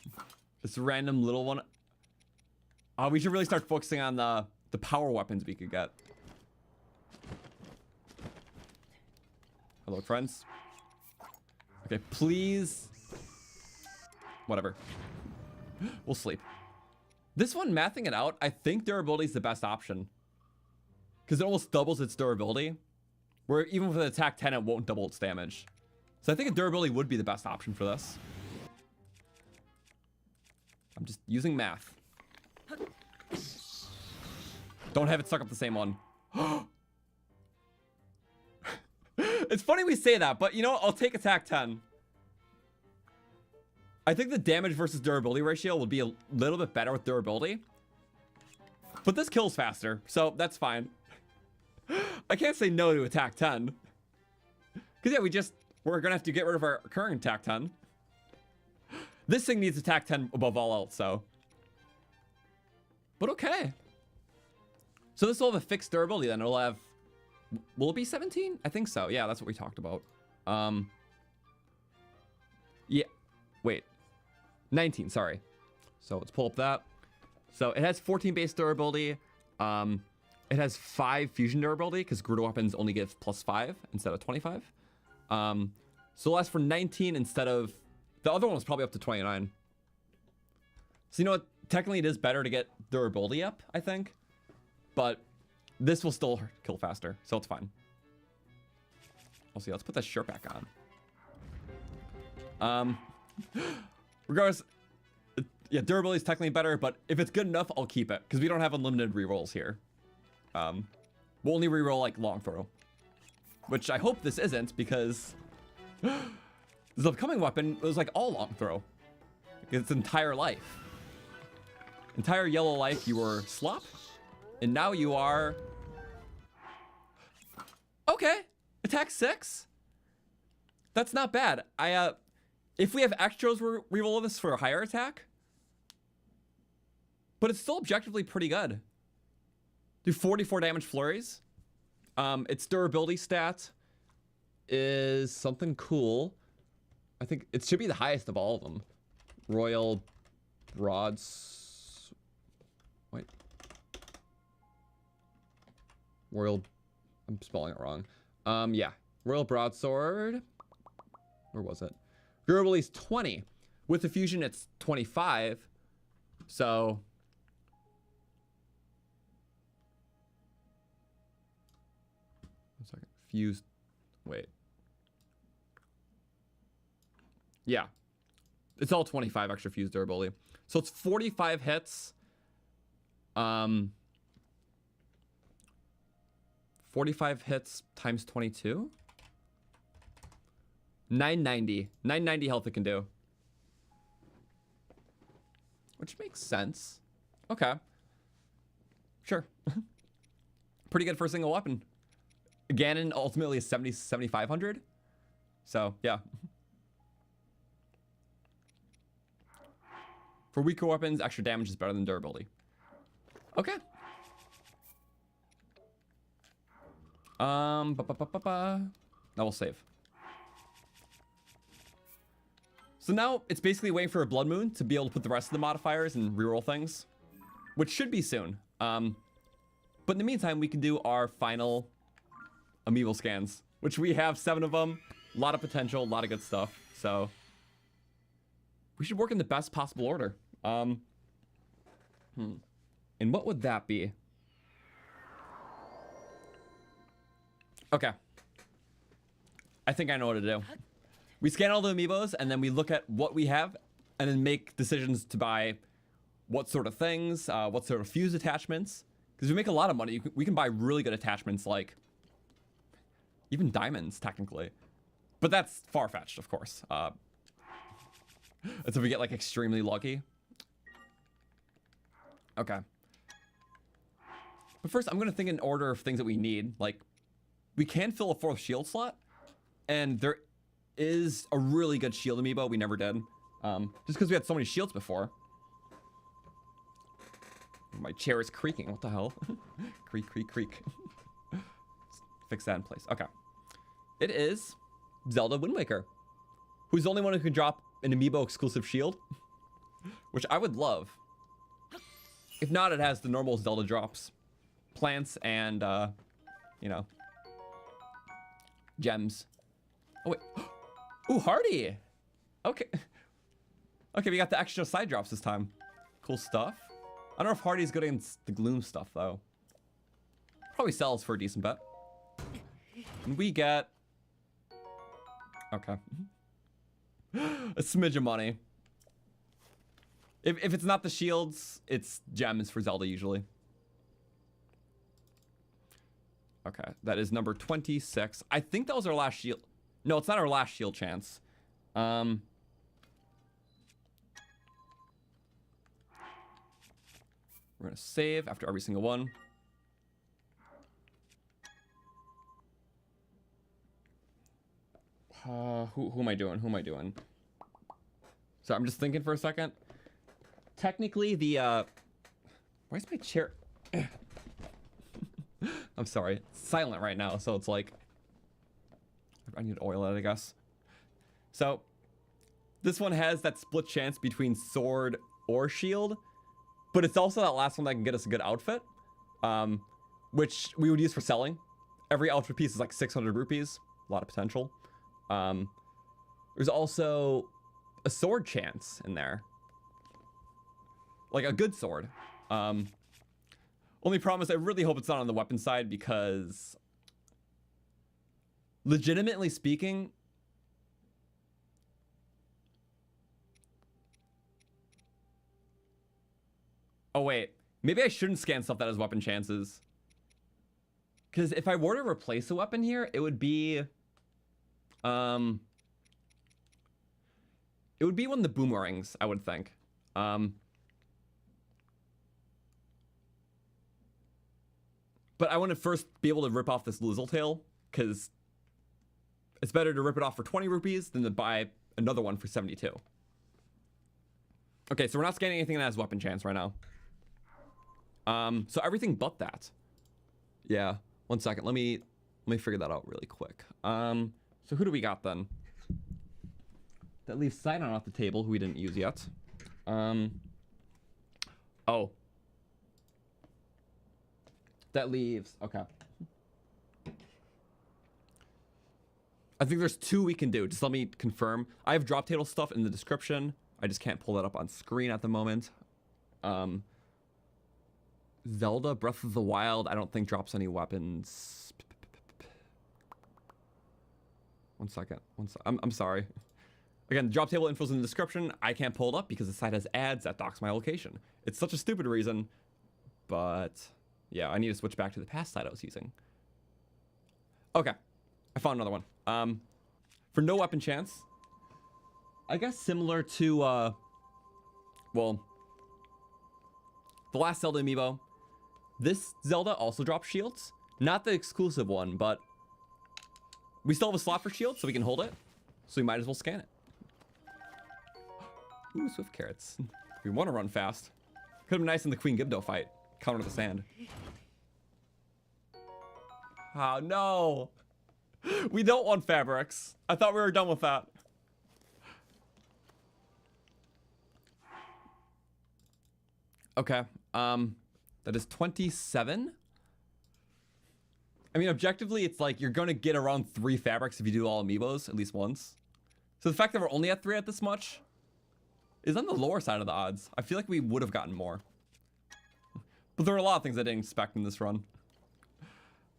This random little one. We should really start focusing on the power weapons we could get. Hello, friends. Okay, please. Whatever. We'll sleep. This one, mathing it out, I think durability is the best option. Because it almost doubles its durability. Where even with an attack 10, it won't double its damage. So I think a durability would be the best option for this. I'm just using math. Don't have it stuck up the same one. It's funny we say that, but you know what? I'll take attack 10. I think the damage versus durability ratio will be a little bit better with durability. But this kills faster, so that's fine. I can't say no to attack 10. Because yeah, we're gonna have to get rid of our current attack 10. This thing needs attack 10 above all else, so. But okay. So this will have a fixed durability then. It'll have, will it be 17? I think so. Yeah, that's what we talked about. Yeah, wait. 19, sorry. So let's pull up that. So it has 14 base durability. It has 5 fusion durability because Gerudo weapons only give +5 instead of 25. So it'll last for 19 instead of, the other one was probably up to 29. So you know what? Technically it is better to get durability up, I think. But this will still kill faster, so it's fine. I'll see, let's put that shirt back on. Regardless, yeah, durability is technically better, but if it's good enough, I'll keep it. Because we don't have unlimited rerolls here. We'll only reroll like long throw. Which I hope this isn't, because this upcoming weapon was like all long throw. Its entire life. Entire yellow life, you were slop. And now you are... Okay, attack 6. That's not bad. If we have extras, we'll reroll this for a higher attack. But it's still objectively pretty good. Do 44 damage flurries. Its durability stat is something cool. I think it should be the highest of all of them. Royal Broads... Wait. Royal... I'm spelling it wrong. Yeah. Royal Broadsword. Where was it? Durability is 20. With the fusion, it's 25. So... One second. Fused. Wait. Yeah. It's all 25 extra fused durability. So it's 45 hits. 45 hits times 22. 990. 990 health it can do. Which makes sense. Okay. Sure. Pretty good for a single weapon. Ganon ultimately is 7,500. So, yeah. For weaker weapons, extra damage is better than durability. Okay. Now we'll save. So now it's basically waiting for a blood moon to be able to put the rest of the modifiers and reroll things, which should be soon. But in the meantime, we can do our final amiibo scans, which we have 7 of them. A lot of potential, a lot of good stuff. So we should work in the best possible order. And what would that be? Okay. I think I know what to do. We scan all the amiibos, and then we look at what we have, and then make decisions to buy what sort of things, what sort of fuse attachments. Because we make a lot of money. We can buy really good attachments, like even diamonds, technically. But that's far-fetched, of course. That's if we get, like, extremely lucky. Okay. But first, I'm going to think in order of things that we need. Like, we can fill a 4th shield slot, and there is a really good shield amiibo we never did. Just because we had so many shields before. My chair is creaking. What the hell? Creak, creak, creak. Fix that in place. Okay. It is Zelda Wind Waker, who's the only one who can drop an amiibo exclusive shield, which I would love. If not, it has the normal Zelda drops. Plants and, you know, gems. Oh, wait. Ooh, Hardy. Okay. Okay, we got the extra side drops this time. Cool stuff. I don't know if Hardy's good against the Gloom stuff, though. Probably sells for a decent bet. And we get... Okay. A smidge of money. If it's not the shields, it's gems for Zelda, usually. Okay, that is number 26. I think that was our last shield. No, it's not our last shield chance. We're gonna save after every single one. Who am I doing? Who am I doing? So I'm just thinking for a second. Technically, the where's my chair? I'm sorry, it's silent right now, so it's like I need to oil it, I guess. So this one has that split chance between sword or shield, but it's also that last one that can get us a good outfit, which we would use for selling. Every outfit piece is like 600 rupees, a lot of potential. There's also a sword chance in there, like a good sword. Only problem is I really hope it's not on the weapon side, because legitimately speaking, oh wait, maybe I shouldn't scan stuff that has weapon chances, because if I were to replace a weapon here, it would be it would be one of the boomerangs, I would think. But I want to first be able to rip off this Lizzletail, because it's better to rip it off for 20 rupees than to buy another one for 72. Okay, so we're not scanning anything that has weapon chance right now. So everything but that. Yeah, one second. Let me figure that out really quick. So who do we got then? That leaves Sidon off the table, who we didn't use yet. Oh. That leaves, okay. I think there's 2 we can do. Just let me confirm. I have drop table stuff in the description. I just can't pull that up on screen at the moment. Zelda Breath of the Wild, I don't think drops any weapons. One second. I'm sorry. Again, the drop table info's in the description. I can't pull it up because the site has ads that docks my location. It's such a stupid reason, but yeah, I need to switch back to the past site I was using. Okay, I found another one. For no weapon chance, I guess similar to, well, the last Zelda amiibo, this Zelda also drops shields. Not the exclusive one, but we still have a slot for shields, so we can hold it. So we might as well scan it. Ooh, swift carrots. We want to run fast. Could have been nice in the Queen Gibdo fight. Counter the sand. Oh, no. We don't want fabrics. I thought we were done with that. Okay. That is 27. I mean, objectively, it's like you're going to get around 3 fabrics if you do all amiibos at least once. So the fact that we're only at 3 at this much is on the lower side of the odds. I feel like we would have gotten more. But there are a lot of things I didn't expect in this run.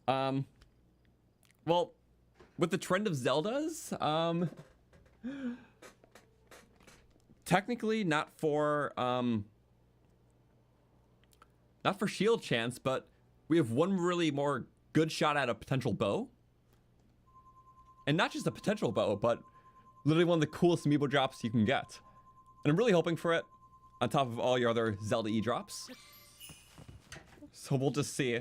Well, with the trend of Zeldas, technically not for shield chance, but we have one really more good shot at a potential bow. And not just a potential bow, but literally one of the coolest amiibo drops you can get. And I'm really hoping for it on top of all your other Zelda E drops. So we'll just see.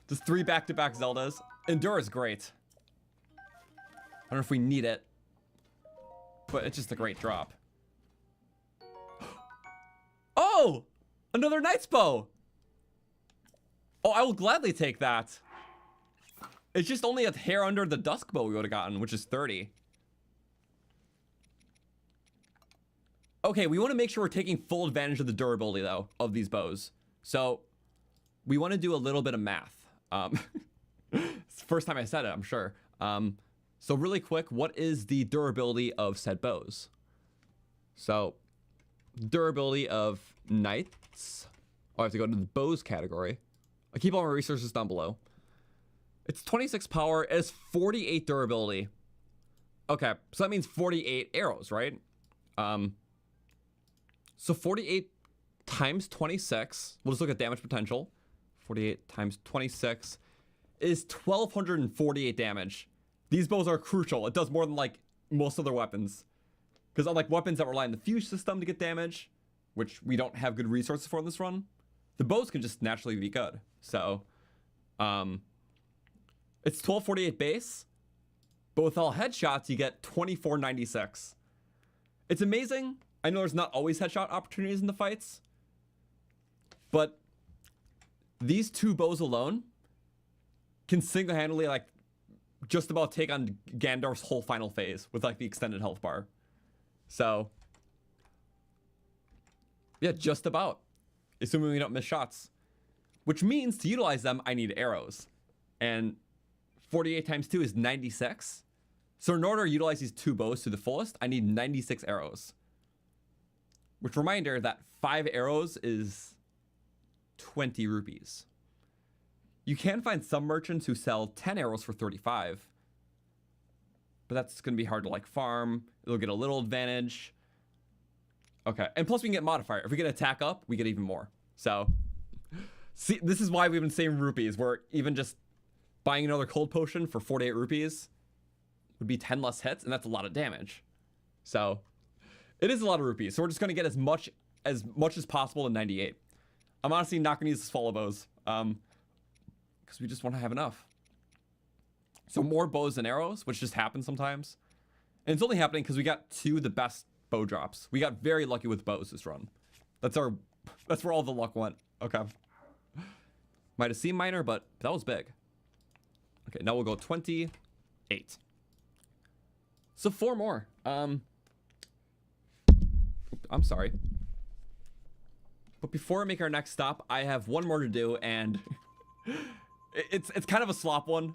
Just 3 back-to-back Zeldas. Endure is great. I don't know if we need it, but it's just a great drop. Oh! Another Knight's Bow! Oh, I will gladly take that. It's just only a hair under the Dusk Bow we would have gotten, which is 30. Okay, we want to make sure we're taking full advantage of the durability, though, of these bows. So, we want to do a little bit of math. It's the first time I said it, I'm sure. So really quick, what is the durability of said bows? So, durability of knights. Oh, I have to go to the bows category. I keep all my resources down below. It's 26 power. It has 48 durability. Okay, so that means 48 arrows, right? So 48 times 26. We'll just look at damage potential. 48 times 26 is 1,248 damage. These bows are crucial. It does more than like most other weapons. Because unlike weapons that rely on the fuse system to get damage, which we don't have good resources for in this run, the bows can just naturally be good. So, it's 1248 base, but with all headshots, you get 2496. It's amazing. I know there's not always headshot opportunities in the fights, but these 2 bows alone can single-handedly like just about take on Ganondorf's whole final phase with like the extended health bar. So, yeah, just about. Assuming we don't miss shots. Which means to utilize them, I need arrows. And 48 times 2 is 96. So in order to utilize these 2 bows to the fullest, I need 96 arrows. Which reminder that 5 arrows is 20 rupees. You can find some merchants who sell 10 arrows for 35. But that's going to be hard to like farm. It'll get a little advantage. Okay, and plus we can get modifier. If we get attack up, we get even more. So, see, this is why we've been saving rupees. We're even just buying another cold potion for 48 rupees would be 10 less hits, and that's a lot of damage. So, it is a lot of rupees. So we're just going to get as much as possible in 98. I'm honestly not going to use the swallow bows, because we just want to have enough. So more bows and arrows, which just happens sometimes. And it's only happening because we got 2 of the best bow drops. We got very lucky with bows this run. That's where all the luck went. Okay. Might have seemed minor, but that was big. Okay, now we'll go 28. So 4 more. I'm sorry. But before we make our next stop, I have one more to do, and it's kind of a slop one.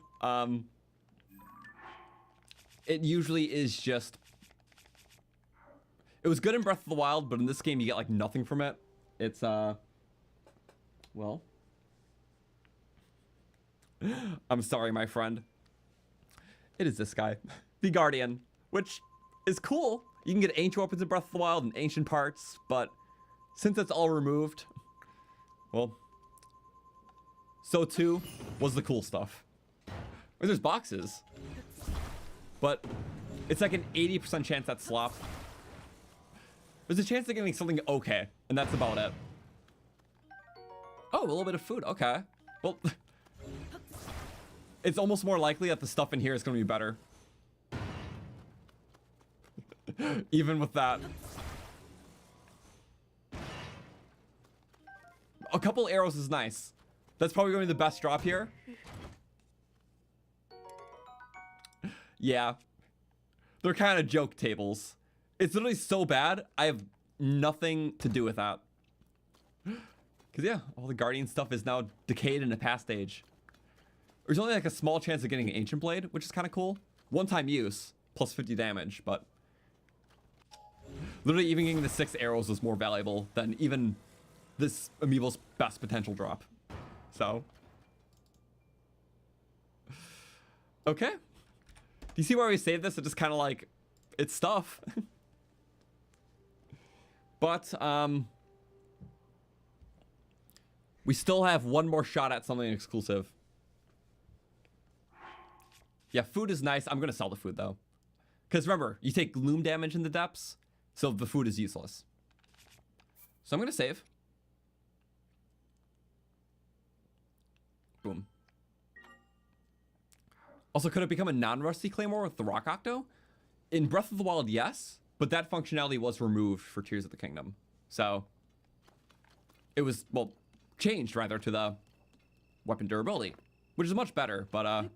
It usually is just... It was good in Breath of the Wild, but in this game you get like nothing from it. It's well, I'm sorry, my friend. It is this guy, the Guardian, which is cool. You can get ancient weapons in Breath of the Wild and ancient parts, but since it's all removed, well, so too was the cool stuff. Or there's boxes. But it's like an 80% chance that's slop. There's a chance of getting something okay, and that's about it. Oh, a little bit of food. Okay. Well, it's almost more likely that the stuff in here is going to be better. Even with that. A couple arrows is nice. That's probably going to be the best drop here. Yeah. They're kind of joke tables. It's literally so bad, I have nothing to do with that. Because, yeah, all the Guardian stuff is now decayed in a past age. There's only like a small chance of getting an Ancient Blade, which is kind of cool. One-time use, plus 50 damage, but... literally even getting the 6 arrows was more valuable than even this Amiibo's best potential drop. So... okay. Do you see why we saved this? It's just kind of like... it's stuff. But, we still have one more shot at something exclusive. Yeah, food is nice. I'm going to sell the food, though. Because remember, you take gloom damage in the depths, so the food is useless. So I'm going to save. Boom. Also, could it become a non-rusty claymore with the Rock Octo? In Breath of the Wild, yes. But that functionality was removed for Tears of the Kingdom. So, it was, well, changed, rather, to the weapon durability. Which is much better, but,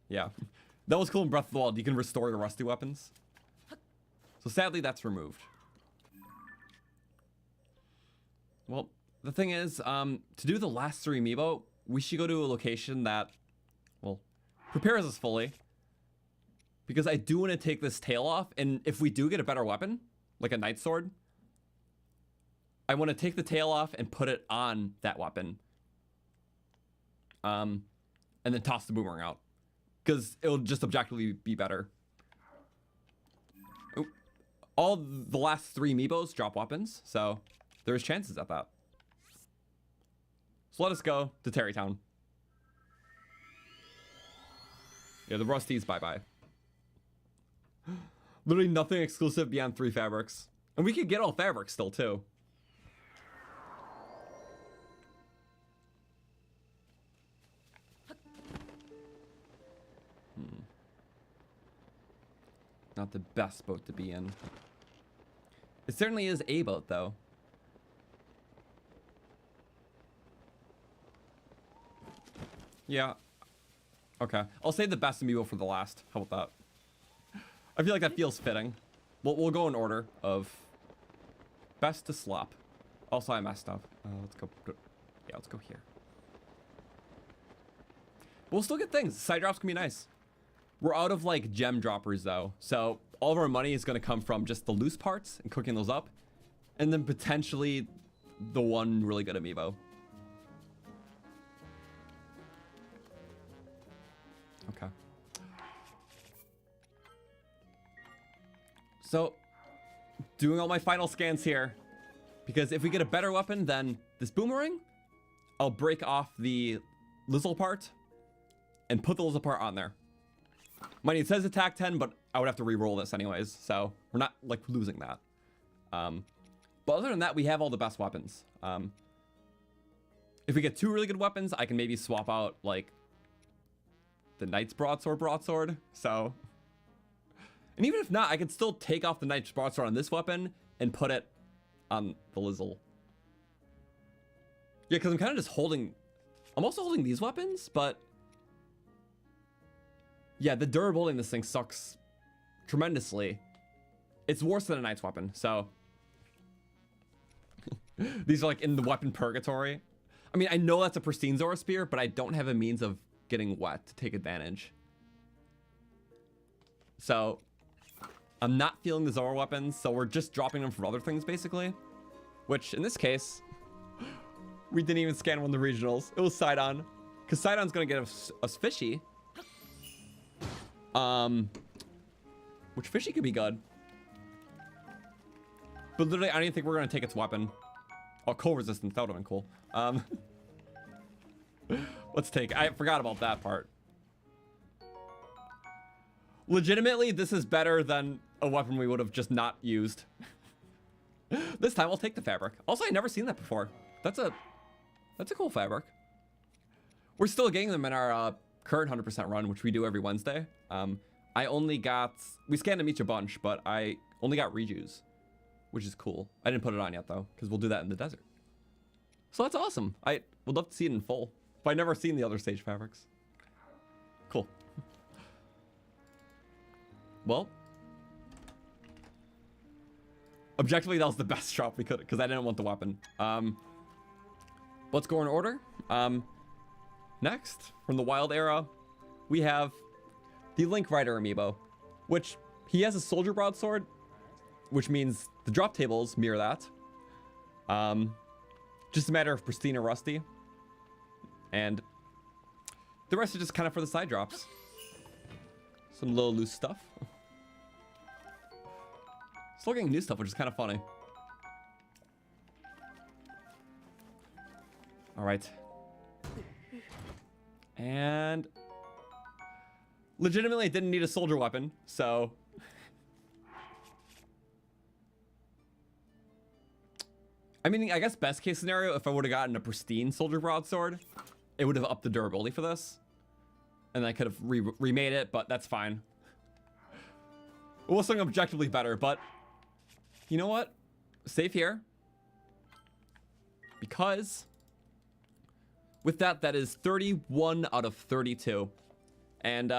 yeah. That was cool in Breath of the Wild. You can restore your rusty weapons. So, sadly, that's removed. Well, the thing is, to do the last 3 amiibo, we should go to a location that, well, prepares us fully. Because I do want to take this tail off, and if we do get a better weapon, like a Night Sword, I want to take the tail off and put it on that weapon. And then toss the boomerang out. Because it'll just objectively be better. Oop. All the last 3 amiibos drop weapons, so there's chances at that. So let us go to Terrytown. Yeah, the Rusties, bye-bye. Literally nothing exclusive beyond 3 fabrics. And we could get all fabrics still, too. Not the best boat to be in. It certainly is a boat, though. Yeah. Okay. I'll save the best amiibo for the last. How about that? I feel like that feels fitting. We'll go in order of best to slop. Also, I messed up. Let's go. Yeah, let's go here. We'll still get things. Side drops can be nice. We're out of like gem droppers though, so all of our money is going to come from just the loose parts and cooking those up, and then potentially the one really good amiibo. Okay. So, doing all my final scans here, because if we get a better weapon than this boomerang, I'll break off the Lizzle part and put the Lizzle part on there. Mind you, it says attack 10, but I would have to re-roll this anyways, so we're not like losing that. But other than that, we have all the best weapons. If we get 2 really good weapons, I can maybe swap out like the Knight's broadsword, so... And even if not, I could still take off the Knight's broadsword on this weapon and put it on the Lizzle. Yeah, because I'm kind of just holding... I'm also holding these weapons, but... yeah, the durability in this thing sucks tremendously. It's worse than a Knight's weapon, so... these are like in the weapon purgatory. I mean, I know that's a pristine Zora Spear, but I don't have a means of getting wet to take advantage. So... I'm not feeling the Zora weapons, so we're just dropping them for other things, basically. Which, in this case, we didn't even scan one of the regionals. It was Sidon. Because Sidon's going to get us Fishy. Which Fishy could be good. But literally, I don't even think we're going to take its weapon. Oh, cold resistance. That would have been cool. Let's take... I forgot about that part. Legitimately, this is better than a weapon we would have just not used. This time I'll take the fabric. Also, I've never seen that before. That's a cool fabric. We're still getting them in our current 100% run, which we do every Wednesday. We scanned them each a bunch, but I only got rejues, which is cool. I didn't put it on yet though, because we'll do that in the desert. So that's awesome. I would love to see it in full, but I've never seen the other stage fabrics. Cool. Well, objectively, that was the best shop we could, because I didn't want the weapon. Let's go in order. Next, from the Wild Era, we have the Link Rider amiibo, which he has a soldier broadsword, which means the drop tables mirror that. Just a matter of pristine or rusty. And the rest are just kind of for the side drops. Some little loose stuff. Still getting new stuff, which is kind of funny. All right. And legitimately, I didn't need a soldier weapon, so I mean, I guess best case scenario, if I would have gotten a pristine soldier broadsword, it would have upped the durability for this, and I could have remade it, but that's fine. It was something objectively better, but you know what? Save here, because with that, that is 31 out of 32. And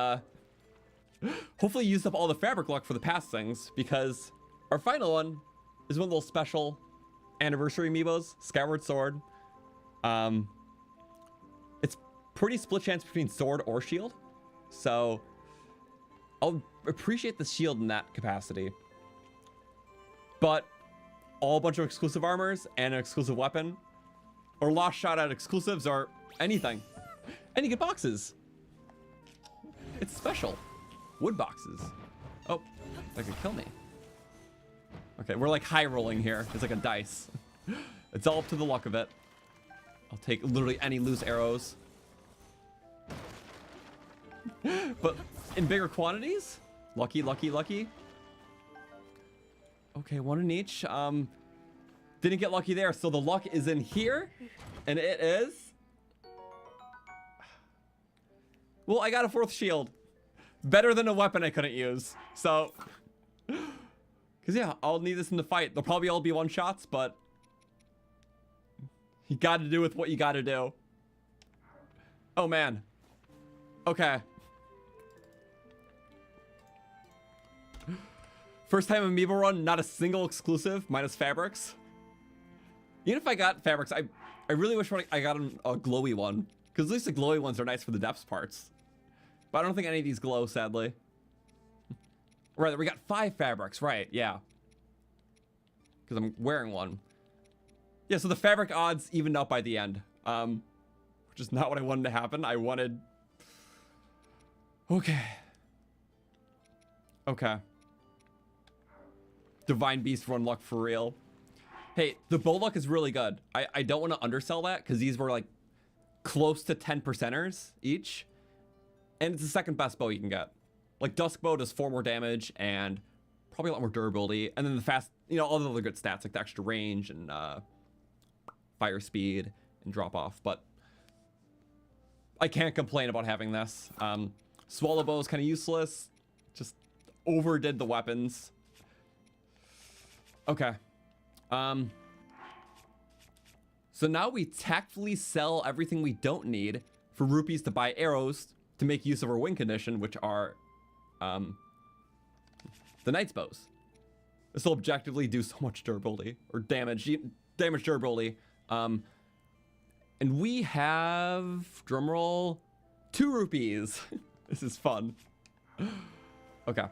hopefully used up all the fabric luck for the past things, because our final one is one of those special anniversary amiibos, Skyward Sword. It's pretty split chance between sword or shield. So I'll appreciate the shield in that capacity. But all a bunch of exclusive armors and an exclusive weapon, or lost shot at exclusives, or anything. And you get boxes. It's special. Wood boxes. Oh, that could kill me. Okay, we're like high rolling here. It's like a dice. It's all up to the luck of it. I'll take literally any loose arrows. But in bigger quantities? Lucky, lucky, lucky. Okay, one in each. Didn't get lucky there, so the luck is in here. And it is... Well, I got a 4th shield. Better than a weapon I couldn't use. So... Because yeah, I'll need this in the fight. They'll probably all be one-shots, but... You gotta do with what you gotta do. Oh, man. Okay. First time Amiibo run, not a single exclusive, minus fabrics. Even if I got fabrics, I really wish I got a glowy one. Because at least the glowy ones are nice for the depths parts. But I don't think any of these glow, sadly. Right, we got 5 fabrics, right, yeah. Because I'm wearing one. Yeah, so the fabric odds evened out by the end. Which is not what I wanted to happen. I wanted... Okay. Okay. Divine Beast run luck for real. Hey, the bow luck is really good. I don't want to undersell that, because these were like close to 10%ers each. And it's the second best bow you can get. Like Dusk Bow does 4 more damage and probably a lot more durability. And then the fast, you know, all the other good stats like the extra range and fire speed and drop off. But I can't complain about having this. Swallow Bow is kind of useless. Just overdid the weapons. Okay. So now we tactfully sell everything we don't need for rupees to buy arrows to make use of our win condition, which are the Knight's Bows. This will objectively do so much durability, or damage durability. And we have, drumroll, 2 rupees. This is fun. Okay.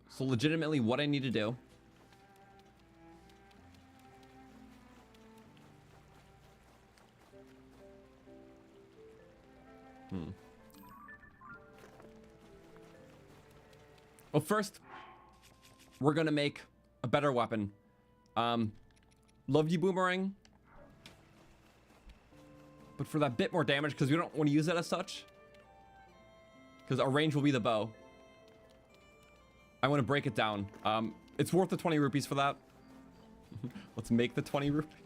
So legitimately what I need to do Well, first, we're gonna make a better weapon. Love you, Boomerang. But for that bit more damage, because we don't want to use it as such, because our range will be the bow. I want to break it down. It's worth the 20 rupees for that. Let's make the 20 rupees.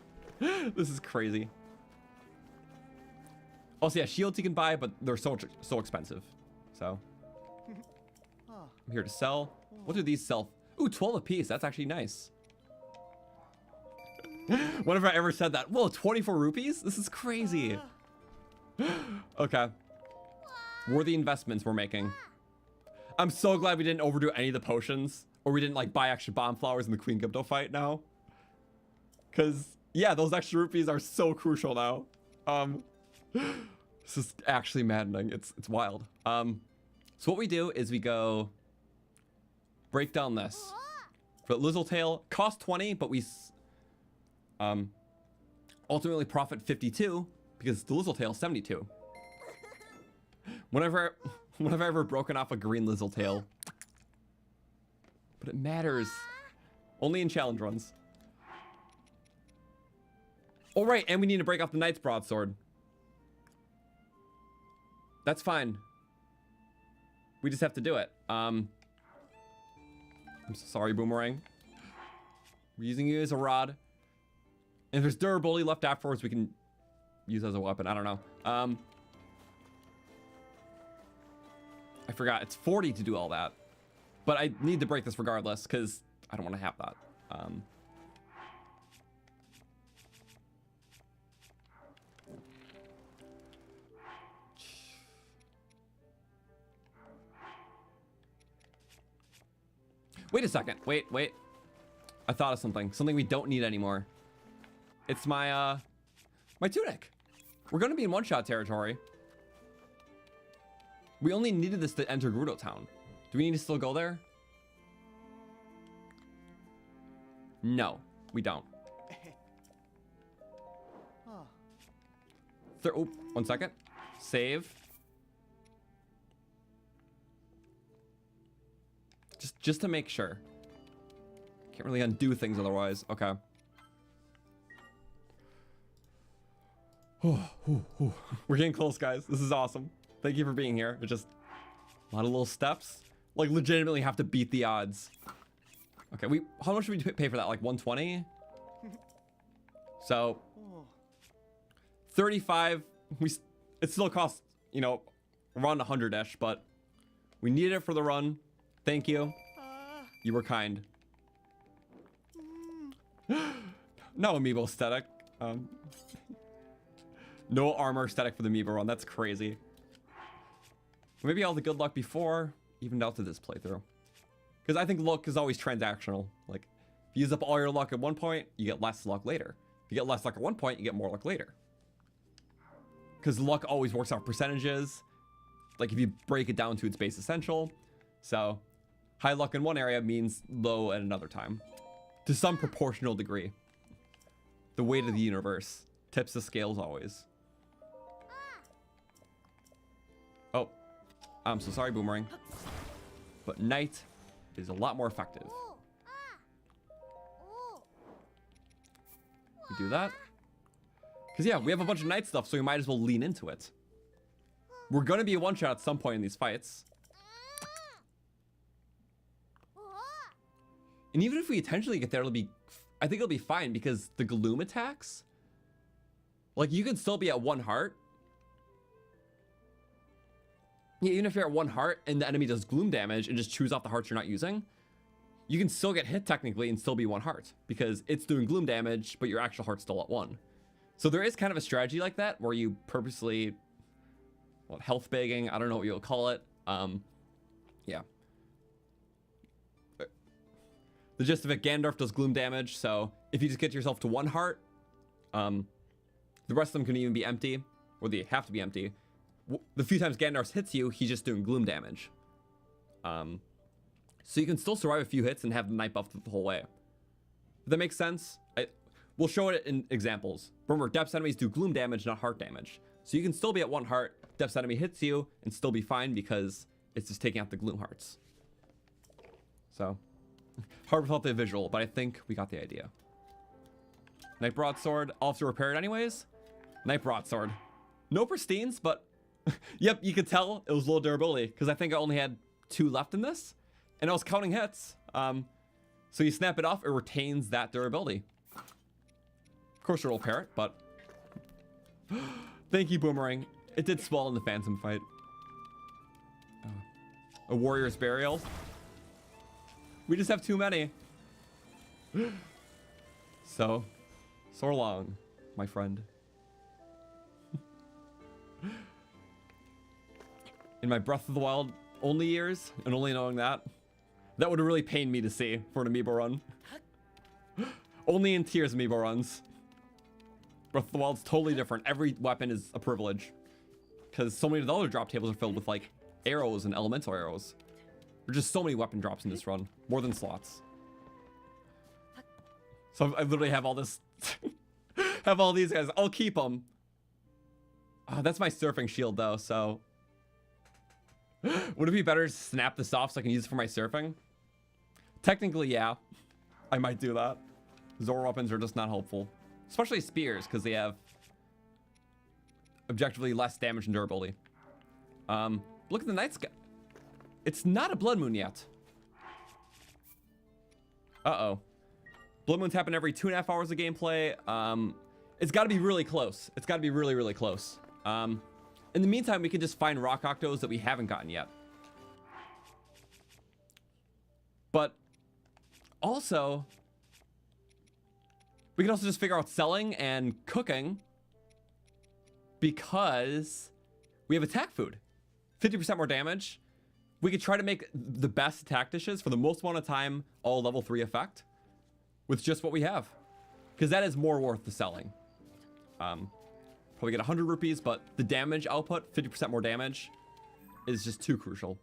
This is crazy. Also, yeah, shields you can buy, but they're so expensive. So I'm here to sell. What do these sell? Ooh, 12 a piece. That's actually nice. When have I ever said that? Whoa, 24 rupees? This is crazy. Okay. Worthy investments we're making. I'm so glad we didn't overdo any of the potions, or we didn't like buy extra bomb flowers in the Queen Gibdo fight now. Cause yeah, those extra rupees are so crucial now. This is actually maddening. It's wild. So what we do is we go break down this. For Lizzletail, cost 20, but we ultimately profit 52 because the Lizzletail 72. Whenever I've ever broken off a green Lizzletail. But it matters. Only in challenge runs. Oh right, and we need to break off the Knight's Broadsword. That's fine. We just have to do it. I'm so sorry, Boomerang. We're using you as a rod. And if there's durability left afterwards, we can use it as a weapon. I don't know. I forgot. It's 40 to do all that. But I need to break this regardless, because I don't want to have that. Wait a second. Wait. I thought of something. Something we don't need anymore. It's my, my tunic. We're going to be in one-shot territory. We only needed this to enter Gerudo Town. Do we need to still go there? No, we don't. Oh, 1 second. Save. Just to make sure. Can't really undo things otherwise. Okay. We're getting close, guys. This is awesome. Thank you for being here. It's just a lot of little steps. Like, legitimately have to beat the odds. Okay, how much should we pay for that? Like 120? So 35. It still costs, you know, around 100-ish, but we needed it for the run. Thank you. You were kind. No amiibo aesthetic. No armor aesthetic for the amiibo run. That's crazy. Maybe all the good luck before evened out to this playthrough. Because I think luck is always transactional. Like, if you use up all your luck at one point, you get less luck later. If you get less luck at one point, you get more luck later. Because luck always works out percentages. Like, if you break it down to its base essential. So, high luck in one area means low at another time. To some proportional degree. The weight of the universe tips the scales always. Oh, I'm so sorry, Boomerang. But Knight is a lot more effective. We do that. Because yeah, we have a bunch of Knight stuff, so we might as well lean into it. We're going to be a one-shot at some point in these fights. And even if we intentionally get there, I think it'll be fine because the gloom attacks, like, you can still be at 1 heart. Yeah, even if you're at 1 heart and the enemy does gloom damage and just chews off the hearts you're not using, you can still get hit technically and still be 1 heart because it's doing gloom damage, but your actual heart's still at 1. So there is kind of a strategy like that where you purposely, health bagging, I don't know what you'll call it. Yeah. The gist of it, Ganondorf does gloom damage, so if you just get yourself to 1 heart, the rest of them can even be empty, or they have to be empty. The few times Ganondorf hits you, he's just doing gloom damage. So you can still survive a few hits and have the night buff the whole way. If that makes sense? We'll show it in examples. Remember, depths enemies do gloom damage, not heart damage. So you can still be at 1 heart, depths enemy hits you, and still be fine because it's just taking out the gloom hearts. So, hard without the visual, but I think we got the idea. Knight Broadsword, I'll have to repair it anyways. Knight Broadsword. No pristines, but Yep, you could tell it was low durability because I think I only had 2 left in this, and I was counting hits. So you snap it off, it retains that durability. Of course, you'll repair it, but thank you, Boomerang. It did swell in the Phantom fight. A warrior's burial. We just have too many. So long, my friend. In my Breath of the Wild only years, and only knowing that would have really pained me to see for an Amiibo run. Only in Tears Amiibo runs. Breath of the Wild's totally different. Every weapon is a privilege. Because so many of the other drop tables are filled with like arrows and elemental arrows. There's just so many weapon drops in this run. More than slots. So I literally have all this. Have all these guys. I'll keep them. That's my surfing shield though, so. Would it be better to snap this off so I can use it for my surfing? Technically, yeah. I might do that. Zora weapons are just not helpful. Especially spears, because they have objectively less damage and durability. Look at the night sky. It's not a blood moon yet. Uh-oh. Blood moons happen every 2.5 hours of gameplay. It's got to be really close. It's got to be really, really close. In the meantime, we can just find rock octos that we haven't gotten yet. But also, we can also just figure out selling and cooking because we have attack food. 50% more damage. We could try to make the best attack dishes for the most amount of time, all level 3 effect, with just what we have. Because that is more worth the selling. Probably get 100 rupees, but the damage output, 50% more damage, is just too crucial.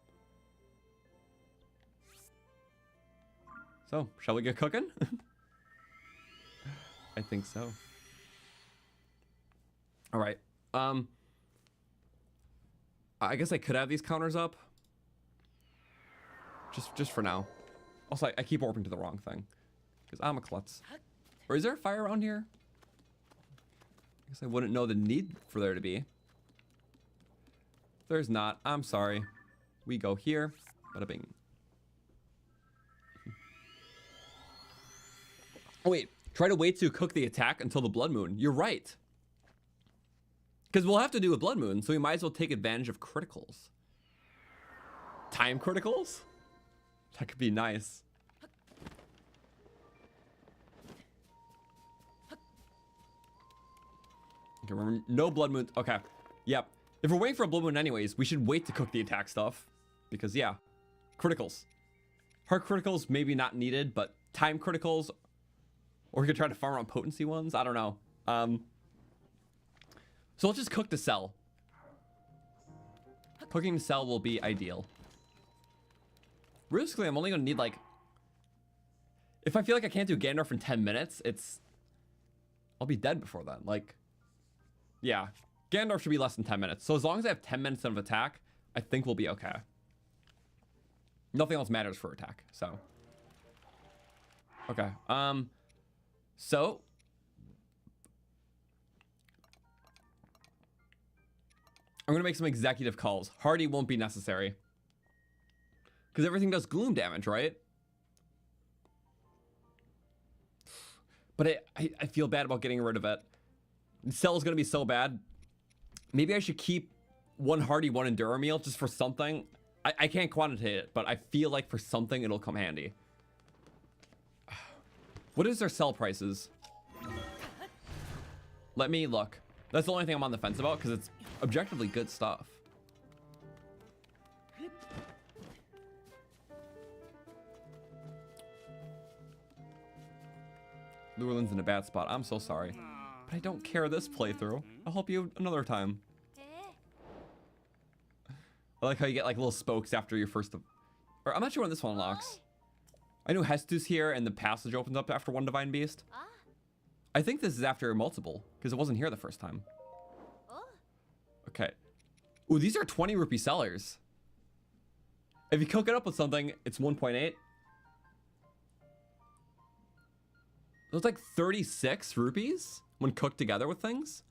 So, shall we get cooking? I think so. All right. I guess I could have these counters up. Just for now. Also, I keep warping to the wrong thing. Because I'm a klutz. Or is there a fire around here? I guess I wouldn't know the need for there to be. There's not. I'm sorry. We go here. Bada bing. Oh, wait. Try to wait to cook the attack until the blood moon. You're right. Because we'll have to do a blood moon, so we might as well take advantage of criticals. Time criticals? That could be nice. Okay, remember, no blood moon. Okay, yep. If we're waiting for a blood moon anyways, we should wait to cook the attack stuff. Because, yeah, criticals. Heart criticals, maybe not needed, but time criticals, or we could try to farm on potency ones. I don't know. So let's just cook to sell. Cooking to sell will be ideal. Realistically, I'm only gonna need like, if I feel like I can't do Ganondorf in 10 minutes, I'll be dead before then. Like, yeah, Ganondorf should be less than 10 minutes. So as long as I have 10 minutes of attack, I think we'll be okay. Nothing else matters for attack, so. Okay, so. I'm gonna make some executive calls. Hardy won't be necessary. Because everything does gloom damage, right? But I feel bad about getting rid of it. Cell is gonna be so bad. Maybe I should keep one Hardy, one Endura meal just for something. I can't quantitate it, but I feel like for something it'll come handy. What is their sell prices? Let me look. That's the only thing I'm on the fence about because it's objectively good stuff. Llewellyn's in a bad spot. I'm so sorry. But I don't care this playthrough. I'll help you another time. I like how you get like little spokes after your first... Or I'm not sure when this one unlocks. I know Hestu's here and the passage opens up after one Divine Beast. I think this is after multiple because it wasn't here the first time. Okay. Ooh, these are 20 rupee sellers. If you cook it up with something, it's 1.8. It's like 36 rupees when cooked together with things.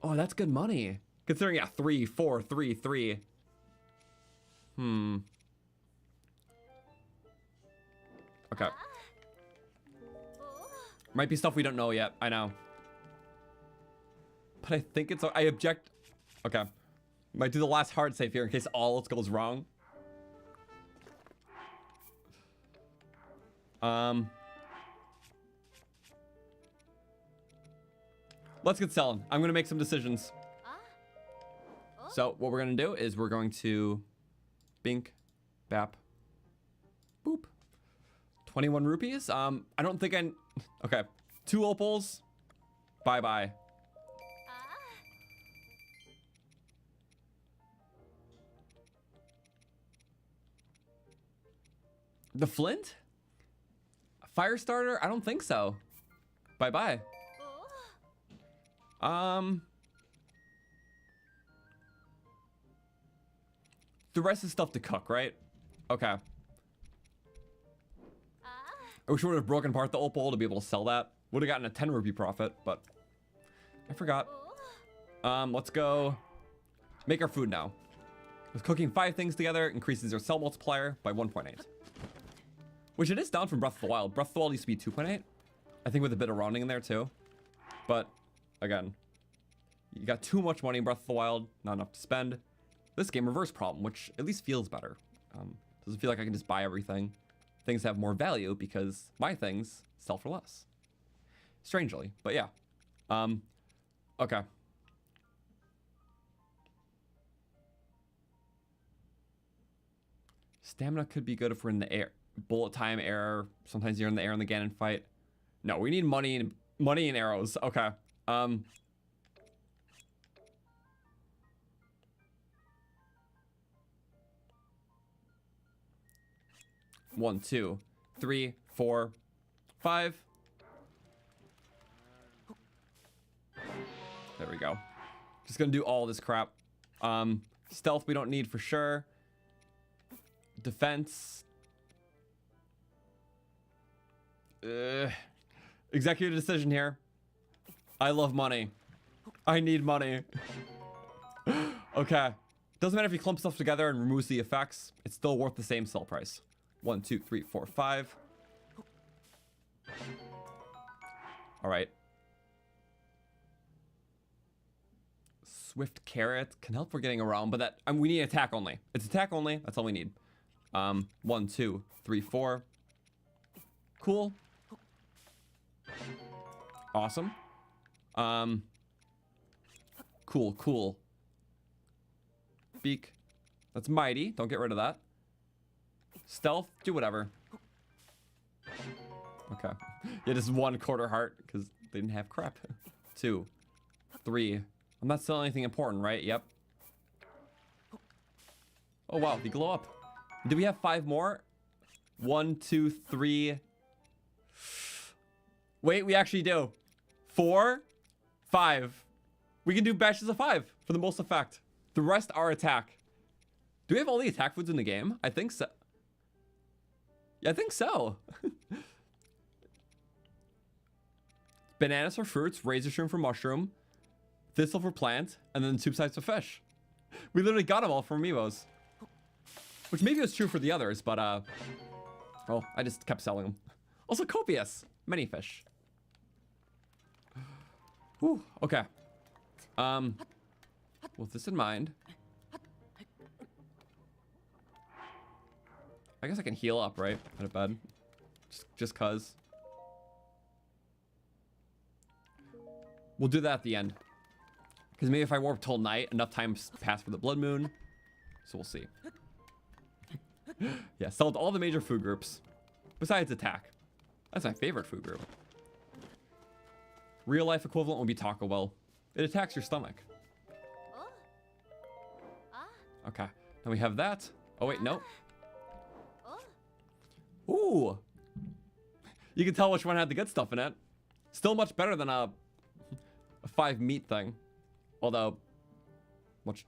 Oh, that's good money. Considering, yeah, 3, 4, 3, 3. Okay. Might be stuff we don't know yet. I know. But I think it's... I object... Okay. Might do the last hard save here in case all else goes wrong. Let's get selling. I'm going to make some decisions. So what we're going to do is we're going to... Bink. Bap. Boop. 21 rupees. I don't think I... Okay. 2 opals. Bye-bye. The flint? A fire starter? I don't think so. Bye-bye. The rest is stuff to cook, right? Okay. I wish we would have broken apart the opal to be able to sell that. Would have gotten a 10 rupee profit, but I forgot. Let's go make our food now. With cooking 5 things together increases our cell multiplier by 1.8. Which it is down from Breath of the Wild. Breath of the Wild used to be 2.8. I think with a bit of rounding in there too. But again, you got too much money in Breath of the Wild, not enough to spend. This game reverse problem, which at least feels better. Doesn't feel like I can just buy everything. Things have more value because my things sell for less. Strangely, but yeah. Okay. Stamina could be good if we're in the air. Bullet time, air. Sometimes you're in the air in the Ganon fight. No, we need money and arrows. Okay. 1, 2, 3, 4, 5. There we go. Just gonna do all this crap. Stealth we don't need for sure. Defense. Executive decision here. I love money. I need money. Okay. Doesn't matter if you clump stuff together and removes the effects. It's still worth the same sell price. 1, 2, 3, 4, 5. All right. Swift carrot can help for getting around, but that we need attack only. It's attack only. That's all we need. 1, 2, 3, 4. Cool. Awesome. Cool. Beak. That's mighty. Don't get rid of that. Stealth. Do whatever. Okay. Yeah, just 1 quarter heart because they didn't have crap. 2, 3. I'm not selling anything important, right? Yep. Oh wow, they glow up. Do we have 5 more? 1, 2, 3. Wait, we actually do. 4, 5. We can do batches of 5 for the most effect. The rest are attack. Do we have all the attack foods in the game? I think so. Yeah, I think so. Bananas for fruits, razor shroom for mushroom, thistle for plant, and then soup sides for fish. We literally got them all from Amiibos. Which maybe was true for the others, but well, I just kept selling them. Also copious. Many fish. Whew, okay. With this in mind, I guess I can heal up, right? Out of bed. Just cause. We'll do that at the end. Because maybe if I warp till night, enough time's passed for the blood moon. So we'll see. Yeah, sold all the major food groups. Besides attack. That's my favorite food group. Real life equivalent would be Taco Bell. It attacks your stomach. Okay, now we have that. Oh wait, no. Ooh. You can tell which one had the good stuff in it. Still much better than a 5 meat thing. Although, much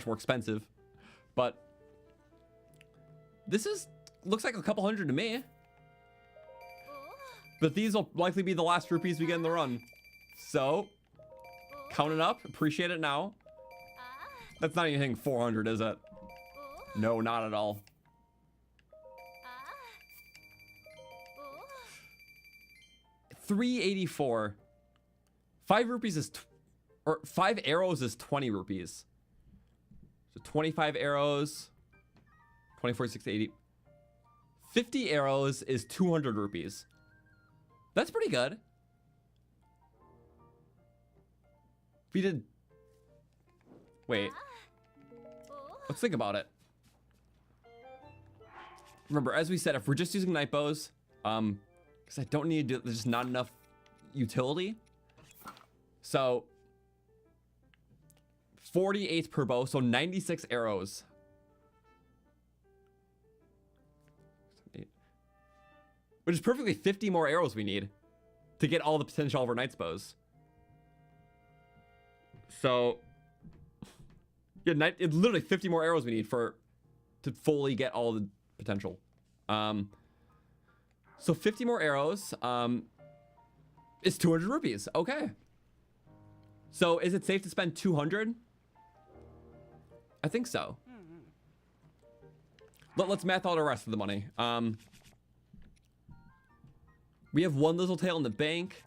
more expensive. But this looks like a couple hundred to me. But these will likely be the last rupees we get in the run. So, count it up. Appreciate it now. That's not even hitting 400, is it? Oh. No, not at all. Ah. Oh. 384. 5 rupees is, or 5 arrows is 20 rupees. So 25 arrows, 24, 60, 80. 50 arrows is 200 rupees. That's pretty good. If we did, wait, Oh. let's think about it. Remember, as we said, if we're just using night bows, because I don't need to, there's just not enough utility. So 48 per bow, so 96 arrows. Which is perfectly 50 more arrows we need to get all the potential of our knight's bows. So yeah, it's literally 50 more arrows we need to fully get all the potential. So 50 more arrows is 200 rupees. Okay. So is it safe to spend 200? I think so. Let's math out the rest of the money. We have 1 Lizzletail in the bank.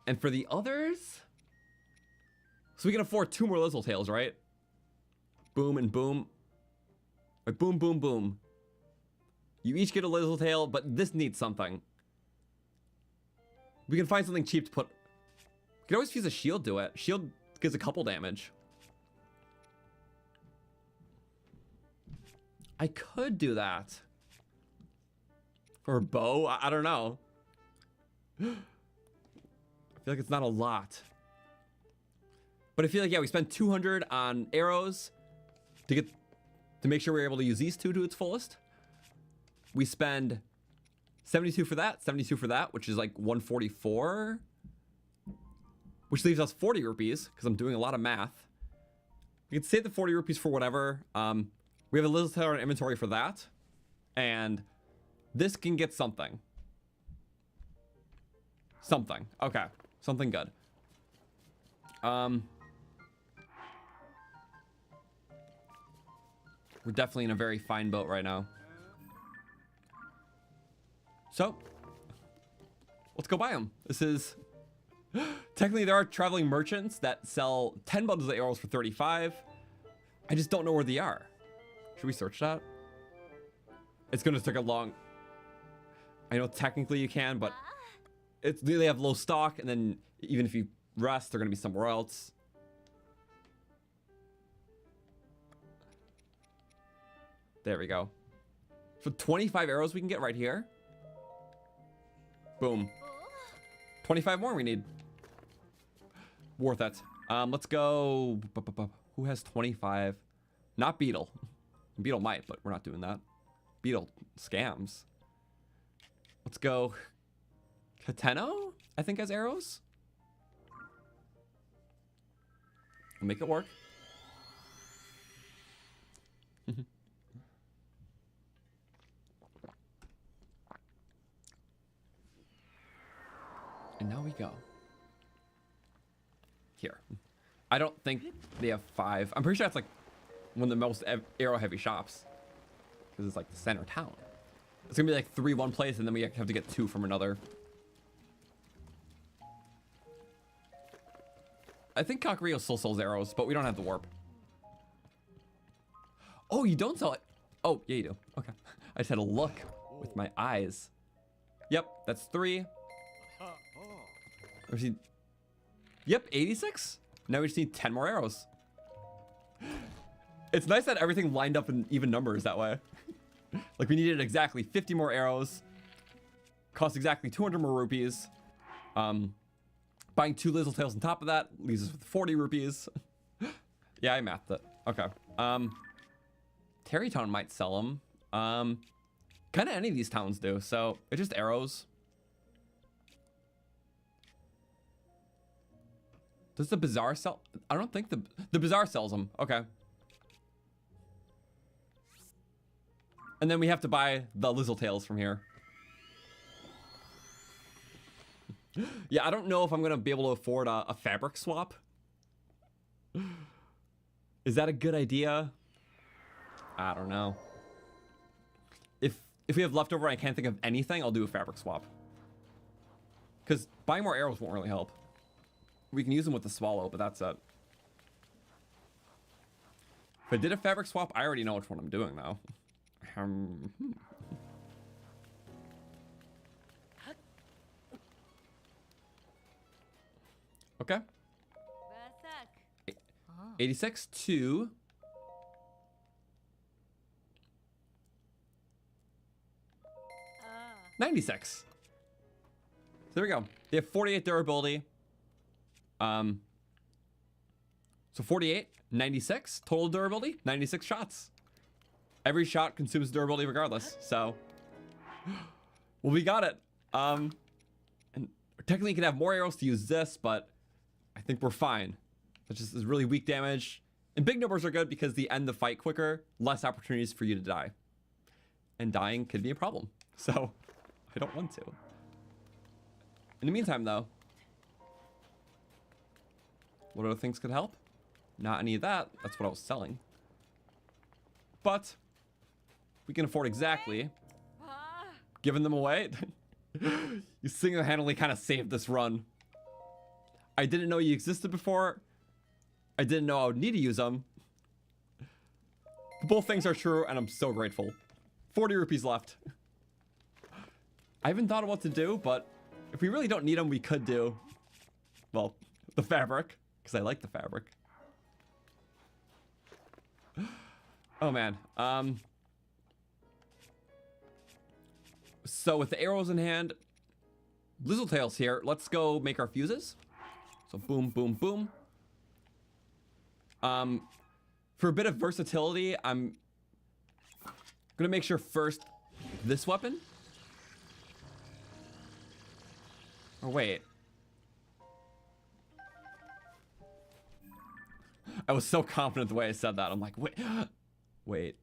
And for the others, so we can afford 2 more Lizzletails, right? Boom and boom. Like boom, boom, boom. You each get a Lizzletail, but this needs something. We can find something cheap to put. We can always use a shield to it. Shield gives a couple damage. I could do that. Or a bow? I don't know. I feel like it's not a lot. But I feel like, yeah, we spent 200 on arrows to make sure we're able to use these two to its fullest. We spend 72 for that, 72 for that, which is like 144. Which leaves us 40 rupees, because I'm doing a lot of math. We can save the 40 rupees for whatever. We have a little tail in inventory for that. And this can get something. Something. Okay. Something good. We're definitely in a very fine boat right now. So, let's go buy them. This is... Technically, there are traveling merchants that sell 10 bundles of arrows for 35. I just don't know where they are. Should we search that? It's going to take a long... I know technically you can, but they have low stock, and then even if you rest, they're going to be somewhere else. There we go. So 25 arrows we can get right here. Boom. 25 more we need. Worth it. Let's go. Who has 25? Not Beetle. Beetle might, but we're not doing that. Beetle scams. Let's go. Kateno, I think, has arrows. We'll make it work. And now we go. Here. I don't think they have 5. I'm pretty sure that's like one of the most arrow heavy shops. Because it's like the center town. It's gonna be like 3 one place, and then we have to get 2 from another. I think Kakariko still sells arrows, but we don't have the warp. Oh, you don't sell it? Oh, yeah, you do. Okay. I just had to look with my eyes. Yep, that's 3. Yep, 86. Now we just need 10 more arrows. It's nice that everything lined up in even numbers that way. Like we needed exactly 50 more arrows. Cost exactly 200 more rupees. Buying 2 Lizzletails on top of that leaves us with 40 rupees. Yeah, I mathed it. Okay. Terrytown might sell them. Kind of any of these towns do. So it's just arrows. Does the bazaar sell? I don't think the bazaar sells them. Okay. And then we have to buy the Lizzletails from here. Yeah, I don't know if I'm gonna be able to afford a fabric swap. Is that a good idea? I don't know. If we have leftover and I can't think of anything, I'll do a fabric swap. Because buying more arrows won't really help. We can use them with the swallow, but that's it. If I did a fabric swap, I already know which one I'm doing now. Okay. 86 to 96. So there we go. They have 48 durability. So 48, 96 total durability, 96 shots. Every shot consumes durability regardless. So, well, we got it. And technically you can have more arrows to use this, but I think we're fine. It just is really weak damage. And big numbers are good because they end the fight quicker, less opportunities for you to die. And dying could be a problem. So, I don't want to. In the meantime, though, what other things could help? Not any of that. That's what I was selling. But we can afford exactly giving them away. You single-handedly kind of saved this run. I didn't know you existed before. I didn't know I would need to use them. Both things are true, and I'm so grateful. 40 rupees left. I haven't thought of what to do, but if we really don't need them, we could do, well, the fabric, because I like the fabric. Oh, man. So with the arrows in hand, Blizzletail's here. Let's go make our fuses. So boom, boom, boom. For a bit of versatility, I'm gonna make sure first this weapon. Oh, wait. I was so confident the way I said that. I'm like, wait. Wait.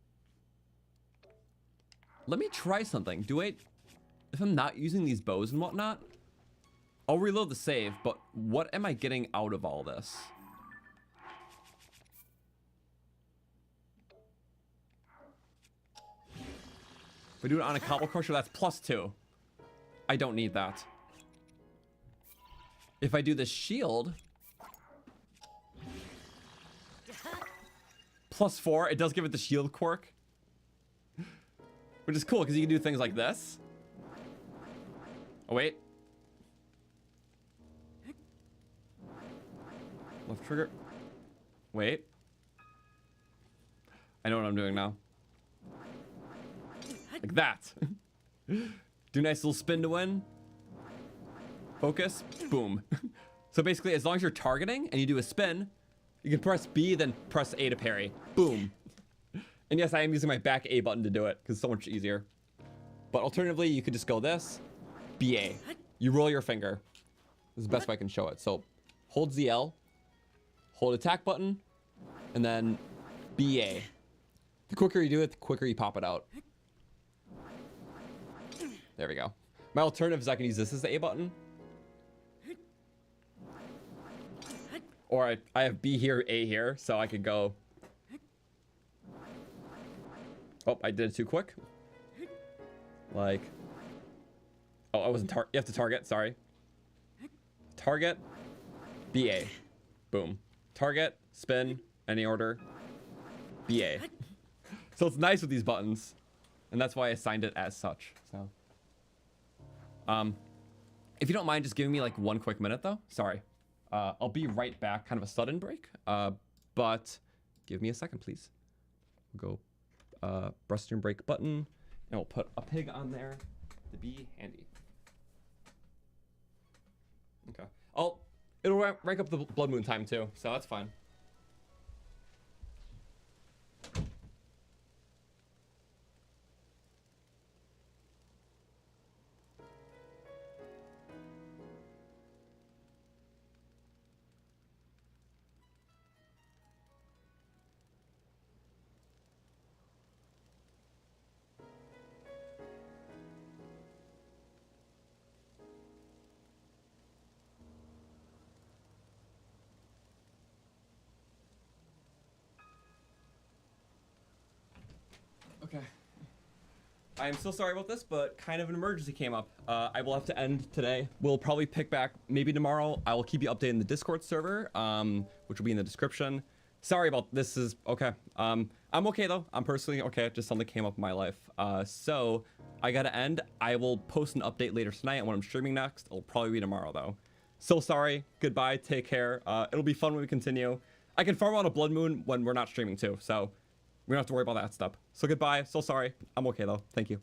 Let me try something. If I'm not using these bows and whatnot, I'll reload the save, but what am I getting out of all this? If I do it on a cobble crusher, that's +2. I don't need that. If I do the shield, +4, it does give it the shield quirk. Which is cool, because you can do things like this. Oh, wait. Left trigger. Wait. I know what I'm doing now. Like that. Do a nice little spin to win. Focus. Boom. So basically, as long as you're targeting and you do a spin, you can press B, then press A to parry. Boom. And yes, I am using my back A button to do it, because it's so much easier. But alternatively, you could just go this. BA. You roll your finger. This is the best way I can show it. So, hold ZL. Hold attack button. And then BA. The quicker you do it, the quicker you pop it out. There we go. My alternative is I can use this as the A button. Or I have B here, A here, so I could go. Oh, I did it too quick. Like. Oh, I wasn't you have to target, sorry. Target, BA. Boom. Target, spin, any order, BA. So it's nice with these buttons. And that's why I assigned it as such. So. If you don't mind just giving me like 1 quick minute though. Sorry. I'll be right back, kind of a sudden break. But give me a second, please. We'll go brush and break button, and we'll put a pig on there to be handy. Okay. It'll rank up the blood moon time too, so that's fine. Okay. I am so sorry about this, but kind of an emergency came up. I will have to end today. We'll probably pick back maybe tomorrow. I will keep you updated in the Discord server, which will be in the description. Sorry about this. Is okay. I'm okay though. I'm personally okay. Just something came up in my life. So I gotta end. I will post an update later tonight on when I'm streaming next. It'll probably be tomorrow though. So sorry. Goodbye. Take care. It'll be fun when we continue. I can farm on a blood moon when we're not streaming too. So we don't have to worry about that stuff. So goodbye. So sorry. I'm okay though. Thank you.